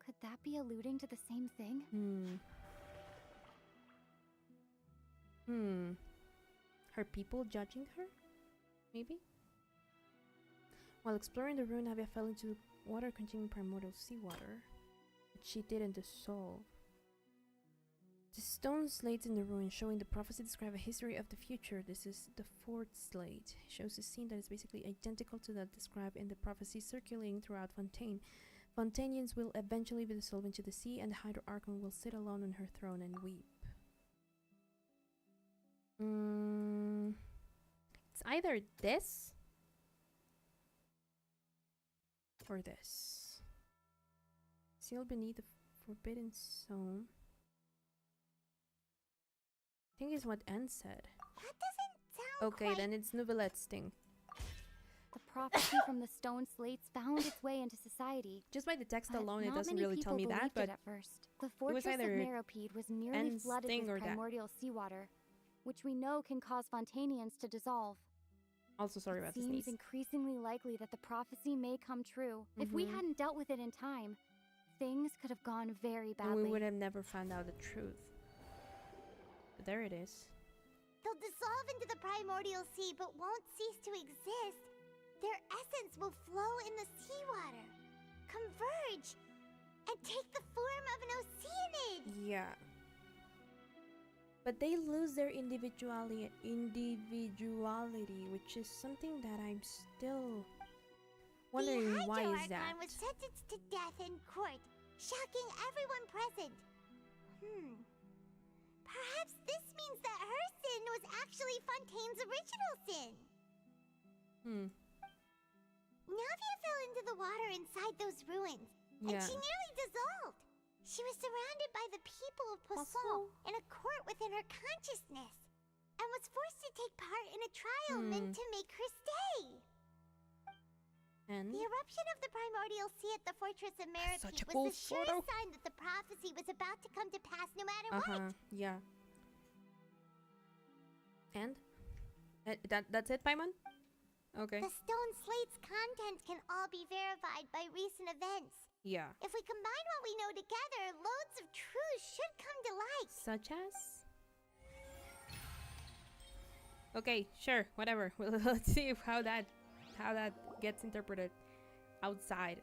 Could that be alluding to the same thing? Her people judging her? Maybe? While exploring the ruin, Navia fell into water containing primordial seawater, but she didn't dissolve. The stone slates in the ruin showing the prophecy describe a history of the future. This is the fourth slate. It shows a scene that is basically identical to that described in the prophecy circulating throughout Fontaine. Fontainians will eventually be dissolved into the sea, and the Hydro Archon will sit alone on her throne and weep. It's either this or this. Sealed beneath the Forbidden Zone. I think is what Anne said. That doesn't sound okay, then it's Neuvillette's thing. The prophecy from the stone slates found its way into society. Just by the text But alone, it not doesn't many really tell me people that, believed but it at first. The fortress of Meripede was nearly Anne's flooded thing with or that. primordial seawater, which we know can cause Fontainians to dissolve. Also, sorry about the It seems sneeze. increasingly likely that the prophecy may come true. If we hadn't dealt with it in time, things could have gone very And badly. we would have never found out the truth. But there it is. They'll dissolve into the primordial sea but won't cease to exist. Their essence will flow in the seawater, converge, and take the form of an oceanid. Yeah. But they lose their individuality, which is something that I'm still wondering the why Hydro is that. Archon was sentenced to death in court, shocking everyone present. Perhaps this means that her sin was actually Fontaine's original sin. Navia fell into the water inside those ruins, and she nearly dissolved. She was surrounded by the people of Poisson in a court within her consciousness, and was forced to take part in a trial meant to make her stay. And the eruption of the primordial sea at the fortress of Meritpeak such a was cool the sure photo. sign that the prophecy was about to come to pass no matter what. Yeah. And that's it, Paimon? Okay. The stone slate's contents can all be verified by recent events. Yeah. If we combine what we know together, loads of truths should come to light. Such as? Okay, sure, whatever. Let's see how that gets interpreted outside.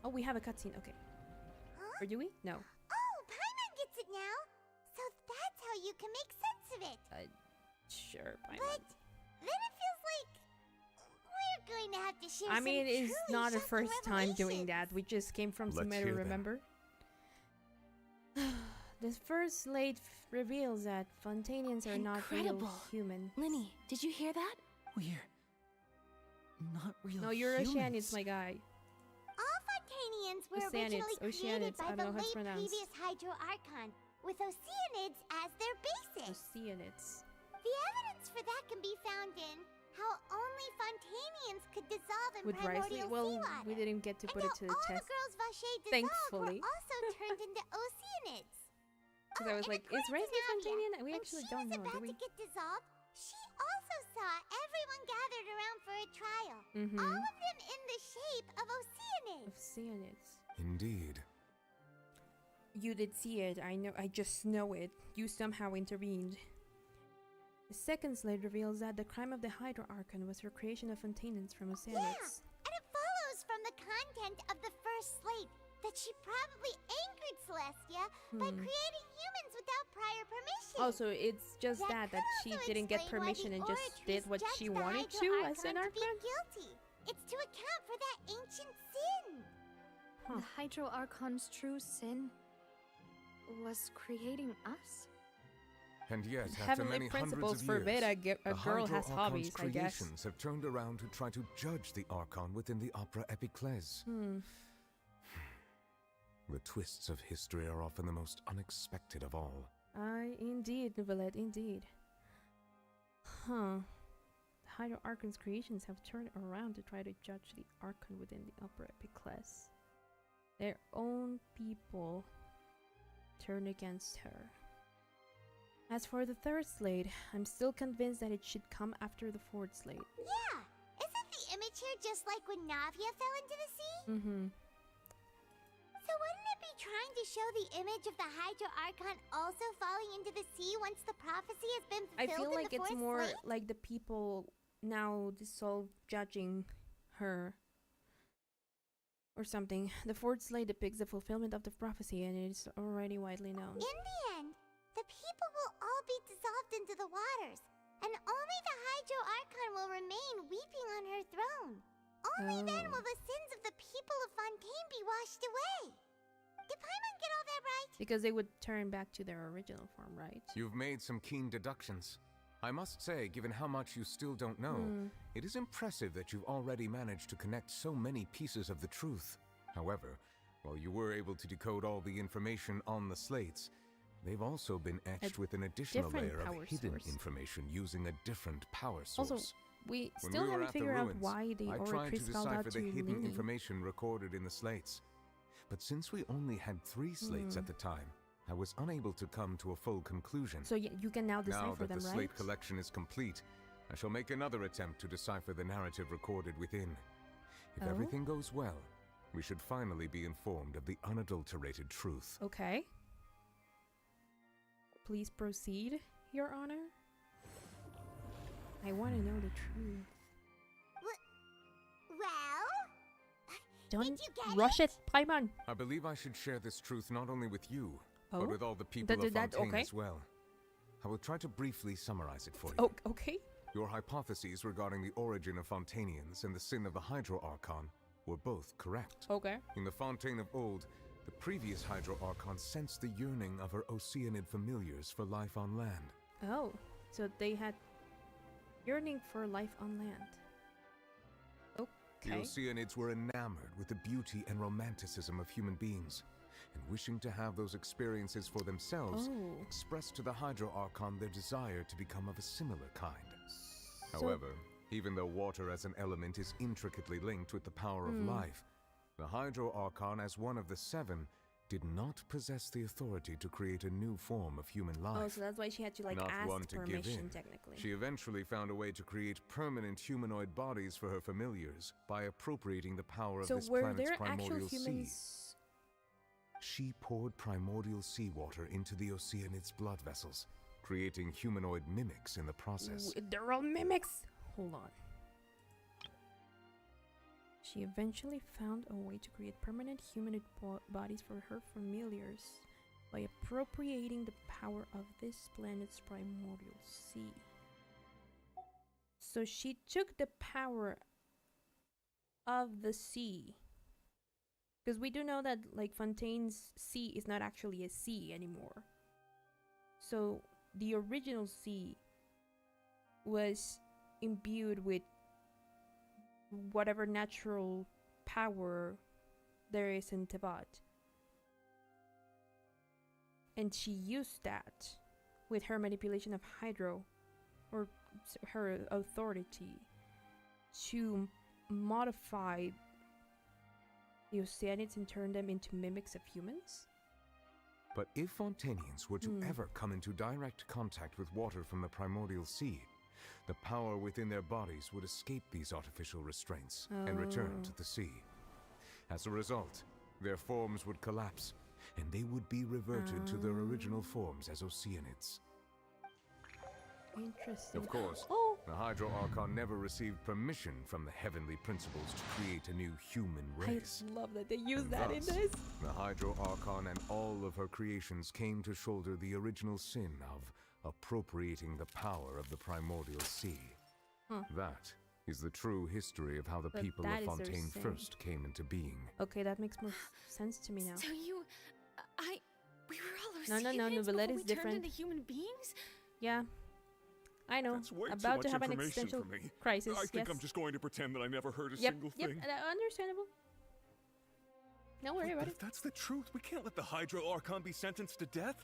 Oh, we have a cutscene. Okay. Huh? Or do we? No. Oh, Paimon gets it now. So that's how you can make sense of it. Sure, Paimon. But then it feels like we're going to have to share I mean, some it's not the truly first shocking time doing revelations. that. We just came from Let's Sumeru, hear them. remember? The first slate reveals that Fontanians are not real Incredible. human. Linny, did you hear that? We're not real No, you're humans. Oceanids, my guy. All Fontanians were Oceanids, originally created Oceanids, I by don't the know how it's late pronounced. previous Hydro Archon, with Oceanids as their basis. Oceanids. The evidence for that can be found in how only Fontanians could dissolve in With Risley? primordial Well, seawater. we didn't get to And put it how to the all test. the girls Vacher dissolved Thankfully. were also turned into Oceanids. Because I was like, is Risley Fontanian? We actually don't know, do About we? to get dissolved, she also saw everyone gathered around for a trial. Mhm. All of them in the shape of Oceanids. Oceanids. Indeed. You did see it. I know. I just know it. You somehow intervened. The second slate reveals that the crime of the Hydro Archon was her creation of Fontanians from Yeah, Oceanids. and it follows from the content of the first slate that she probably angered Celestia by creating humans without prior permission. Oh, so it's just that could she also didn't get explain why permission the and just Oratrice did what judged she the wanted Hydro to as an Archon to be Archon? guilty. It's to account for that ancient sin. Huh. The Hydro Archon's true sin was creating us? And yet, after Heavenly many principles hundreds of forbid years, a the girl Hydro has Archon's hobbies, I guess. creations have turned around to try to judge the Archon within the Opera Epiclese. The twists of history are often the most unexpected of all. Indeed, Neuvillette, indeed. Huh. The Hydro Archon's creations have turned around to try to judge the Archon within the Opera Epiclese. Their own people turn against her. As for the third slate, I'm still convinced that it should come after the fourth slate. Yeah, isn't the image here just like when Navia fell into the sea? Mm-hmm. So wouldn't it be trying to show the image of the Hydro Archon also falling into the sea once the prophecy has been I fulfilled feel in like the it's fourth more slate? like the people now dissolve judging her. Or something. The fourth slate depicts the fulfillment of the prophecy and it is already widely known. In the end, the people will all be dissolved into the waters, and only the Hydro Archon will remain weeping on her throne. Only then will the sins of the people of Fontaine be washed away. Did Paimon get all that right? Because they would turn back to their original form, right? You've made some keen deductions. I must say, given how much you still don't know, it is impressive that you've already managed to connect so many pieces of the truth. However, while you were able to decode all the information on the slates, they've also been etched with an additional layer of hidden information using a different power source. Also, we When still we were haven't at the figured out ruins, why the I tried to Oratrice called out decipher to the hidden Lily. information recorded in the slates. But since we only had 3 slates at the time, I was unable to come to a full conclusion. So you can now decipher Now that them, the right? slate collection is complete, I shall make another attempt to decipher the narrative recorded within. If everything goes well, we should finally be informed of the unadulterated truth. Okay. Please proceed, Your Honor. I want to know the truth. Well, Don't did you get rush it, Paimon. I believe I should share this truth not only with you, Oh? but with all the people of That- Fontaine okay. as well. I will try to briefly summarize it for you. Oh, okay. Your hypotheses regarding the origin of Fontanians and the sin of the Hydro Archon were both correct. Okay. In the Fontaine of old, the previous Hydro Archon sensed the yearning of her Oceanid familiars for life on land. Oh, so they had yearning for life on land. The Okay. Oceanids were enamored with the beauty and romanticism of human beings, and wishing to have those experiences for themselves, expressed to the Hydro Archon their desire to become of a similar kind. However, Even though water as an element is intricately linked with the power of life, the Hydro Archon, as one of the 7, did not possess the authority to create a new form of human life. Oh, so that's why she had to like Not ask one to give permission, in. technically. She eventually found a way to create permanent humanoid bodies for her familiars by appropriating the power of this planet's primordial sea. She poured primordial seawater into the Oceanid's blood vessels, creating humanoid mimics in the process. They're all mimics! Hold on. She eventually found a way to create permanent humanoid bodies for her familiars by appropriating the power of this planet's primordial sea. So she took the power of the sea. Because we do know that like Fontaine's sea is not actually a sea anymore. So the original sea was imbued with whatever natural power there is in Tibet. And she used that with her manipulation of Hydro, or her authority, to modify the Oceanids and turn them into mimics of humans? But if Fontainians were to ever come into direct contact with water from the primordial sea, the power within their bodies would escape these artificial restraints and return to the sea. As a result, their forms would collapse, and they would be reverted to their original forms as Oceanids. Interesting. Of course, the Hydro Archon never received permission from the heavenly principles to create a new human race. I love that they use that in Thus, this. The Hydro Archon and all of her creations came to shoulder the original sin of appropriating the power of the primordial sea. That is the true history of how the people of Fontaine first came into being. Okay, that makes more sense to me now. So we were all No, Oceanids Neuvillette before is we different. turned into human beings? Yeah. I know. That's way About too to have much an information existential for me. crisis. I think yes. I'm just going to pretend that I never heard a single thing. Understandable. Don't worry about But it. if that's the truth, we can't let the Hydro Archon be sentenced to death.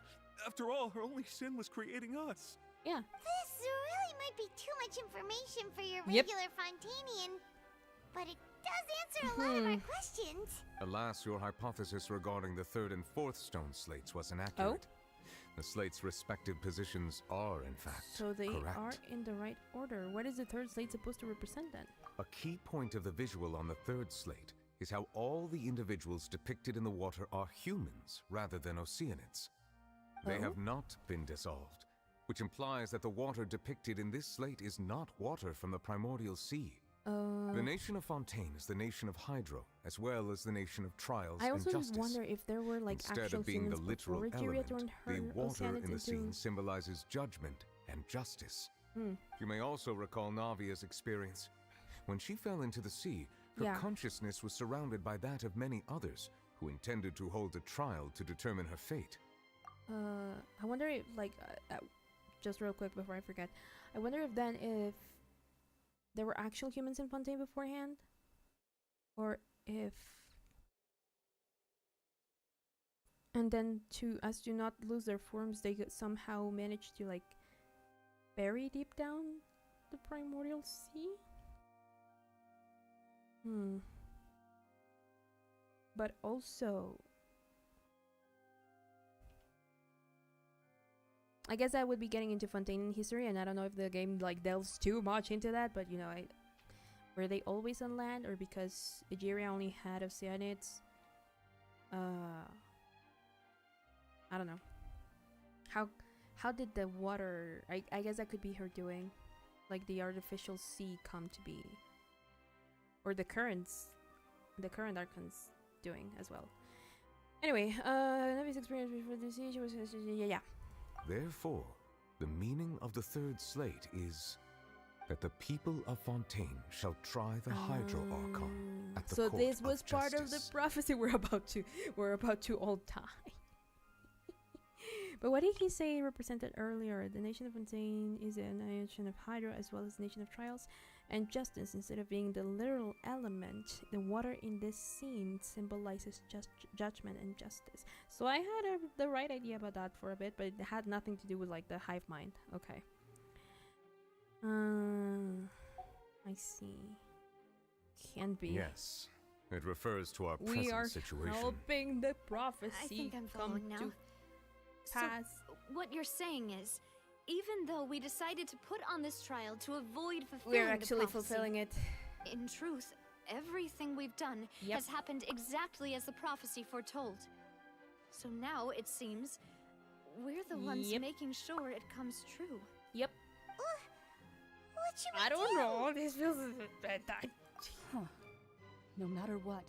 After all, her only sin was creating us. Yeah. This really might be too much information for your Yep. regular Fontainian, but it does answer a lot of our questions. Alas, your hypothesis regarding the 3rd and 4th stone slates was inaccurate. The slates' respective positions are, in fact, So they correct. are in the right order. What is the 3rd slate supposed to represent then? A key point of the visual on the 3rd slate is how all the individuals depicted in the water are humans rather than Oceanids. They have not been dissolved, which implies that the water depicted in this slate is not water from the primordial sea. The nation of Fontaine is the nation of Hydro, as well as the nation of trials I and also justice. wonder if there were like Instead actual of being the humans literal before Jiria element, turned her the water Oceanids in the scene into... symbolizes judgment and justice. You may also recall Navia's experience. When she fell into the sea, her consciousness was surrounded by that of many others who intended to hold a trial to determine her fate. I wonder if, like, just real quick before I forget, I wonder if then if there were actual humans in Fontaine beforehand, or if, and then as to not lose their forms, they could somehow manage to like bury deep down the primordial sea. But also, I guess I would be getting into Fontaine history, and I don't know if the game like delves too much into that, but you know, were they always on land, or because Egeria only had Oceanids? I don't know. How did the water? I guess that could be her doing, like the artificial sea come to be, or the current Archon's doing as well. Anyway, Navi's experience before the siege was yeah. Therefore, the meaning of the 3rd slate is that the people of Fontaine shall try the Hydro Archon at the so court this was of part justice. of the prophecy we're about to all die. But what did he say represented earlier? The nation of Fontaine is a nation of Hydro as well as a nation of trials and justice. Instead of being the literal element, the water in this scene symbolizes judgment and justice. So I had the right idea about that for a bit, but it had nothing to do with like the hive mind. Okay. I see. Can't be. Yes. It refers to our We present are situation. helping the prophecy I think I'm come following now. to pass. So, what you're saying is, even though we decided to put on this trial to avoid fulfilling We're actually the prophecy, fulfilling it. in truth, everything we've done has happened exactly as the prophecy foretold. So now, it seems, we're the ones making sure it comes true. Yep. What should we I don't know. This feels... Huh. No matter what,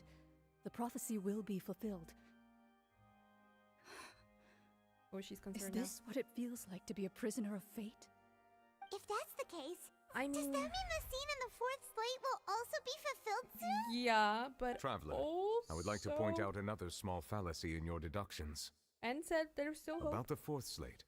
the prophecy will be fulfilled. Oh, she's Is concerned this what it feels like to be a prisoner of fate? If that's the case, I mean... does that mean the scene in the fourth slate will also be fulfilled soon? Yeah, but Traveler, also... I would like to point out another small fallacy in your deductions. And said there's still hope. About the fourth slate.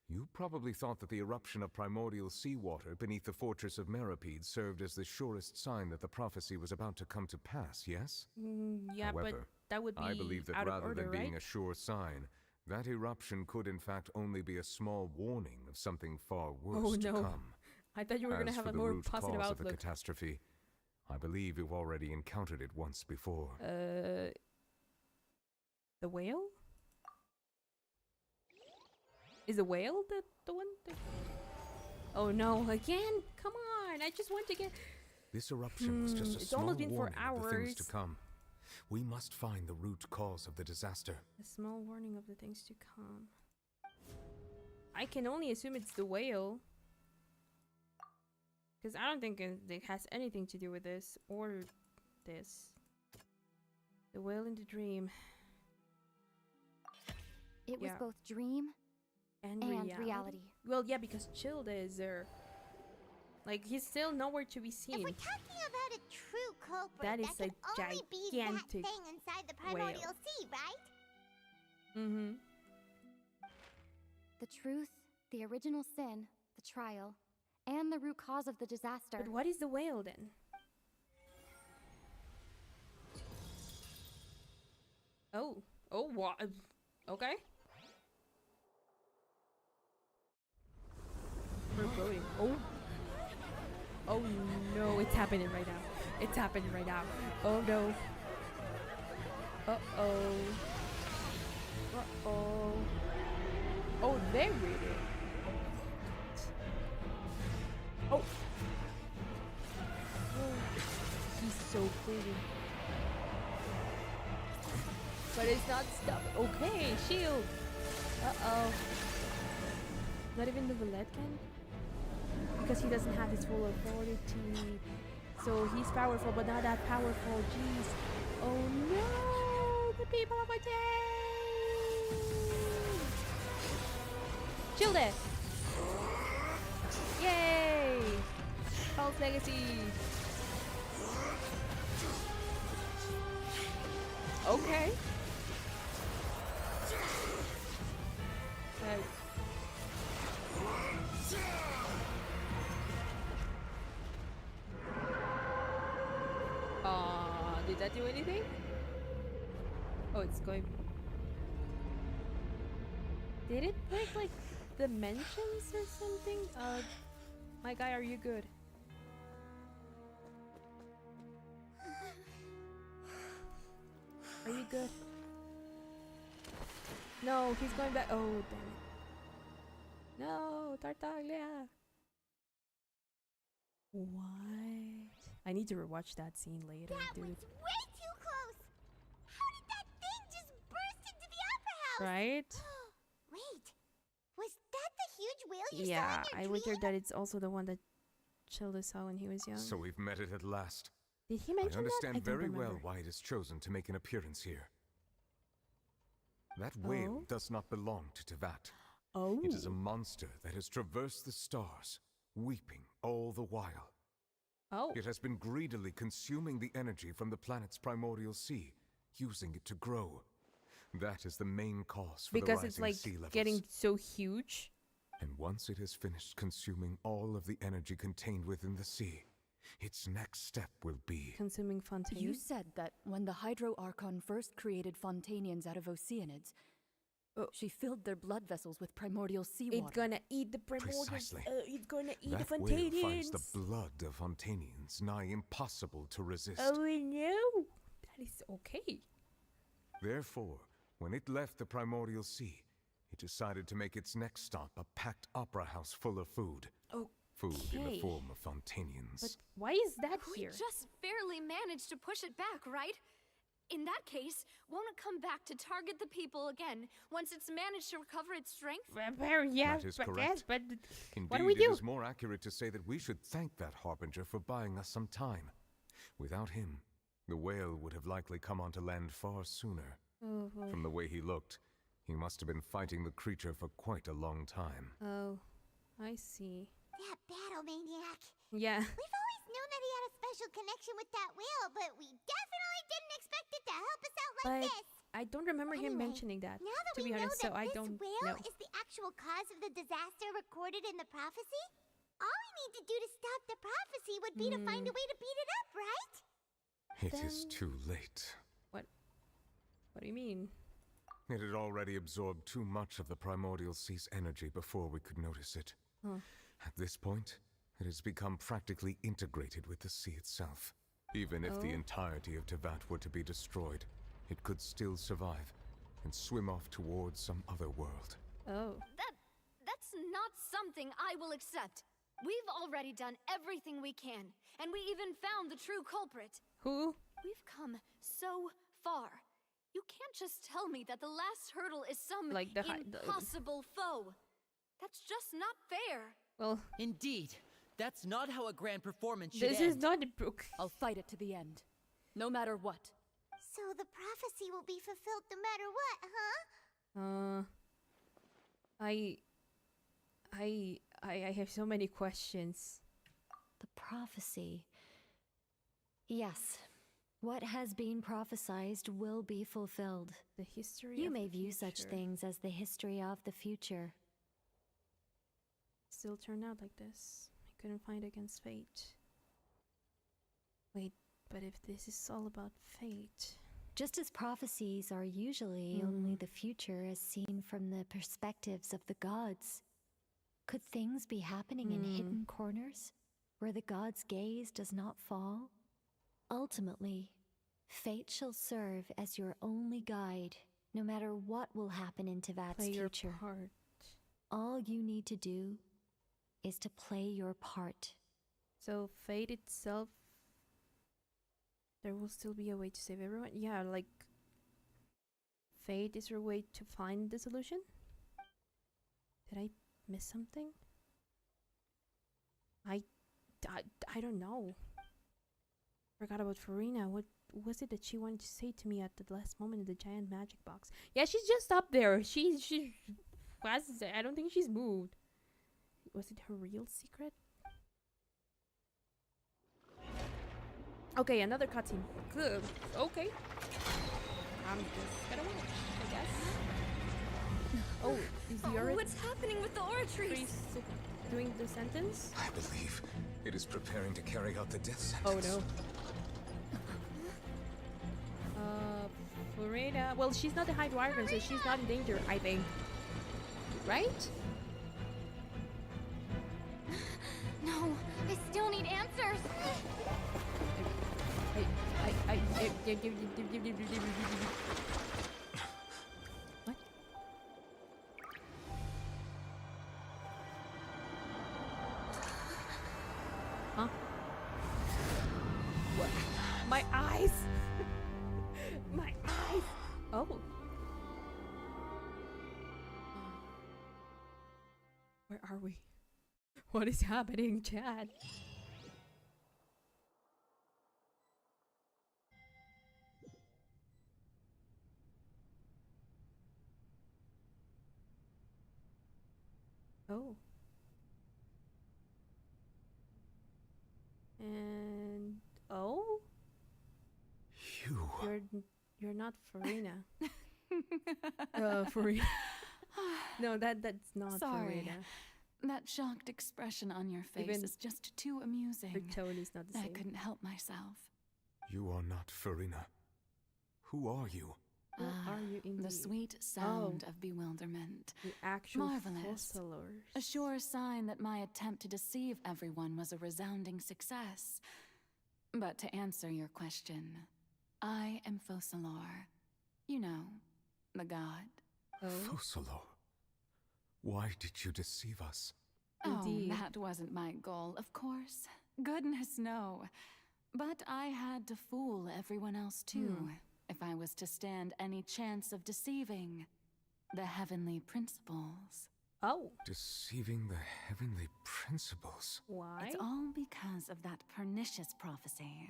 You probably thought that the eruption of primordial seawater beneath the fortress of Meripede served as the surest sign that the prophecy was about to come to pass, yes? Yeah, However, but that would be I believe that out of rather order, than being right? a sure sign, that eruption could in fact only be a small warning of something far worse to come. I thought you were going to have a more positive As for the root cause of outlook. the catastrophe, I believe you've already encountered it once before. The whale? Is a whale the one that... Oh no, again? Come on, I just want to get... This eruption was just a it's small almost been 4 warning of the things hours. to come. We must find the root cause of the disaster. A small warning of the things to come. I can only assume it's the whale. Because I don't think it has anything to do with this or this. The whale in the dream. It was both dream and reality. Well, yeah, because Childa is there. Like, he's still nowhere to be seen. If we're talking about a true culprit, That is can a only be that gigantic thing inside the primordial whale. sea, right? Mm-hmm. The truth, the original sin, the trial, and the root cause of the disaster. But what is the whale then? Oh. Oh, what? Okay. We're voting. Oh. Oh no, it's happening right now. It's happening right now. Oh no. Uh-oh. Uh-oh. Oh, they read it. Oh. Oh. He's so pretty. But it's not stuff. Okay, shield. Uh-oh. Not even the neuvillette can? Because he doesn't have his full authority. So he's powerful, but not that powerful. Jeez. Oh no! The people of my day! Shield it! Yay! False legacy! Okay. Did that do anything? Oh, it's going... Did it break, like, dimensions or something? My guy, are you good? Are you good? No, he's going back. Oh, damn it. No, Tartaglia. What? I need to rewatch that scene later, dude. Way too close. How did that thing just burst into the opera house? Right? Wait, was that the huge whale you Yeah, saw I in your wondered dream? that it's also the one that Childa saw when he was young. So we've met it at last. Did he mention I understand that? I don't very well remember. why it is chosen to make an appearance here. That whale does not belong to Tevat. Oh. It is a monster that has traversed the stars, weeping all the while. Oh. It has been greedily consuming the energy from the planet's primordial sea, using it to grow. That is the main cause for Because the it's rising like sea levels. getting so huge. And once it has finished consuming all of the energy contained within the sea, its next step will be... Consuming Fontaine? You said that when the Hydro Archon first created Fontainians out of Oceanids, She filled their blood vessels with primordial seawater. It's gonna eat the primordial. Precisely. It's gonna eat That the whale finds Fontanians. the blood of Fontanians nigh impossible to resist. Oh no, that is okay. Therefore, when it left the primordial sea, it decided to make its next stop a packed opera house full of food. Food in the form of Fontanians. But why is that We here? just barely managed to push it back, right? In that case, won't it come back to target the people again once it's managed to recover its strength? Yeah, That is but correct. yes, but Indeed, what do we it do? is more accurate to say that we should thank that harbinger for buying us some time. Without him, the whale would have likely come onto land far sooner. Oh, boy. From the way he looked, he must have been fighting the creature for quite a long time. Oh, I see. That battle maniac. Yeah. We've always known that he had a special connection with that whale, but we definitely didn't expect it to help us out like But this. I don't remember him Anyway, mentioning that. Now that To we be know honest, that so I this don't whale know. is the actual cause of the disaster recorded in the prophecy, all we need to do to stop the prophecy would be to find a way to beat it up, right? It is too late. What do you mean? It had already absorbed too much of the primordial sea's energy before we could notice it. Huh. At this point, it has become practically integrated with the sea itself. Even if the Oh. entirety of Tevat were to be destroyed, it could still survive and swim off towards some other world. Oh. That's not something I will accept. We've already done everything we can, and we even found the true culprit. Who? We've come so far. You can't just tell me that the last hurdle is some Like the impossible foe. That's just not fair. Well, indeed. That's not how a grand performance should this end. is not a book. I'll fight it to the end. No matter what. So the prophecy will be fulfilled no matter what, huh? I have so many questions. The prophecy. Yes. What has been prophesied will be fulfilled. The history You of may the view such future. things as the history of the future. Still turned out like this. I couldn't fight against fate. Wait, but if this is all about fate... Just as prophecies are usually only the future as seen from the perspectives of the gods, could things be happening in hidden corners where the gods' gaze does not fall? Ultimately, fate shall serve as your only guide, no matter what will happen in Tevat's Play your future. part. All you need to do is to play your part. So fate itself... There will still be a way to save everyone? Yeah, like... Fate is your way to find the solution? Did I miss something? I don't know. Forgot about Furina. What was it that she wanted to say to me at the last moment in the giant magic box? Yeah, she's just up there. She was... I don't think she's moved. Was it her real secret? Okay, another cutscene. Good. Okay. I'm just gonna watch, I guess. Oh, is the Ura... What's happening with the aura trees? Doing the sentence? I believe it is preparing to carry out the death sentence. Oh no. Furina. Well, she's not a high driver, so she's not in danger, I think. Right? No, I still need answers. What? Huh? What? My eyes! My eyes! Oh. Where are we? What is happening, Chad? Oh. And oh, you're not Furina. Furina. No, that's not Sorry. Furina. That shocked expression on your face Even is just too amusing. Her tone is not the I same. couldn't help myself. You are not Furina. Who are you? Are you in the sweet sound of bewilderment. The actual marvelous. A sure sign that my attempt to deceive everyone was a resounding success. But to answer your question, I am Focalor. You know, the god. Focalor, why did you deceive us? Indeed. Oh, that wasn't my goal, of course. Goodness, no. But I had to fool everyone else too, if I was to stand any chance of deceiving the heavenly principles. Oh. Deceiving the heavenly principles? Why? It's all because of that pernicious prophecy.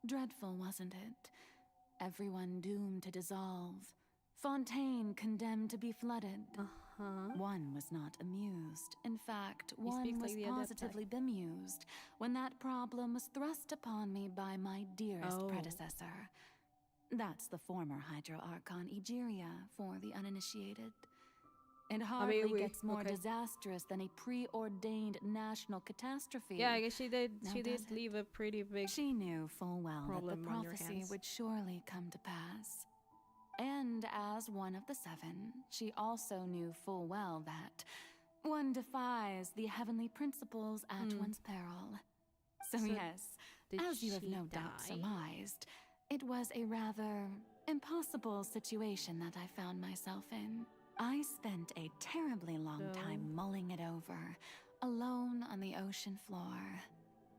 Dreadful, wasn't it? Everyone doomed to dissolve. Fontaine condemned to be flooded. One was not amused. In fact, one was positively bemused when that problem was thrust upon me by my dearest predecessor. That's the former Hydro Archon Egeria for the uninitiated. It hardly gets more disastrous than a preordained national catastrophe. Yeah, I guess she did. She did leave a pretty big. She knew full well that the prophecy would surely come to pass. And as one of the seven, she also knew full well that one defies the heavenly principles at one's peril. So yes, as you have no doubt surmised, it was a rather impossible situation that I found myself in. I spent a terribly long time mulling it over, alone on the ocean floor.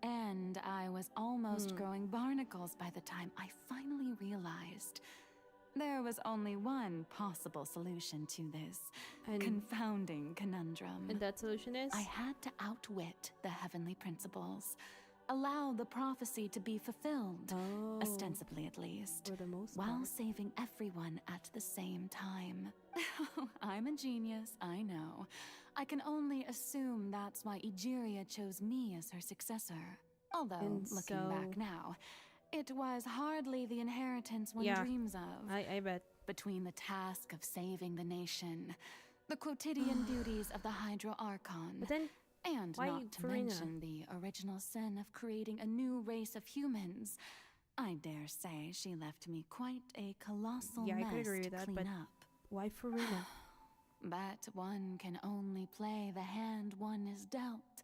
And I was almost growing barnacles by the time I finally realized there was only one possible solution to this confounding conundrum. And that solution is? I had to outwit the heavenly principles. Allow the prophecy to be fulfilled, ostensibly at least, for the most while part. saving everyone at the same time. I'm a genius, I know. I can only assume that's why Egeria chose me as her successor. Although, looking back now, it was hardly the inheritance one dreams of. I bet. Between the task of saving the nation, the quotidian duties of the Hydro Archon, but then, and not to mention the original sin of creating a new race of humans, I dare say she left me quite a colossal mess I could agree with that, to clean up. Why Furina? But one can only play the hand one is dealt.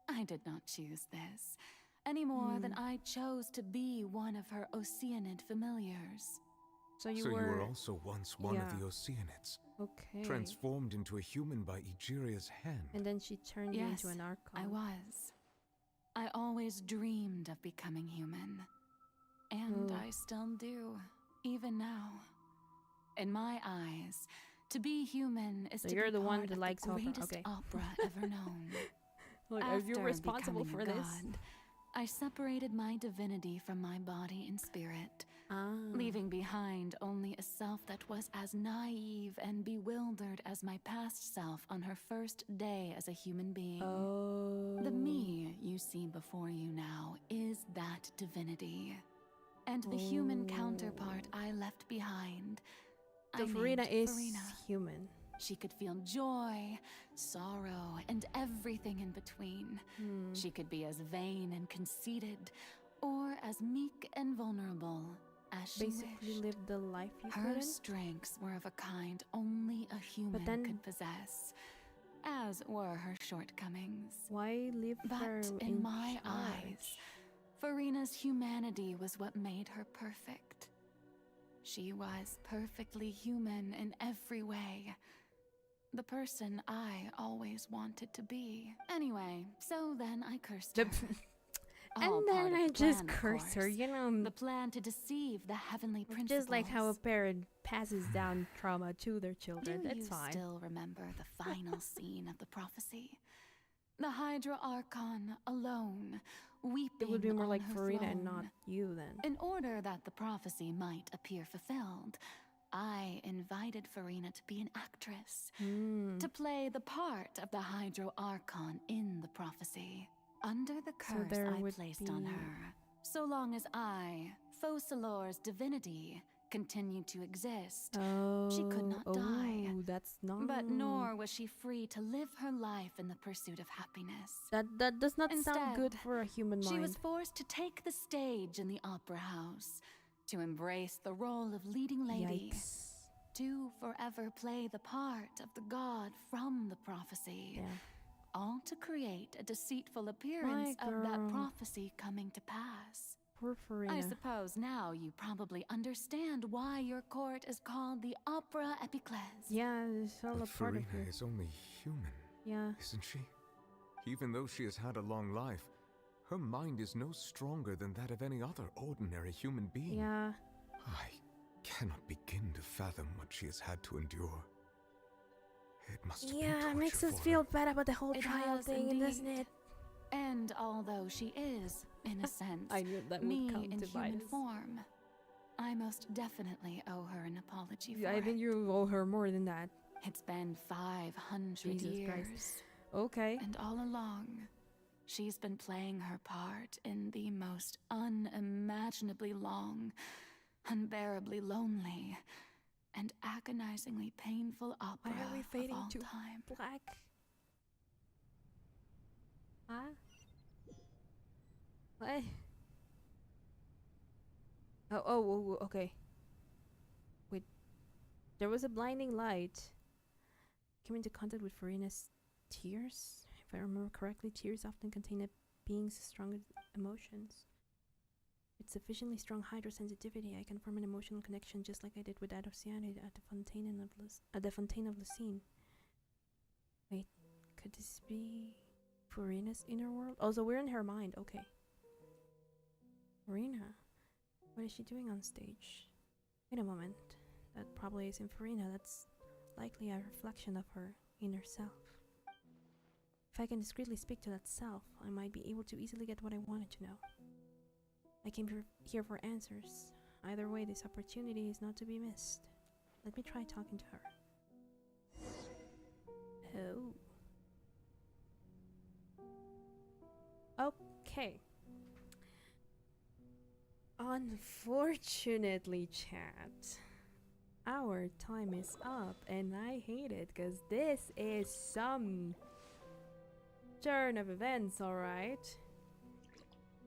I did not choose this, any more than I chose to be one of her Oceanid familiars. So you were also once one of the Oceanids. Okay. Transformed into a human by Egeria's hand. And then she turned you into an Archon. I was. I always dreamed of becoming human. And I still do, even now. In my eyes, to be human is to you're be the one part that of likes the greatest opera ever known. Are you After responsible becoming for a this? god, I separated my divinity from my body and spirit, leaving behind only a self that was as naive and bewildered as my past self on her first day as a human being. The me you see before you now is that divinity. And the human counterpart I left behind, So I Furina named is Furina. human. She could feel joy, sorrow, and everything in between. She could be as vain and conceited, or as meek and vulnerable as she Basically wished. lived the life you Her couldn't. strengths were of a kind only a human could possess, as were her shortcomings. Why live her But in my eyes, Furina's humanity was what made her perfect. She was perfectly human in every way. The person I always wanted to be. Anyway, so then I cursed her. And then I just cursed her, you know. The plan to deceive the heavenly principles. Just like how a parent passes down trauma to their children. Do That's you fine. still remember the final scene of the prophecy? The Hydra Archon alone, weeping It would be more on like her Furina and throne. not you then. In order that the prophecy might appear fulfilled, I invited Furina to be an actress, to play the part of the Hydro Archon in the prophecy. Under the curse there I would placed on be- her, so long as I, Focalor's divinity, continued to exist, she could not die. That's not. But nor was she free to live her life in the pursuit of happiness. That does not sound Instead, good for a human mind. She was forced to take the stage in the opera house, to embrace the role of leading lady, to forever play the part of the god from the prophecy, all to create a deceitful appearance of that prophecy coming to pass. Poor Furina. I suppose now you probably understand why your court is called the Opera Epiclese. Yeah, it's all a part of her. Furina is only human, isn't she? Even though she has had a long life, her mind is no stronger than that of any other ordinary human being. Yeah. I cannot begin to fathom what she has had to endure. It must have been it makes us feel bad about the whole trial thing, doesn't it? And although she is, in a sense, I knew that would me come in to human bite us. form, I most definitely owe her an apology for I think you owe her more than that. It's been 500 Jesus years. Christ. Okay. And all along, she's been playing her part in the most unimaginably long, unbearably lonely, and agonizingly painful opera Why are we fading of all to time. black? Huh? What? Oh, okay. Wait. There was a blinding light. Came into contact with Furina's tears. If I remember correctly, tears often contain a being's strongest emotions. With sufficiently strong hydrosensitivity, I can form an emotional connection just like I did with that of Cyanide at the Fontaine of Lucine. Wait, could this be Furina's inner world? Oh, so we're in her mind. Okay. Furina, what is she doing on stage? Wait a moment. That probably isn't Furina. That's likely a reflection of her inner self. If I can discreetly speak to that self, I might be able to easily get what I wanted to know. I came here for answers. Either way, this opportunity is not to be missed. Let me try talking to her. Oh. Okay. Unfortunately, chat, our time is up, and I hate it because this is some turn of events, alright?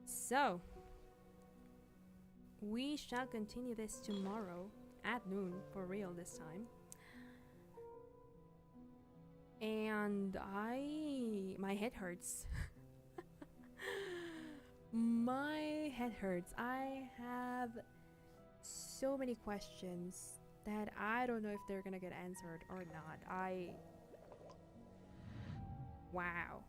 So, we shall continue this tomorrow at noon, for real this time. And my head hurts. My head hurts. I have so many questions that I don't know if they're gonna get answered or not. Wow.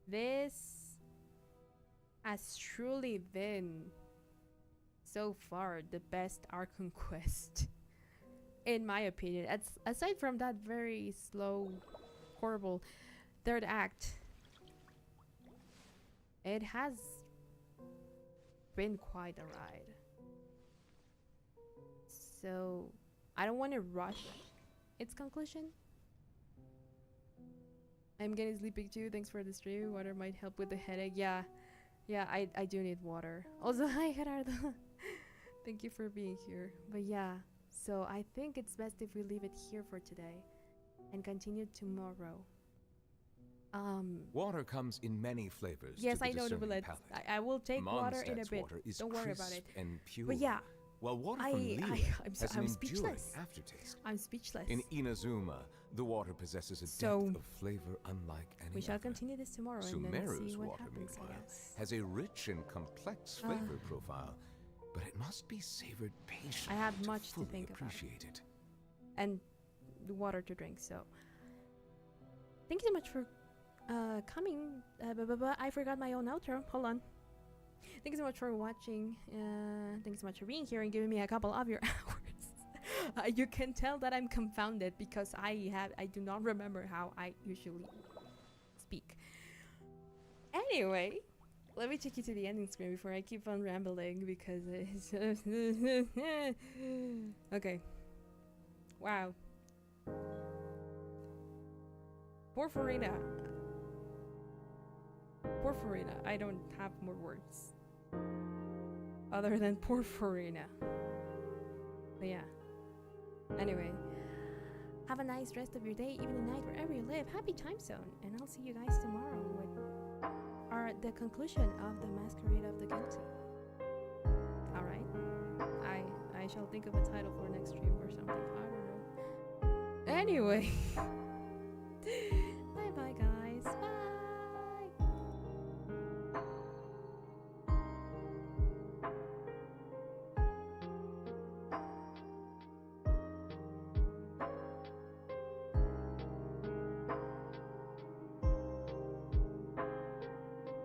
This has truly been, so far, the best Archon quest. In my opinion. Aside from that very slow, horrible third act, it has been quite a ride. So, I don't want to rush its conclusion. I'm getting sleepy too. Thanks for the stream. Water might help with the headache. Yeah, I do need water. Also, hi Gerardo. Thank you for being here. But yeah, so I think it's best if we leave it here for today and continue tomorrow. Water comes in many flavors. Yes, to the I know, discerning Neuvillette. palate. I will take water in a Mondstadt's bit. water is Don't worry about crisp it. and pure. But yeah, While water from Liyue has an I'm enduring speechless. aftertaste. I'm speechless. In Inazuma, the water possesses a So, depth of flavor unlike any we shall other. continue this tomorrow and then Sumeru's see what water, happens, I meanwhile, guess. has a rich and complex flavor profile, but it must be savored patiently. I have much to fully think about. appreciate it. And the water to drink, so thank you so much for coming. I forgot my own outro. Hold on. Thank you so much for watching. Thank you so much for being here and giving me a couple of your hours. You can tell that I'm confounded because I do not remember how I usually speak. Anyway, let me take you to the ending screen before I keep on rambling because it's okay. Wow. Poor Furina. Poor Furina. I don't have more words other than poor Furina. But yeah. Anyway, Have a nice rest of your day, evening, night, wherever you live. Happy time zone. And I'll see you guys tomorrow with the conclusion of the Masquerade of the Genshin. Alright. I shall think of a title for next stream or something. I don't know. Anyway.